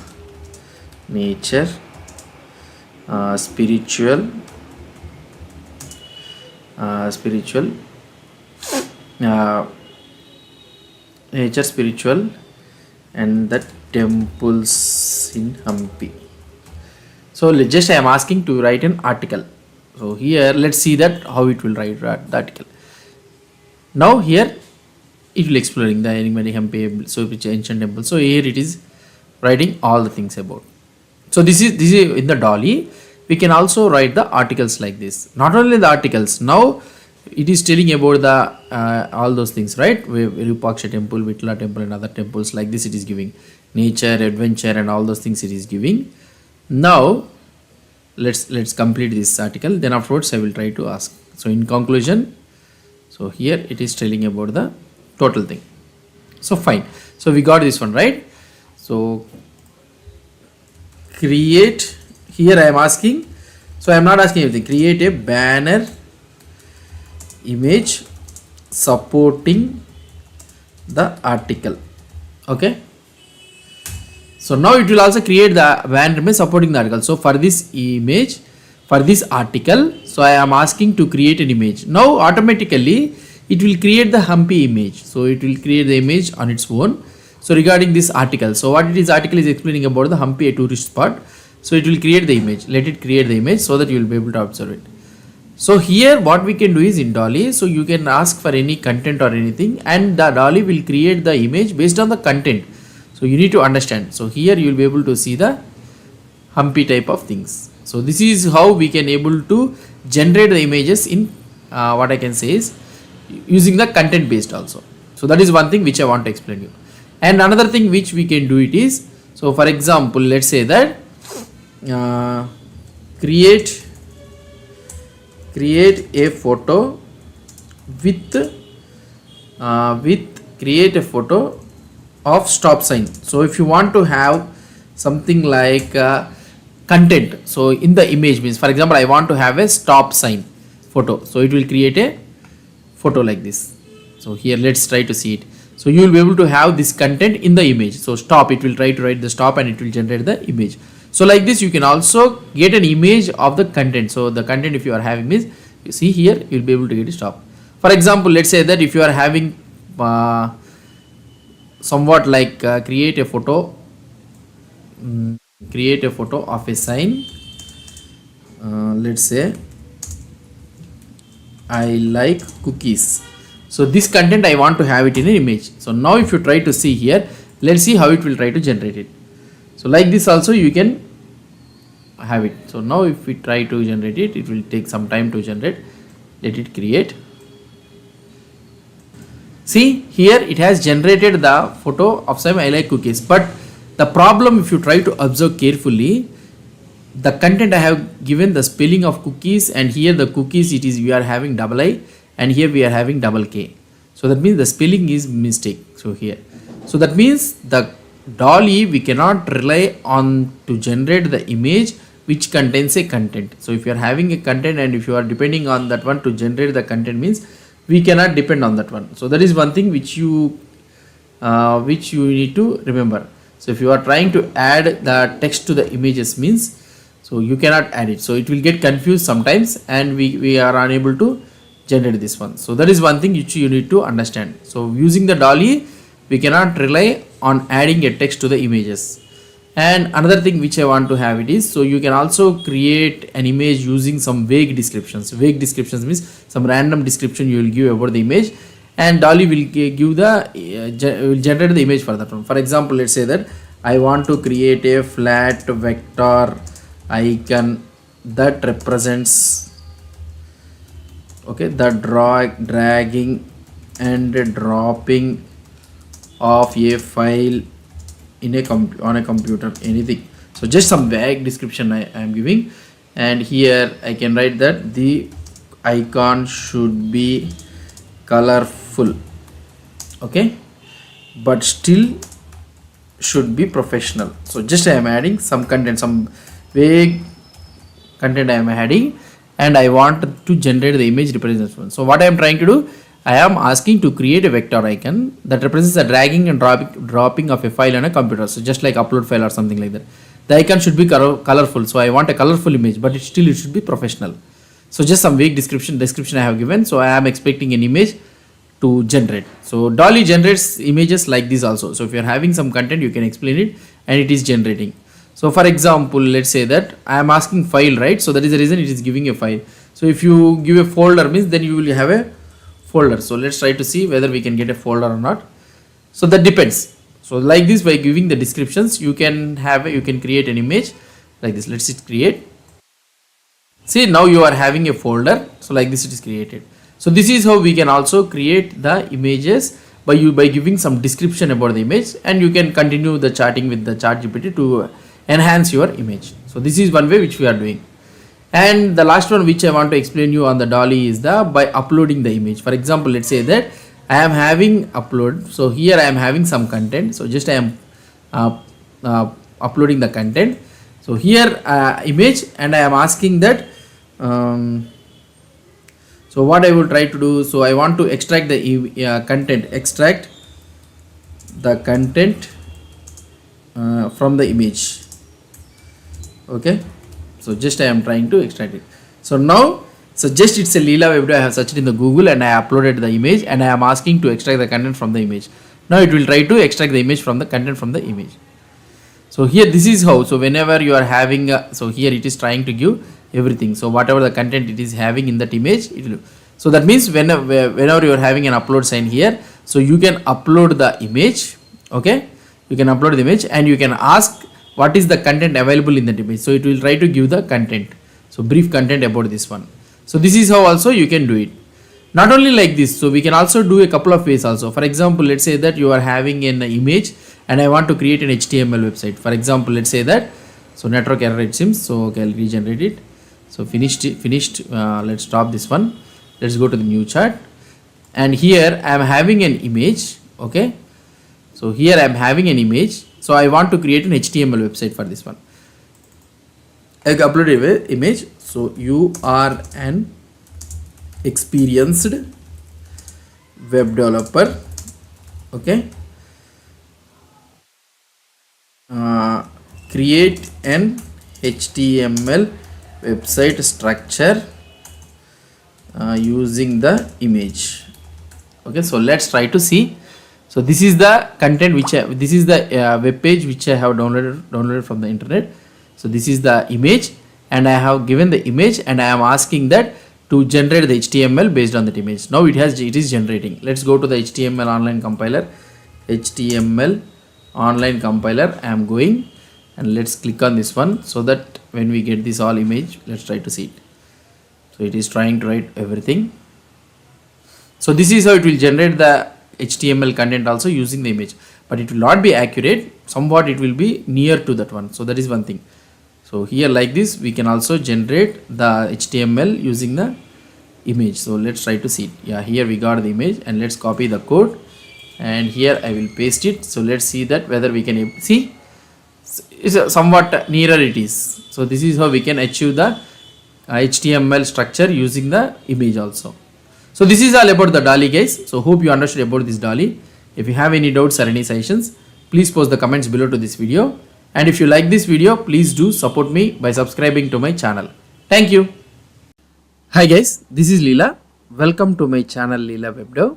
nature, spiritual nature, spiritual and the temples in Hampi. So just I am asking to write an article. So here let's see that how it will write the article. Now here it will exploring the enigmatic Hampi, so which ancient temple. So here it is writing all the things about. So this is in the DALL-E. We can also write the articles like this. Not only the articles. Now it is telling about the all those things, right? Virupaksha temple, Vitla temple, and other temples like this. It is giving nature, adventure, and all those things. It is giving. Now let's complete this article. Then afterwards I will try to ask. So in conclusion, so here it is telling about the total thing. So fine. So we got this one, right? So create. Here I am asking. So I am not asking anything. Create a banner image supporting the article. Okay. So now it will also create the banner image supporting the article. So for this image, for this article, so I am asking to create an image. Now automatically it will create the Humpy image. So it will create the image on its own. So regarding this article, so what it is, article is explaining about the Humpy, a tourist spot. So it will create the image. Let it create the image so that you will be able to observe it. So here what we can do is in Dolly, so you can ask for any content or anything, and the Dolly will create the image based on the content. So you need to understand. So here you will be able to see the Humpy type of things. So this is how we can able to generate the images in what I can say is using the content based also. So that is one thing which I want to explain you. And another thing which we can do it is, so for example, let's say that create a photo with create a photo of stop sign. So if you want to have something like content, so in the image means, for example, I want to have a stop sign photo, so it will create a photo like this. So here let's try to see it. So you will be able to have this content in the image. So stop, it will try to write the stop and it will generate the image. So like this you can also get an image of the content. So the content if you are having means, you see here you will be able to get a stop. For example, let's say that if you are having somewhat like create a photo of a sign, let's say I like cookies. So this content I want to have it in an image. So now if you try to see here, let's see how it will try to generate it. So like this also you can have it. So now if we try to generate it, it will take some time to generate. Let it create. See here it has generated the photo of some I like cookies. But the problem, if you try to observe carefully, the content I have given the spelling of cookies, and here the cookies it is we are having double I, and here we are having double K. So that means the spelling is mistake. So here, so that means the Dolly we cannot rely on to generate the image which contains a content. So if you are having a content and if you are depending on that one to generate the content means we cannot depend on that one. So that is one thing which you need to remember. So if you are trying to add the text to the images means, so you cannot add it. So it will get confused sometimes and we are unable to generate this one. So that is one thing which you need to understand. So using the Dolly we cannot rely on adding a text to the images. And another thing which I want to have it is, so you can also create an image using some vague descriptions. Vague descriptions means some random description you will give about the image, and Dolly will give the will generate the image for that one. For example, let's say that I want to create a flat vector icon that represents the dragging and dropping of a file in on a computer, anything. So just some vague description I am giving, and here I can write that the icon should be colorful, but still should be professional. So just I am adding some content, some vague content I am adding, and I want to generate the image representation. So what I am trying to do, I am asking to create a vector icon that represents the dragging and dropping of a file on a computer. So just like upload file or something like that. The icon should be colorful. So I want a colorful image, but it should be professional. So just some vague description I have given. So I am expecting an image to generate. So Dolly generates images like this also. So if you are having some content, you can explain it and it is generating. So for example, let's say that I am asking file, right? So that is the reason it is giving a file. So if you give a folder means, then you will have a folder. So let's try to see whether we can get a folder or not. So that depends. So like this, by giving the descriptions, you can create an image like this. Let's create. See, now you are having a folder. So like this it is created. So this is how we can also create the images by giving some description about the image, and you can continue the chatting with the ChatGPT to enhance your image. So this is one way which we are doing. And the last one which I want to explain you on the dolly is the by uploading the image. For example, let's say that I am having upload. So here I am having some content. So just I am uploading the content. So here image, and I am asking that so what I will try to do, so I want to extract the content, extract the content from the image. Okay, so just I am trying to extract it. So now, so just it's a Leela webdev. I have searched in the Google and I uploaded the image, and I am asking to extract the content from the image. Now it will try to extract the image from the content from the image. So here this is how, so whenever you are having so here it is trying to give everything. So whatever the content it is having in that image, it will. So that means whenever you are having an upload sign here, so you can upload the image. Okay, you can upload the image and you can ask what is the content available in that image. So it will try to give the content, so brief content about this one. So this is how also you can do it. Not only like this, so we can also do a couple of ways also. For example, let's say that you are having an image and I want to create an HTML website. For example, let's say that, so network error it seems, so okay, I'll regenerate it. So finished. Let's stop this one. Let's go to the new chat, and here I am having an image. Okay, so here I am having an image, so I want to create an HTML website for this one. I uploaded an image. So you are an experienced web developer. Okay, create an HTML website structure using the image. Okay, so let's try to see. So this is the content which this is the web page which I have downloaded from the internet. So this is the image, and I have given the image, and I am asking that to generate the HTML based on that image. Now it is generating. Let's go to the HTML online compiler. HTML online compiler. I am going, and let's click on this one, so that when we get this all image, let's try to see it. So it is trying to write everything. So this is how it will generate the HTML content also using the image, but it will not be accurate. Somewhat it will be near to that one. So that is one thing. So here like this we can also generate the HTML using the image. So let's try to see it. Yeah, here we got the image, and let's copy the code, and here I will paste it. So let's see that whether we can see is somewhat nearer it is. So this is how we can achieve the HTML structure using the image also. So this is all about the dolly, guys. So hope you understood about this dolly. If you have any doubts or any suggestions, please post the comments below to this video. And if you like this video, please do support me by subscribing to my channel. Thank you. Hi guys, this is Leela. Welcome to my channel Leela webdev.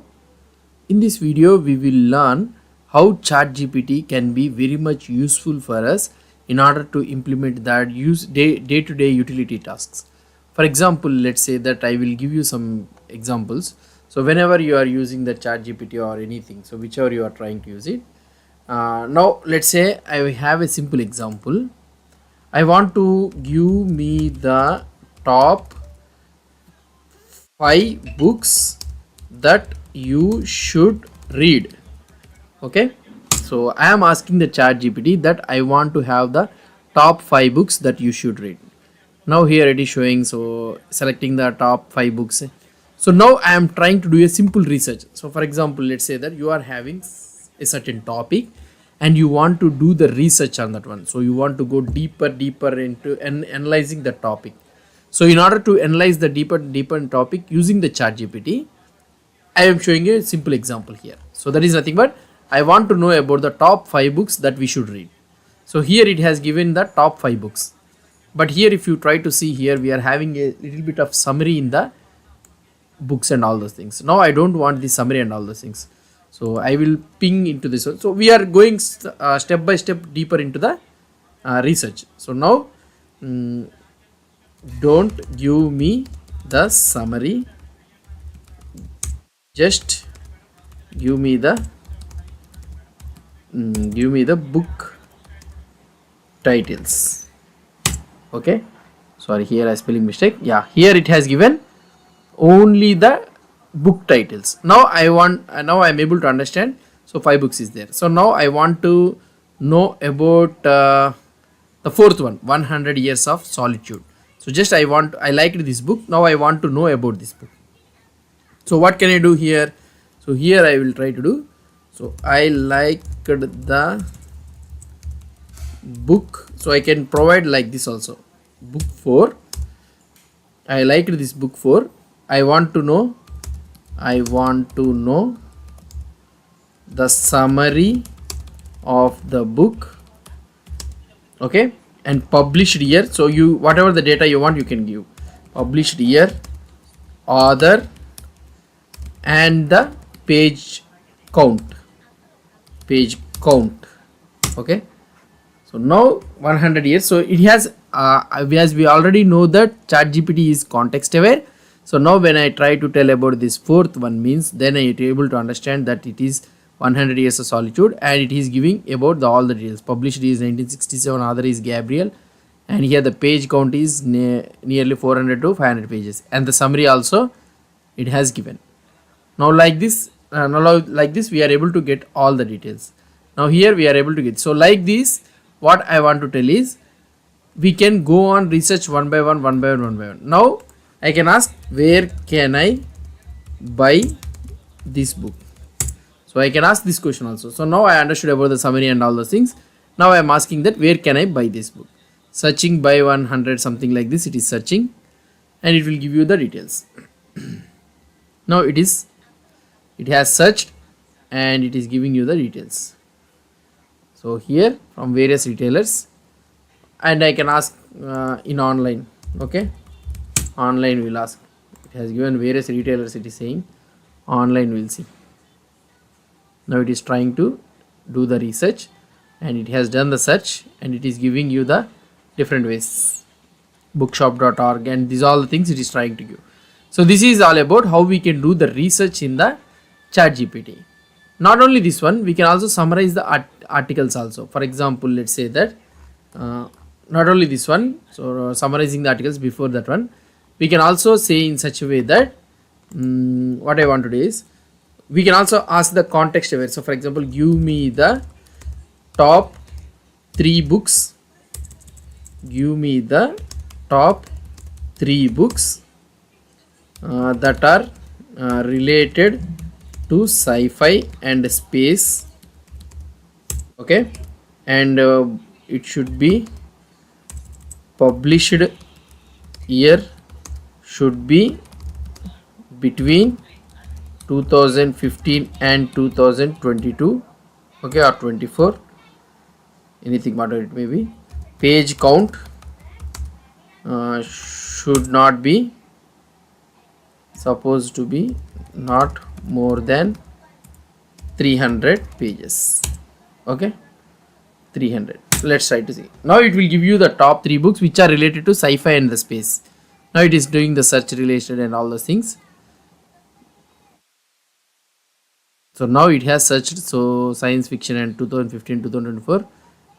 In this video, we will learn how ChatGPT can be very much useful for us in order to implement that day-to-day utility tasks. For example, let's say that I will give you some examples. So whenever you are using the ChatGPT or anything, so whichever you are trying to use it. Now let's say I have a simple example. I want to give me the top 5 books that you should read. Okay, so I am asking the ChatGPT that I want to have the top 5 books that you should read. Now here it is showing, so selecting the top 5 books. So now I am trying to do a simple research. So for example, let's say that you are having a certain topic and you want to do the research on that one. So you want to go deeper into analyzing the topic. So in order to analyze the deeper topic using the ChatGPT, I am showing you a simple example here. So that is nothing but I want to know about the top 5 books that we should read. So here it has given the top 5 books. But here if you try to see here, we are having a little bit of summary in the books and all those things. Now I don't want the summary and all those things. So I will ping into this one. So we are going step by step deeper into the research. So now don't give me the summary, just give me the book titles. Okay, sorry, here I spelling mistake. Yeah, here it has given only the book titles. Now now I'm able to understand. So 5 books is there. So now I want to know about the fourth one, 100 Years of Solitude. So just I liked this book. Now I want to know about this book. So what can I do here? So here I will try to do. So I liked the book. So I can provide like this also. Book 4. I liked this book 4. I want to know the summary of the book. Okay, and published year. So you, whatever the data you want, you can give. Published year, author, and the page count. Okay, so now 100 years. So it has as we already know that ChatGPT is context aware. So now when I try to tell about this fourth one means, then I am able to understand that it is 100 Years of Solitude, and it is giving about all the details. Published is 1967, author is Gabriel, and here the page count is nearly 400 to 500 pages, and the summary also it has given. Now like this we are able to get all the details. Now here we are able to get. So like this, what I want to tell is, we can go on research one by one. Now I can ask, where can I buy this book? So I can ask this question also. So now I understood about the summary and all those things. Now I am asking that, where can I buy this book? Searching by 100, something like this. It is searching, and it will give you the details. Now it has searched, and it is giving you the details. So here from various retailers, and I can ask in online. Okay, online will ask. It has given various retailers. It is saying online, will see. Now it is trying to do the research, and it has done the search, and it is giving you the different ways. Bookshop.org, and these all the things it is trying to give. So this is all about how we can do the research in the ChatGPT. Not only this one, we can also summarize the articles also. For example, let's say that not only this one, so summarizing the articles before that one, we can also say in such a way that what I want to do is, we can also ask the context aware. So for example, give me the top 3 books. Give me the top 3 books that are related to sci-fi and space. Okay, and it should be published year should be between 2015 and 2022. Okay, or 24, anything whatever it may be. Page count should not be, supposed to be not more than 300 pages. Okay, 300. Let's try to see. Now it will give you the top 3 books which are related to sci-fi and the space. Now it is doing the search related and all those things. So now it has searched, so science fiction and 2015 2024,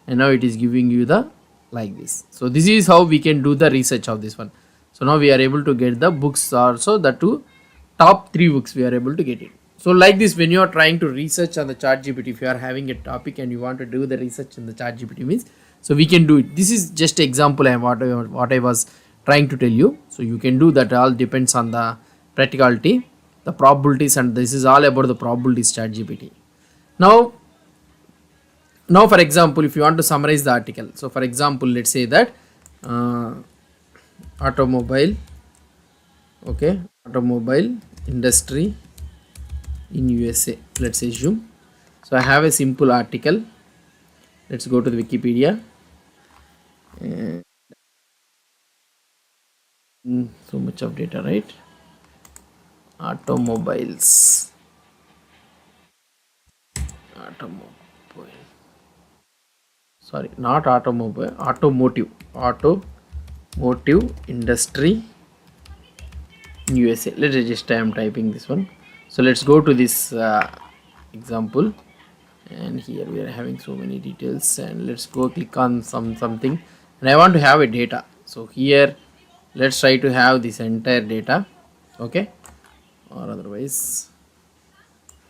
and now it is giving you the like this. So this is how we can do the research of this one. So now we are able to get the books also, the top 3 books we are able to get it. So like this, when you are trying to research on the ChatGPT, if you are having a topic and you want to do the research in the ChatGPT means, so we can do it. This is just example what I was trying to tell you. So you can do that. All depends on the practicality, the probabilities, and this is all about the probabilities ChatGPT. Now for example, if you want to summarize the article, so for example, let's say that automobile industry in USA, let's assume. So I have a simple article. Let's go to the Wikipedia. So much of data, right? Automobiles, sorry, not automobile, automotive industry in USA. Let's just, I am typing this one. So let's go to this example, and here we are having so many details, and let's go click on something, and I want to have a data. So here let's try to have this entire data. Okay, or otherwise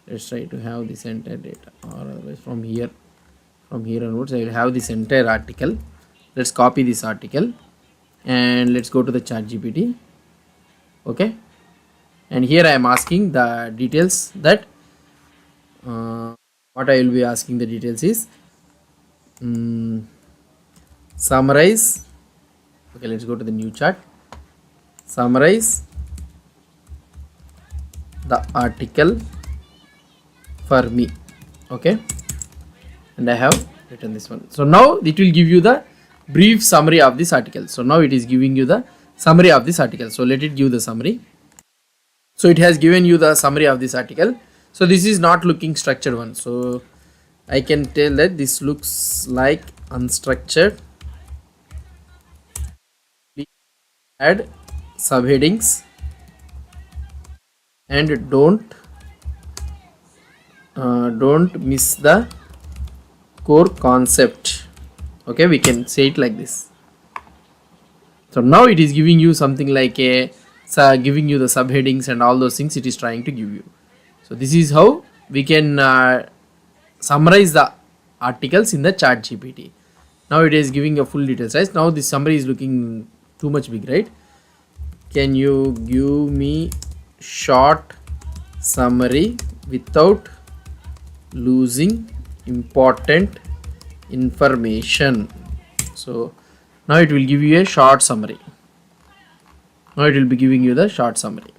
let's try to have this entire data, or otherwise from here onwards I will have this entire article. Let's copy this article and let's go to the ChatGPT. Okay, and here I am asking the details that what I will be asking the details is summarize. Okay, let's go to the new chart. Summarize the article for me. Okay, and I have written this one. So now it will give you the brief summary of this article. So now it is giving you the summary of this article. So let it give the summary. So it has given you the summary of this article. So this is not looking structured one. So I can tell that this looks like unstructured. Please add subheadings and don't miss the core concept. Okay, we can say it like this. So now it is giving you something like giving you the subheadings and all those things it is trying to give you. So this is how we can summarize the articles in the ChatGPT. Now it is giving a full details, right? Now this summary is looking too much big, right? Can you give me short summary without losing important information? So now it will give you a short summary. Now it will be giving you the short summary.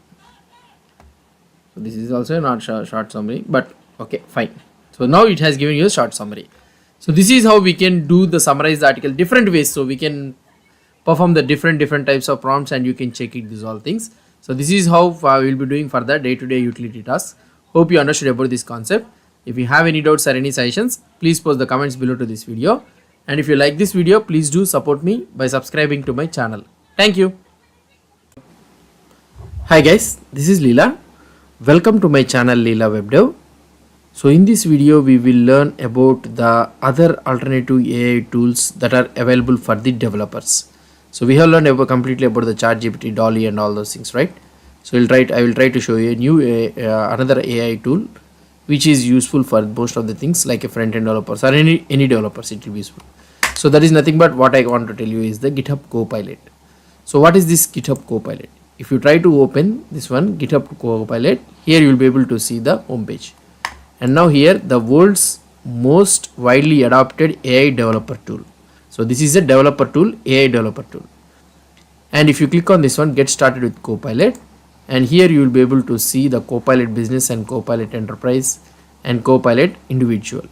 So this is also not short summary, but okay, fine. So now it has given you a short summary. So this is how we can do the summarize the article different ways. So we can perform the different types of prompts and you can check it, these all things. So this is how we will be doing for the day-to-day utility tasks. Hope you understood about this concept. If you have any doubts or any suggestions, please post the comments below to this video. And if you like this video, please do support me by subscribing to my channel. Thank you. Hi guys, this is Leela. Welcome to my channel Leela WebDev. So in this video, we will learn about the other alternative AI tools that are available for the developers. So we have learned completely about the ChatGPT, Dolly and all those things, right? So I will try to show you a new another AI tool which is useful for most of the things like a front-end developers or any developers, it will be useful. So that is nothing but what I want to tell you is the GitHub Copilot. So what is this GitHub Copilot? If you try to open this one, GitHub Copilot, here you will be able to see the home page. And now here the world's most widely adopted AI developer tool. So this is a developer tool, AI developer tool. And if you click on this one, get started with Copilot, and here you will be able to see the Copilot Business and Copilot Enterprise and Copilot Individual.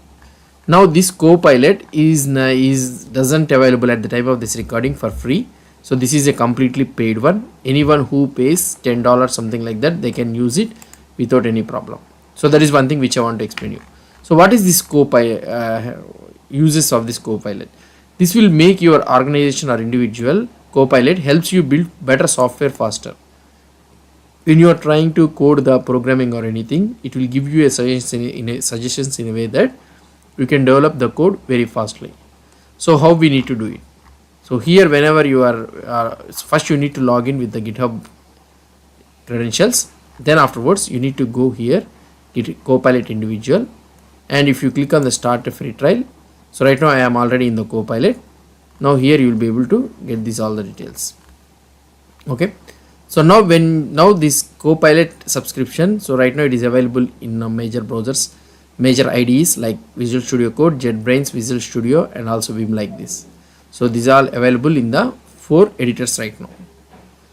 Now this Copilot doesn't available at the time of this recording for free. So this is a completely paid one. Anyone who pays $10 something like that, they can use it without any problem. So that is one thing which I want to explain you. So what is this Copilot uses of this Copilot? This will make your organization or individual Copilot helps you build better software faster. When you are trying to code the programming or anything, it will give you a suggestions in a way that you can develop the code very fastly. So how we need to do it? So here whenever you are first you need to log in with the GitHub credentials. Then afterwards you need to go here, get Copilot Individual, and if you click on the start a free trial. So right now I am already in the Copilot. Now here you will be able to get all the details. Okay. So now this Copilot subscription, so right now it is available in major browsers, major IDEs like Visual Studio Code, JetBrains, Visual Studio, and also Vim like this. So these are available in the 4 editors right now.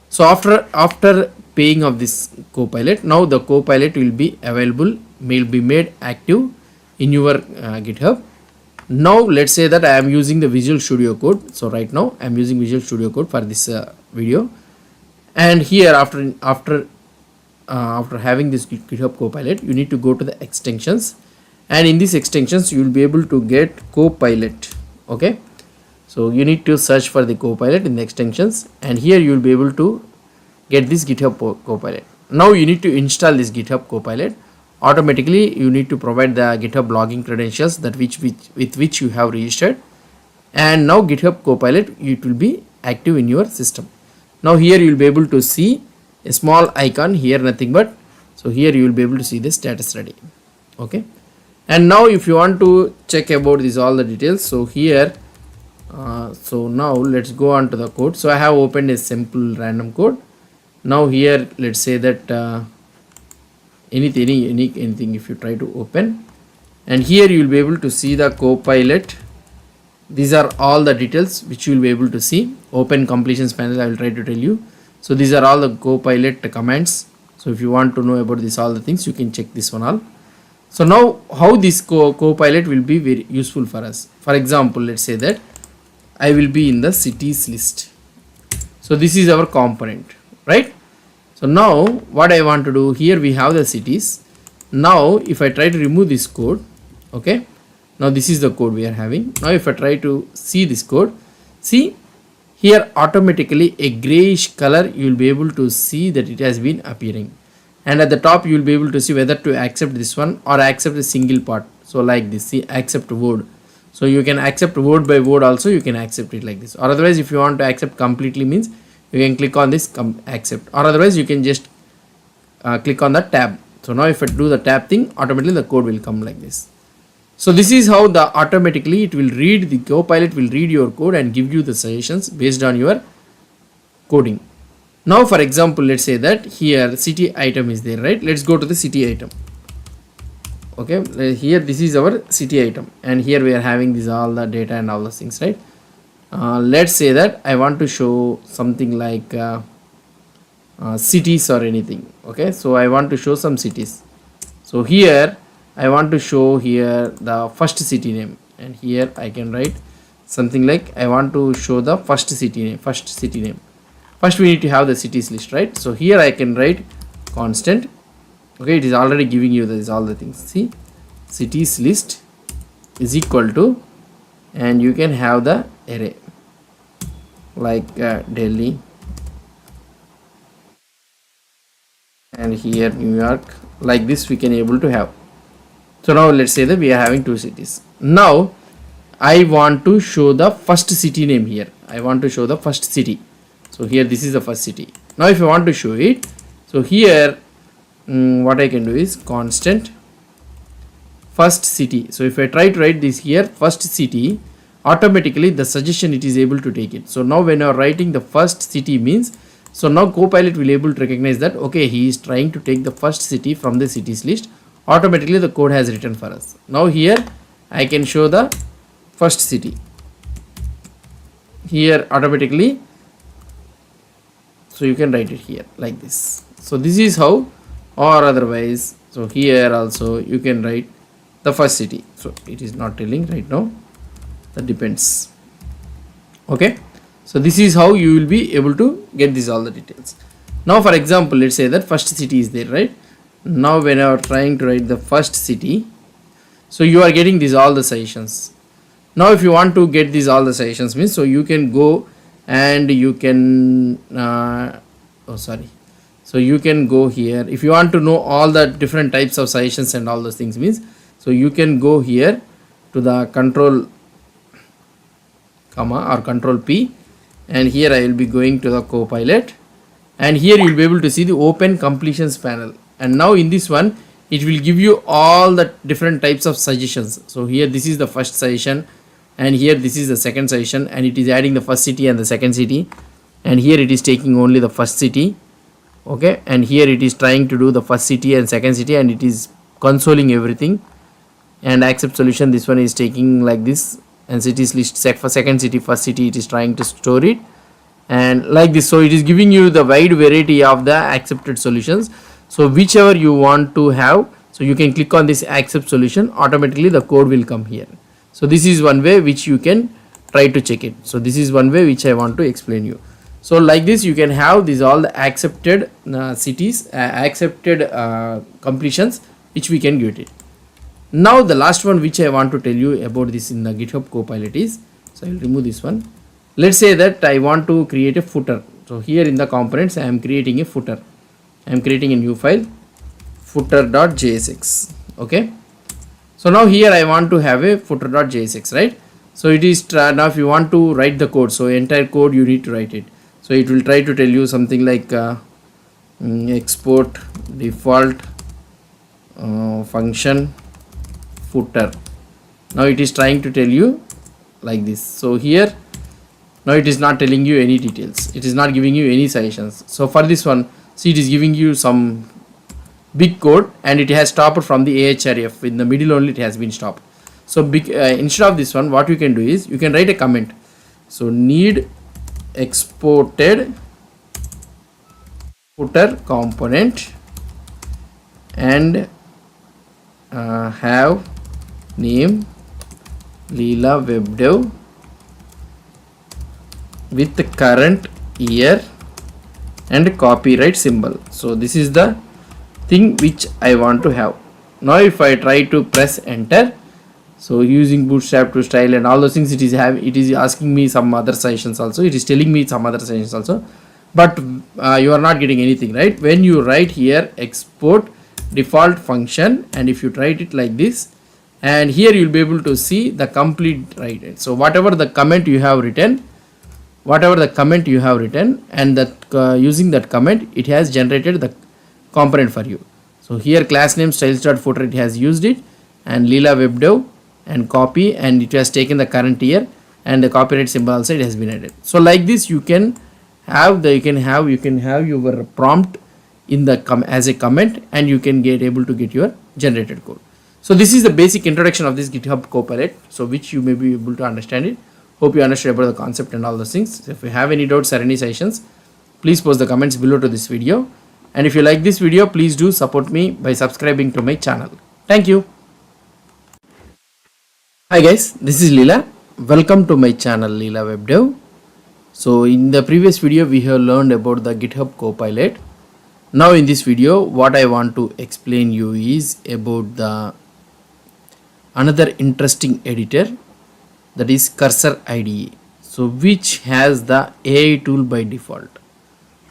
So after paying of this Copilot, now the Copilot will be available, will be made active in your GitHub. Now let's say that I am using the Visual Studio Code. So right now I am using Visual Studio Code for this video. And here after having this GitHub Copilot, you need to go to the extensions, and in these extensions you will be able to get Copilot. Okay, so you need to search for the Copilot in the extensions, and here you will be able to get this GitHub Copilot. Now you need to install this GitHub Copilot. Automatically you need to provide the GitHub login credentials that with which you have registered, and now GitHub Copilot, it will be active in your system. Now here you will be able to see a small icon here, nothing but So here you will be able to see the status ready. Okay, and now if you want to check about this all the details, so here so now let's go on to the code. So I have opened a simple random code. Now here let's say that anything if you try to open, and here you will be able to see the Copilot. These are all the details which you will be able to see. Open completions panel, I will try to tell you. So these are all the Copilot commands. So if you want to know about this all the things, you can check this one all. So now how this Copilot will be very useful for us. For example, let's say that I will be in the cities list. So this is our component, right? So now what I want to do, here we have the cities. Now if I try to remove this code, okay, now this is the code we are having. Now if I try to see this code, see here automatically a grayish color, you will be able to see that it has been appearing, and at the top you will be able to see whether to accept this one or accept a single part. So like this, see, accept word. So you can accept word by word also, you can accept it like this, or otherwise if you want to accept completely means you can click on this accept, or otherwise you can just click on the tab. So now if I do the tab thing, automatically the code will come like this. So this is how the automatically it will read, the Copilot will read your code and give you the suggestions based on your coding. Now for example, let's say that here city item is there, right? Let's go to the city item. Okay, here this is our city item, and here we are having this all the data and all those things, right? Let's say that I want to show something like cities or anything. Okay, so I want to show some cities. So here I want to show here the first city name, and here I can write something like I want to show the first city name. First we need to have the cities list, right? So here I can write constant. Okay, it is already giving you this all the things. See, cities list is equal to, and you can have the array like Delhi, and here New York, like this we can able to have. So now let's say that we are having two cities. Now I want to show the first city name here. I want to show the first city. So here this is the first city. Now if I want to show it, so here what I can do is constant first city. So if I try to write this here first city, automatically the suggestion it is able to take it. So now when you are writing the first city means, so now Copilot will able to recognize that okay, he is trying to take the first city from the cities list. Automatically the code has written for us. Now here I can show the first city. Here automatically, so you can write it here like this. So this is how, or otherwise, so here also you can write the first city. So it is not telling right now, that depends. Okay, so this is how you will be able to get this all the details. Now for example, let's say that first city is there, right? Now when you are trying to write the first city, so you are getting these all the suggestions. Now if you want to get these all the suggestions means, so you can go and you can so you can go here if you want to know all the different types of suggestions and all those things means, so you can go here to the control comma or control P, and here I will be going to the Copilot, and here you will be able to see the open completions panel, and now in this one it will give you all the different types of suggestions. So here this is the first suggestion, and here this is the second suggestion, and it is adding the first city and the second city, and here it is taking only the first city. Okay, and here it is trying to do the first city and second city, and it is consoling everything. And accept solution, this one is taking like this, and cities list for second city, first city, it is trying to store it, and like this. So it is giving you the wide variety of the accepted solutions. So whichever you want to have, so you can click on this accept solution, automatically the code will come here. So this is one way which you can try to check it. So this is one way which I want to explain you. So like this you can have these all the accepted cities, accepted completions which we can get it. Now the last one which I want to tell you about this in the GitHub Copilot is, so I will remove this one. Let's say that I want to create a footer. So here in the components I am creating a footer. I am creating a new file, footer.jsx. Okay, so now here I want to have a footer.jsx, right? So it is now if you want to write the code, so entire code you need to write it. So it will try to tell you something like export default function footer. Now it is trying to tell you like this. So here now it is not telling you any details, it is not giving you any suggestions. So for this one, see, it is giving you some big code and it has stopped from the ahref. In the middle only it has been stopped. So big instead of this one, what you can do is you can write a comment. So need exported footer component and have name Leela webdev with the current year and copyright symbol. So this is the thing which I want to have. Now if I try to press enter, so using bootstrap to style and all those things, it is asking me some other suggestions also, it is telling me some other suggestions also, but you are not getting anything, right? When you write here export default function and if you write it like this, and here you will be able to see the complete right. So whatever the comment you have written and that using that comment, it has generated the component for you. So here class name styles.footer, it has used it, and Leela webdev and copy, and it has taken the current year and the copyright symbol also it has been added. So like this you can have your prompt in the as a comment, and you can get able to get your generated code. So this is the basic introduction of this GitHub Copilot, so which you may be able to understand it. Hope you understood about the concept and all those things. If you have any doubts or any suggestions, please post the comments below to this video. And if you like this video, please do support me by subscribing to my channel. Thank you. Hi guys, this is Leela. Welcome to my channel Leela webdev. So in the previous video we have learned about the GitHub Copilot. Now in this video what I want to explain you is about the another interesting editor, that is Cursor IDE, so which has the AI tool by default.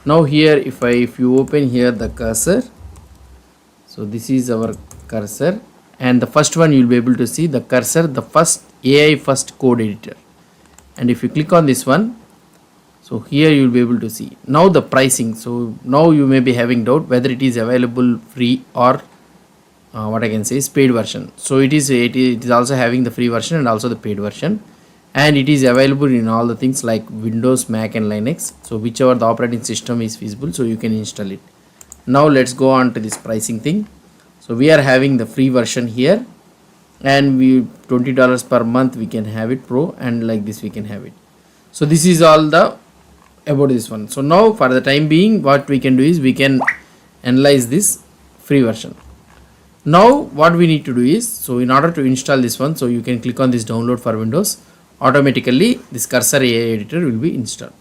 Now here if you open here the cursor, so this is our cursor, and the first one you will be able to see the cursor, the first AI first code editor, and if you click on this one, so here you will be able to see now the pricing. So now you may be having doubt whether it is available free or what I can say is paid version. So it is also having the free version and also the paid version, and it is available in all the things like Windows, Mac and Linux, so whichever the operating system is feasible, so you can install it. Now let's go on to this pricing thing. So we are having the free version here, and we $20 per month we can have it pro, and like this we can have it. So this is all the about this one. So now for the time being what we can do is we can analyze this free version. Now what we need to do is, so in order to install this one, so you can click on this download for Windows, automatically this Cursor AI editor will be installed.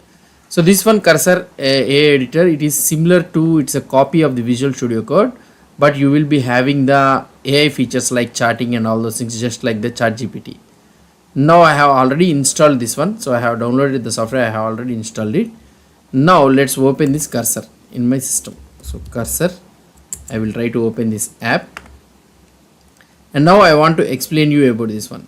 So this one Cursor AI editor, it is similar to, it's a copy of the Visual Studio Code, but you will be having the AI features like chatting and all those things just like the ChatGPT. Now I have already installed this one, so I have downloaded the software, I have already installed it. Now let's open this cursor in my system. So cursor, I will try to open this app, and now I want to explain you about this one.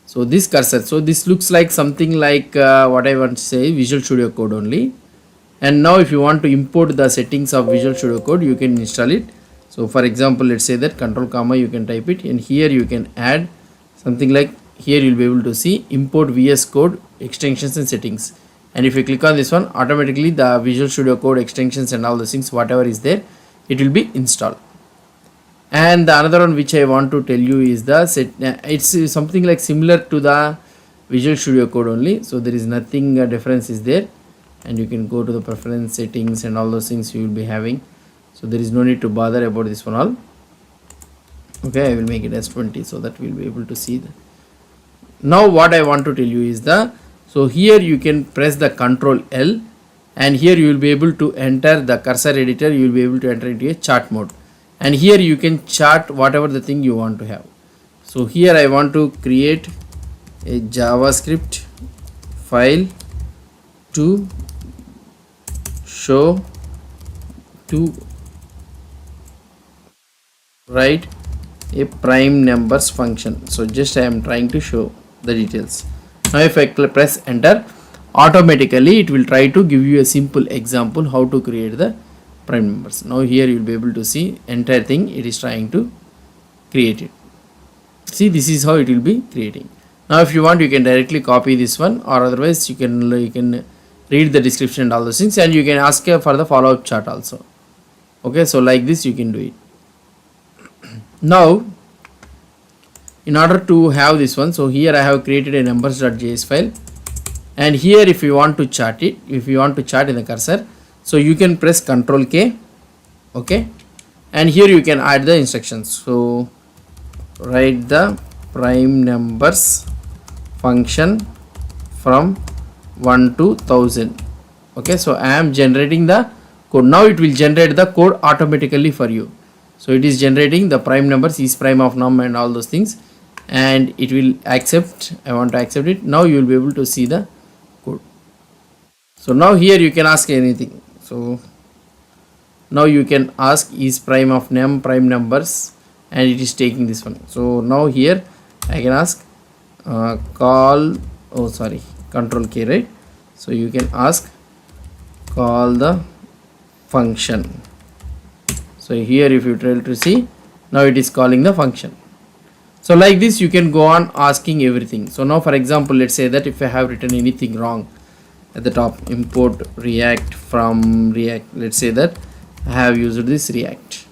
So this cursor, so this looks like something like what I want to say Visual Studio Code only. And now if you want to import the settings of Visual Studio Code, you can install it. So for example, let's say that control comma, you can type it, and here you can add something like, here you'll be able to see import VS Code extensions and settings, and if you click on this one, automatically the Visual Studio Code extensions and all the things whatever is there, it will be installed. And the another one which I want to tell you is the it's something like similar to the Visual Studio Code only, so there is nothing difference is there, and you can go to the preference settings and all those things you will be having, so there is no need to bother about this one all. Okay, I will make it as 20 so that we will be able to see that. Now what I want to tell you is so here you can press the Ctrl L, and here you will be able to enter the cursor editor, you will be able to enter into a chart mode, and here you can chart whatever the thing you want to have. So here I want to create a JavaScript file to show to write a prime numbers function. So just I am trying to show the details. Now if I press enter, automatically it will try to give you a simple example how to create the prime numbers. Now here you will be able to see entire thing, it is trying to created. See, this is how it will be creating. Now if you want, you can directly copy this one, or otherwise you can read the description and all those things, and you can ask for the follow-up chart also. Okay, so like this you can do it. Now in order to have this one, so here I have created a numbers.js file, and here if you want to chart it, if you want to chart in the cursor, so you can press Ctrl K. Okay, and here you can add the instructions. So write the prime numbers function from 1 to 1000. Okay, so I am generating the code. Now it will generate the code automatically for you. So it is generating the prime numbers, is prime of num and all those things, and it will accept. I want to accept it. Now you will be able to see the code. So now here you can ask anything. So now you can ask is prime of num prime numbers, and it is taking this one. So now here I can ask call, oh sorry, Control K, right? So you can ask call the function. So here if you try to see, now it is calling the function. So like this you can go on asking everything. So now for example, let's say that if I have written anything wrong at the top, import React from React, let's say that I have used this React.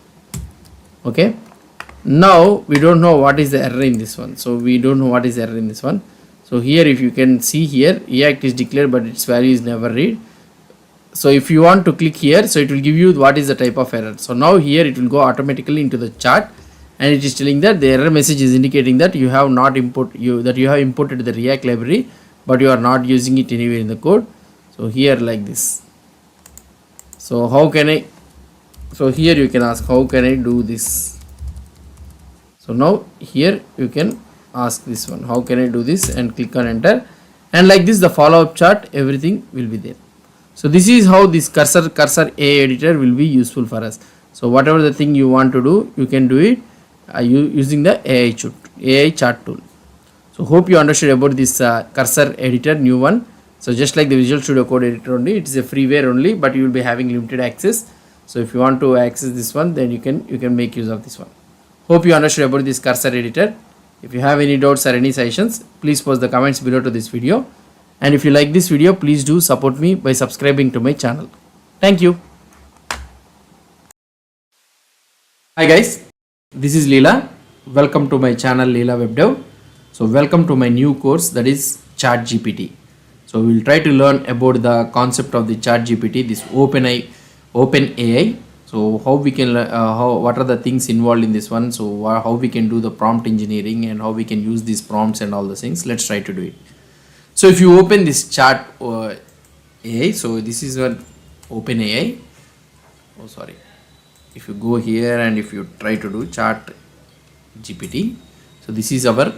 Okay, now we don't know what is the error in this one. So we don't know what is the error in this one. So here if you can see here, React is declared but its value is never read. So if you want to click here, so it will give you what is the type of error. So now here it will go automatically into the chart, and it is telling that the error message is indicating that you have not you have imported the React library, but you are not using it anywhere in the code. So here like this. So how can I, so here you can ask how can I do this. So now here you can ask this one, how can I do this, and click on enter, and like this the follow-up chart, everything will be there. So this is how this cursor AI editor will be useful for us. So whatever the thing you want to do, you can do it using the AI chart tool. So hope you understood about this cursor editor, new one. So just like the Visual Studio Code editor only, it is a freeware only, but you will be having limited access. So if you want to access this one, then you can make use of this one. Hope you understood about this cursor editor. If you have any doubts or any suggestions, please post the comments below to this video. And if you like this video, please do support me by subscribing to my channel. Thank you. Hi guys, this is Leela. Welcome to my channel Leela WebDev. So welcome to my new course, that is ChatGPT. So we will try to learn about the concept of the ChatGPT, this OpenAI. So how we can what are the things involved in this one, so how we can do the prompt engineering and how we can use these prompts and all the things. Let's try to do it. So if you open this chat AI, so this is an OpenAI. Oh sorry, if you go here and if you try to do ChatGPT, so this is our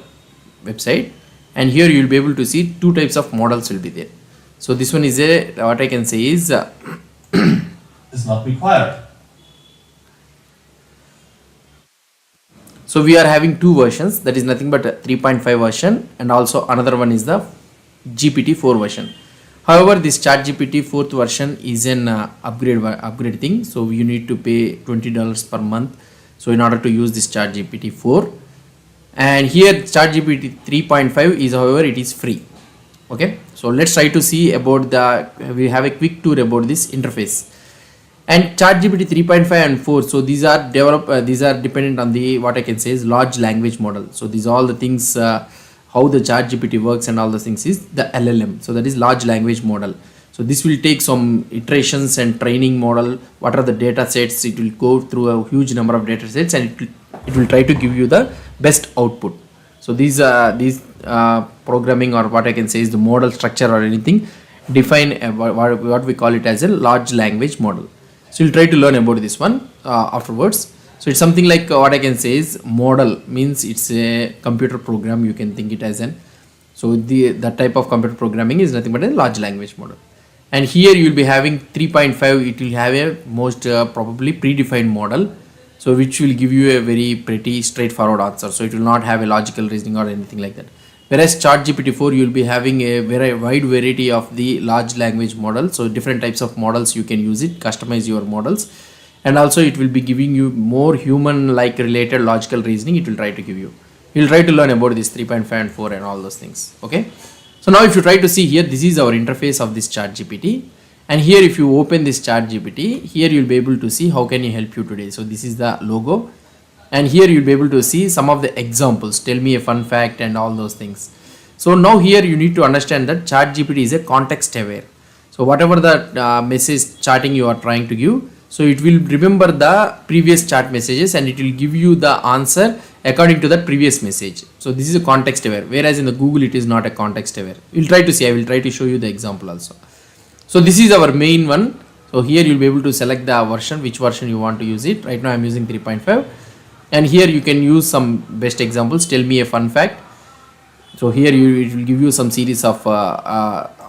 website, and here you will be able to see two types of models will be there. So this one is a, what I can say is is not required. So we are having two versions, that is nothing but a 3.5 version, and also another one is the GPT-4 version. However, this ChatGPT 4th version is an upgrade thing, so you need to pay $20 per month. So in order to use this ChatGPT 4, and here ChatGPT 3.5 is, however, it is free. Okay, so let's try to see about we have a quick tour about this interface. And ChatGPT 3.5 and 4, so these are dependent on the, what I can say is, large language model. So these all the things, how the ChatGPT works and all the things is the LLM. So that is large language model. So this will take some iterations and training model. What are the data sets? It will go through a huge number of data sets, and it will try to give you the best output. So these programming, or what I can say is the model structure or anything, define what we call it as a large language model. So you'll try to learn about this one afterwards. So it's something like, what I can say is, model means it's a computer program, you can think it as an, so that type of computer programming is nothing but a large language model. And here you will be having 3.5, it will have a most probably predefined model, so which will give you a very pretty straightforward answer. So it will not have a logical reasoning or anything like that. Whereas ChatGPT 4, you will be having a very wide variety of the large language model. So different types of models you can use it, customize your models. and also it will be giving you more human like related logical reasoning. It will try to give you. You'll try to learn about this 3.5 and 4 and all those things. Okay, so now if you try to see here, this is our interface of this ChatGPT, and here if you open this ChatGPT, here you'll be able to see how can you help you today. So this is the logo, and here you'll be able to see some of the examples. Tell me a fun fact and all those things. So now here you need to understand that ChatGPT is a context aware. So whatever the message chatting you are trying to give, so it will remember the previous chat messages and it will give you the answer according to that previous message. So this is a context aware, whereas in the Google it is not a context aware. We'll try to see. I will try to show you the example also. So this is our main one. So here you'll be able to select the version, which version you want to use it. Right now I'm using 3.5, and here you can use some best examples. Tell me a fun fact. So here it will give you some series of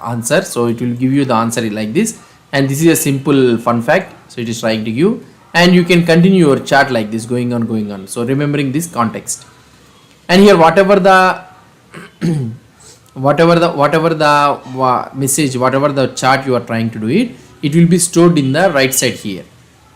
answers. So it will give you the answer like this, and this is a simple fun fact. So it is trying to give, and you can continue your chat like this, going on. So remembering this context, and here whatever the message, whatever the chat you are trying to do it will be stored in the right side here.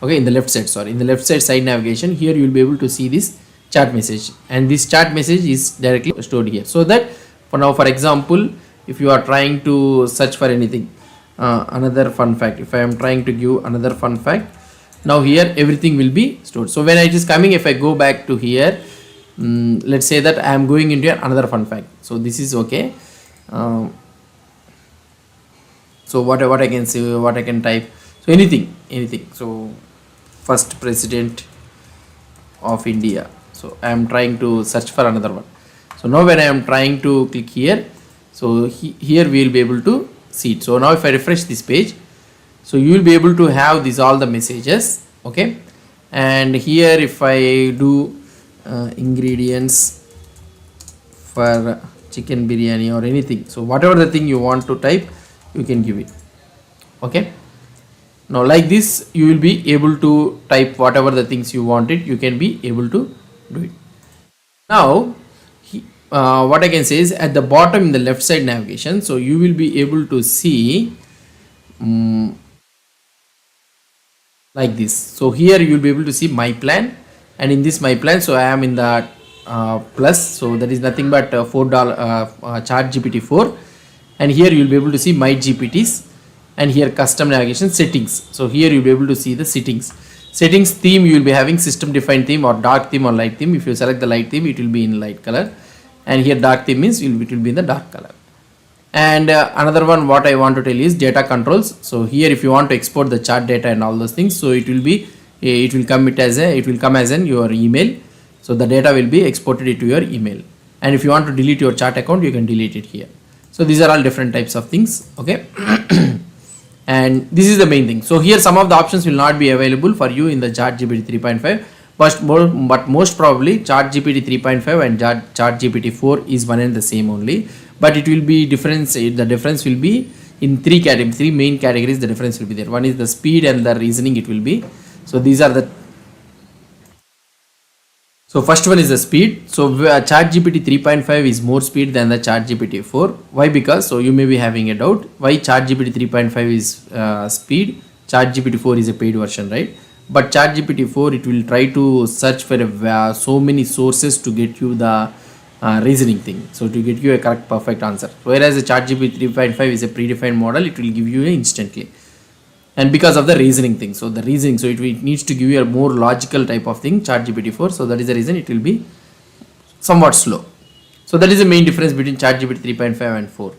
Okay, in the left side, sorry, in the left side navigation, here you will be able to see this chat message, and this chat message is directly stored here. So that for example, if you are trying to search for anything, another fun fact, if I am trying to give another fun fact, now here everything will be stored. So when it is coming, if I go back to here, let's say that I am going into another fun fact. So this is okay. So what I can say, what I can type, so anything. So first president of India. So I am trying to search for another one. So now when I am trying to click here, so here we will be able to see it. So now if I refresh this page, so you will be able to have these all the messages. Okay, and here if I do ingredients for chicken biryani or anything, so whatever the thing you want to type, you can give it. Okay, now like this you will be able to type whatever the things you want it, you can be able to do it. Now what I can say is at the bottom in the left side navigation, so you will be able to see like this. So here you will be able to see my plan, and in this my plan, so I am in the plus, so that is nothing but $4 ChatGPT 4, and here you will be able to see my GPTs, and here custom navigation settings. So here you will be able to see the settings theme. You will be having system defined theme or dark theme or light theme. If you select the light theme, it will be in light color, and here dark theme means it will be in the dark color. And another one what I want to tell you is data controls. So here if you want to export the chat data and all those things, so it will come as your email. So the data will be exported into your email, and if you want to delete your chat account, you can delete it here. So these are all different types of things. Okay. And this is the main thing. So here some of the options will not be available for you in the ChatGPT 3.5, but most probably ChatGPT 3.5 and ChatGPT 4 is one and the same only, but it will be difference. The difference will be in three main categories. The difference will be there. One is the speed and the reasoning it will be. So these are the. So first one is the speed. So ChatGPT 3.5 is more speed than the ChatGPT 4. Why? Because, so you may be having a doubt, why ChatGPT 3.5 is speed, ChatGPT 4 is a paid version, right? But ChatGPT 4, it will try to search for so many sources to get you the reasoning thing. So to get you a correct perfect answer. Whereas the ChatGPT 3.5 is a predefined model, it will give you instantly. And because of the reasoning thing, so the reasoning, so it needs to give you a more logical type of thing, ChatGPT 4. So that is the reason it will be somewhat slow. So that is the main difference between ChatGPT 3.5 and 4.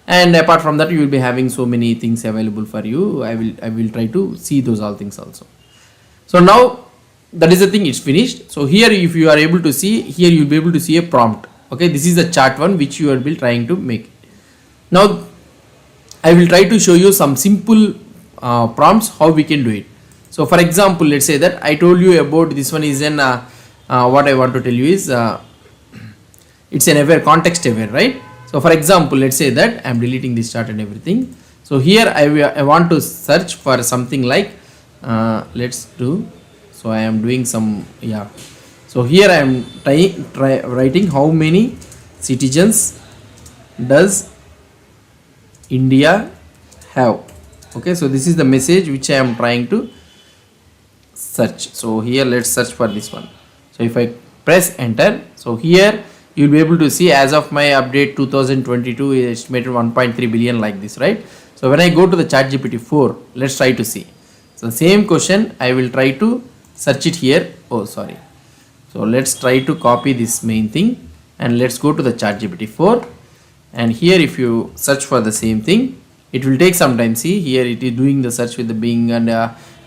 And apart from that, you will be having so many things available for you. I will try to see those all things also. So now that is the thing, it's finished. So here if you are able to see, here you will be able to see a prompt. Okay, this is the chat one which you will be trying to make. Now I will try to show you some simple prompts how we can do it. So for example, let's say that I told you about this one is an what I want to tell you is it's an aware, context aware, right? So for example, let's say that I'm deleting this chart and everything. So here I want to search for something like let's do, so I am doing some, yeah. So here I am writing how many citizens does India have. Okay, so this is the message which I am trying to search. So here let's search for this one. So if I press enter, so here you'll be able to see as of my update 2022 is estimated 1.3 billion like this, right? So when I go to the ChatGPT 4, let's try to see. So same question I will try to search it here. Oh sorry. So let's try to copy this main thing and let's go to the ChatGPT 4, and here if you search for the same thing, it will take some time. See here it is doing the search with the Bing and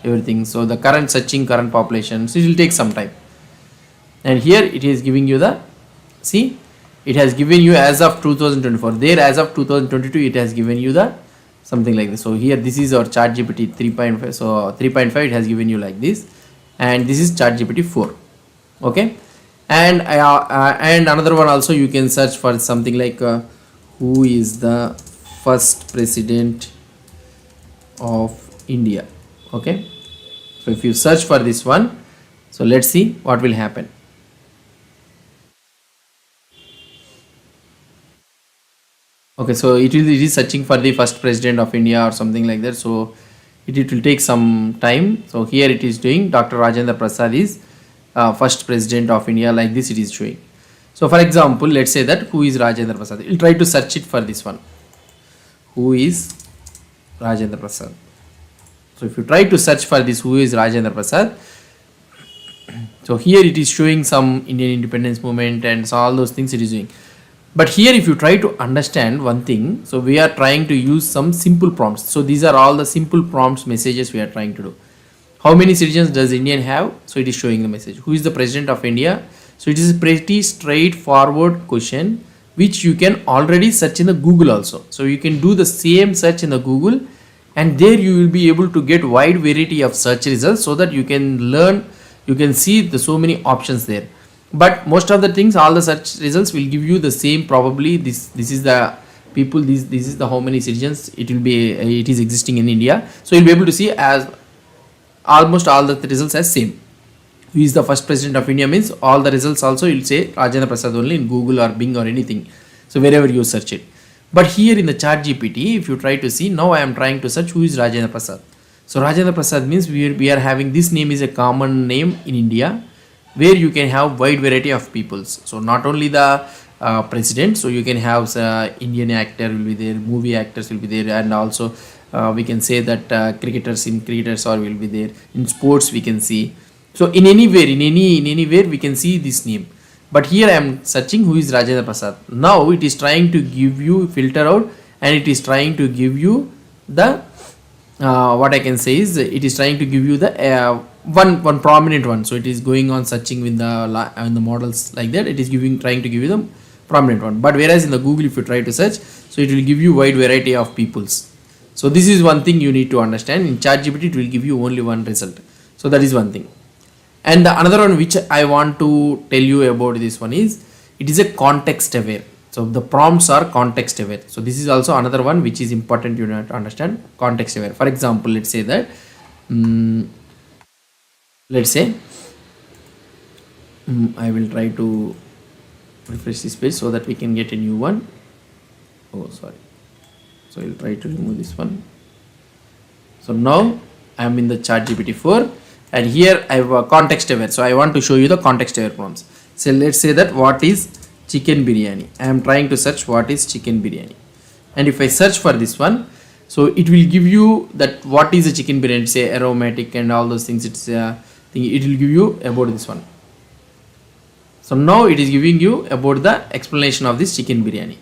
everything. So the current searching current population, so it will take some time. And here it is giving you the, see it has given you as of 2024, there as of 2022 it has given you the something like this. So here this is our ChatGPT 3.5, so 3.5 it has given you like this, and this is ChatGPT 4. Okay, and another one also you can search for something like who is the first president of India. Okay, so if you search for this one, so let's see what will happen. Okay, so it is searching for the first president of India or something like that, so it will take some time. So here it is doing Dr. Rajendra Prasad is first president of India, like this it is showing. So for example, let's say that who is Rajendra Prasad, we'll try to search it for this one, who is Rajendra Prasad. So if you try to search for this who is Rajendra Prasad, so here it is showing some Indian independence movement and so all those things it is doing. But here if you try to understand one thing, so we are trying to use some simple prompts. So these are all the simple prompts messages we are trying to do. How many citizens does India have? So it is showing the message. Who is the president of India? So it is a pretty straightforward question which you can already search in the Google also. So you can do the same search in the Google, and there you will be able to get wide variety of search results, so that you can learn, you can see the so many options there. But most of the things, all the search results will give you the same, probably this is the people, this is the how many citizens it will be, it is existing in India. So you'll be able to see as almost all the results as same. Who is the first president of India means all the results also you'll say Rajendra Prasad only in Google or Bing or anything, so wherever you search it. But here in the ChatGPT, if you try to see, now I am trying to search who is Rajendra Prasad. So Rajendra Prasad means we are having, this name is a common name in India, where you can have wide variety of peoples. So not only the president, so you can have Indian actor will be there, movie actors will be there, and also we can say that cricketers or will be there. In sports we can see. So in anywhere we can see this name. But here I am searching who is Rajendra Prasad. Now it is trying to give you, filter out, and it is trying to give you the what I can say is it is trying to give you the one prominent one. So it is going on searching with the models like that. It is trying to give you the prominent one. But whereas in the Google, if you try to search, so it will give you wide variety of peoples. So this is one thing you need to understand. In ChatGPT, it will give you only one result. So that is one thing. And the another one which I want to tell you about this one is, it is a context aware. So the prompts are context aware. So this is also another one which is important you need to understand, context aware. For example, let's say that let's say I will try to refresh this page so that we can get a new one. Oh sorry, so I'll try to remove this one. So now I am in the ChatGPT 4, and here I have a context aware. So I want to show you the context aware prompts. So let's say that what is chicken biryani. I am trying to search what is chicken biryani, and if I search for this one, so it will give you that what is a chicken biryani, say aromatic and all those things. It's it will give you about this one. So now it is giving you about the explanation of this chicken biryani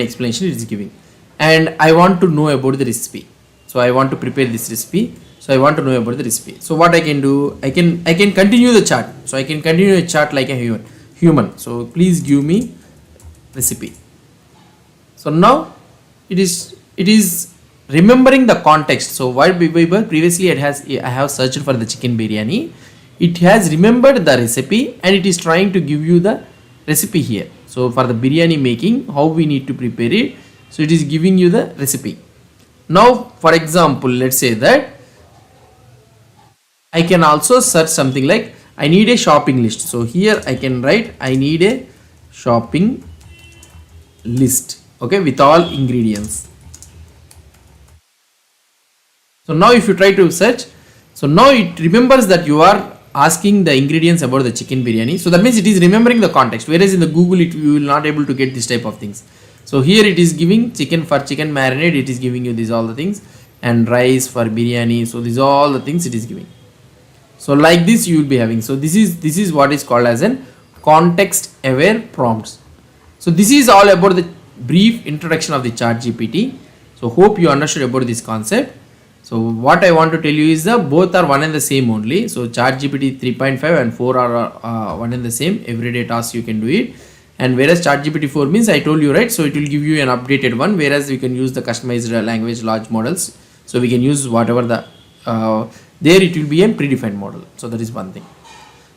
explanation it is giving, and I want to know about the recipe. So I want to prepare this recipe, so I want to know about the recipe. So what I can do, I can continue the chart. So I can continue the chart like a human. So please give me recipe. So now it is remembering the context. So while previously I have searched for the chicken biryani, it has remembered the recipe and it is trying to give you the recipe here. So for the biryani making, how we need to prepare it, so it is giving you the recipe. Now for example, let's say that I can also search something like I need a shopping list. So here I can write I need a shopping list, okay, with all ingredients. So now if you try to search, So now it remembers that you are asking the ingredients about the chicken biryani. So that means it is remembering the context, whereas in the Google you will not able to get this type of things. So here it is giving chicken for chicken marinade, it is giving you these all the things, and rice for biryani. So these all the things it is giving. So like this you will be having. So this is what is called as an context aware prompts. So this is all about the brief introduction of the ChatGPT. So hope you understood about this concept. So what I want to tell you is that both are one and the same only. So ChatGPT 3.5 and 4 are one and the same. Everyday tasks you can do it. And whereas ChatGPT 4 means I told you, right? So it will give you an updated one. Whereas we can use the customized language large models. So we can use whatever the there it will be a predefined model. So that is one thing.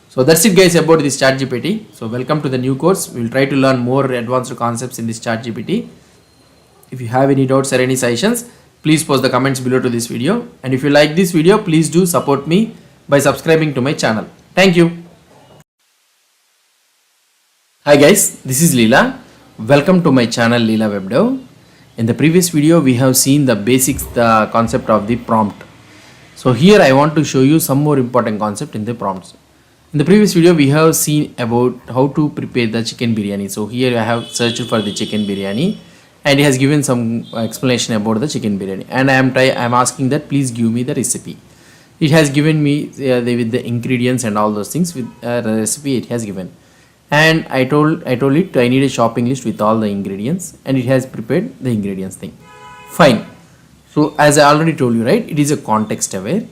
So that's it guys about this ChatGPT. So welcome to the new course. We will try to learn more advanced concepts in this ChatGPT. If you have any doubts or any suggestions, please post the comments below to this video. And if you like this video, please do support me by subscribing to my channel. Thank you. Hi guys, this is Leela. Welcome to my channel Leela WebDev. In the previous video, we have seen the basics, the concept of the prompt. So here I want to show you some more important concept in the prompts. In the previous video, we have seen about how to prepare the chicken biryani. So here I have searched for the chicken biryani, and it has given some explanation about the chicken biryani, and I am asking that please give me the recipe. It has given me with the ingredients and all those things with the recipe it has given, and I told it I need a shopping list with all the ingredients, and it has prepared the ingredients thing. Fine. So as I already told you, right, it is a context aware.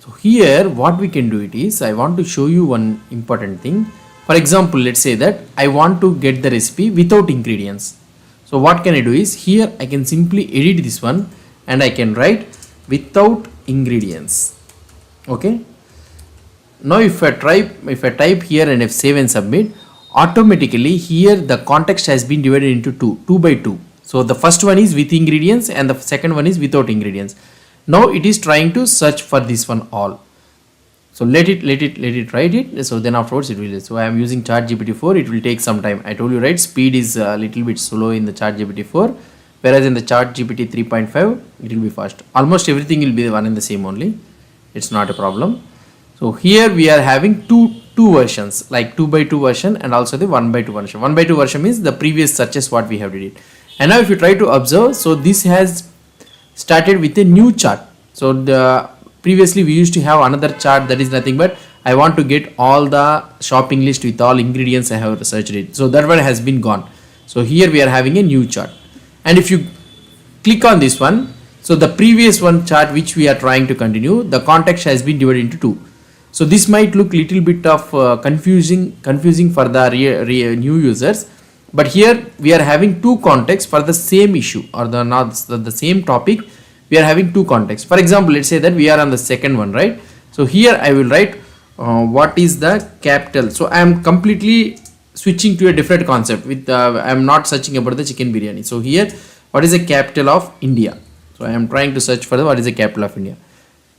So here what we can do it is, I want to show you one important thing. For example, let's say that I want to get the recipe without ingredients. So what can I do is, here I can simply edit this one and I can write without ingredients. Okay. Now if I type here and if save and submit, automatically here the context has been divided into two by two. So the first one is with ingredients and the second one is without ingredients. Now it is trying to search for this one all. So let it write it. So then afterwards it will. So I am using ChatGPT 4. It will take some time. I told you, right, speed is a little bit slow in the ChatGPT 4, whereas in the ChatGPT 3.5 it will be fast. Almost everything will be one and the same only. It's not a problem. So here we are having two versions, like 2x2 version and also the 1x2 version. 1x2 version means the previous searches what we have did it. And now if you try to observe, so this has started with a new chart. So previously we used to have another chart that is nothing but I want to get all the shopping list with all ingredients I have searched it. So that one has been gone. So here we are having a new chart. And if you click on this one, so the previous one chart which we are trying to continue, the context has been divided into two. So this might look little bit of confusing for the new users. But here we are having two contexts for the same issue or the same topic. We are having two contexts. For example, let's say that we are on the second one, right? So here I will write what is the capital. So I am completely switching to a different concept with I am not searching about the chicken biryani. So here, what is the capital of India? So I am trying to search for what is the capital of India.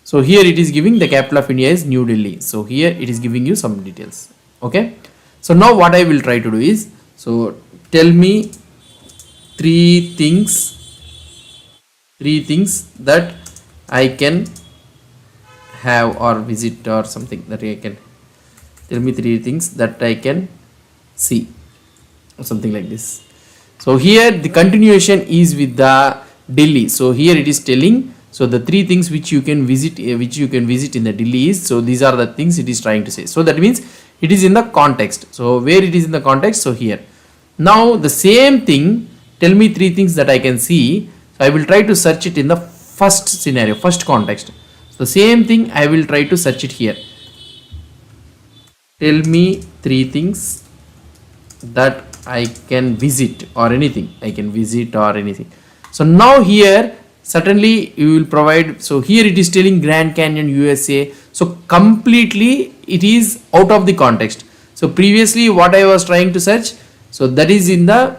So here it is giving the capital of India is New Delhi. So here it is giving you some details. Okay. So now what I will try to do is, so tell me three things that I can have or visit or something that I can. Tell me three things that I can see or something like this. So here the continuation is with the Delhi. So here it is telling, so the three things which you can visit in the Delhi is, so these are the things it is trying to say. So that means it is in the context. So where it is in the context, so here. Now the same thing, tell me three things that I can see. So I will try to search it in the first scenario, first context. So the same thing I will try to search it here. Tell me three things that I can visit or anything. I can visit or anything. So now here certainly you will provide. So here it is telling Grand Canyon USA. So completely it is out of the context. So previously what I was trying to search, so that is in the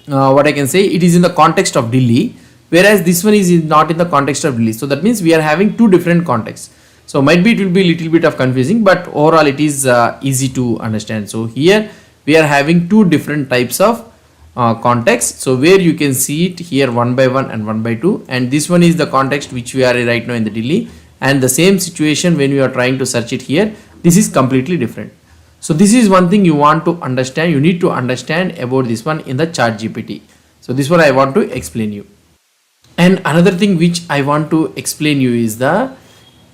what I can say, it is in the context of Delhi, whereas this one is not in the context of Delhi. So that means we are having two different contexts. So might be it will be a little bit of confusing, but overall it is easy to understand. So here we are having two different types of context. So where you can see it here 1x1 and 1x2, and this one is the context which we are right now in the Delhi, and the same situation when you are trying to search it here, this is completely different. So this is one thing you want to understand, you need to understand about this one in the chat GPT. So this one I want to explain you. And another thing which I want to explain you is the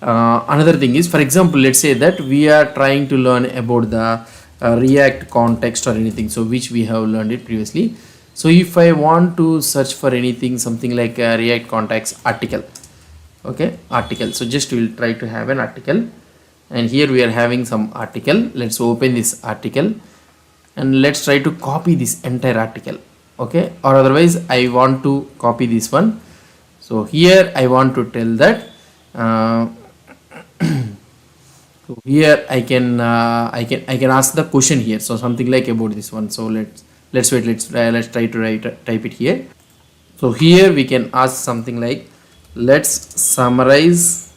another thing is, for example, let's say that we are trying to learn about the React context or anything, so which we have learned it previously. So if I want to search for anything, something like a React context article, okay, article, so just we'll try to have an article, and here we are having some article. Let's open this article and let's try to copy this entire article, okay, or otherwise I want to copy this one. So here I want to tell that so here I can ask the question here, so something like about this one. So let's wait, let's try to type it here. So here we can ask something like, let's summarize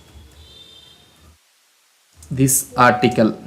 this article.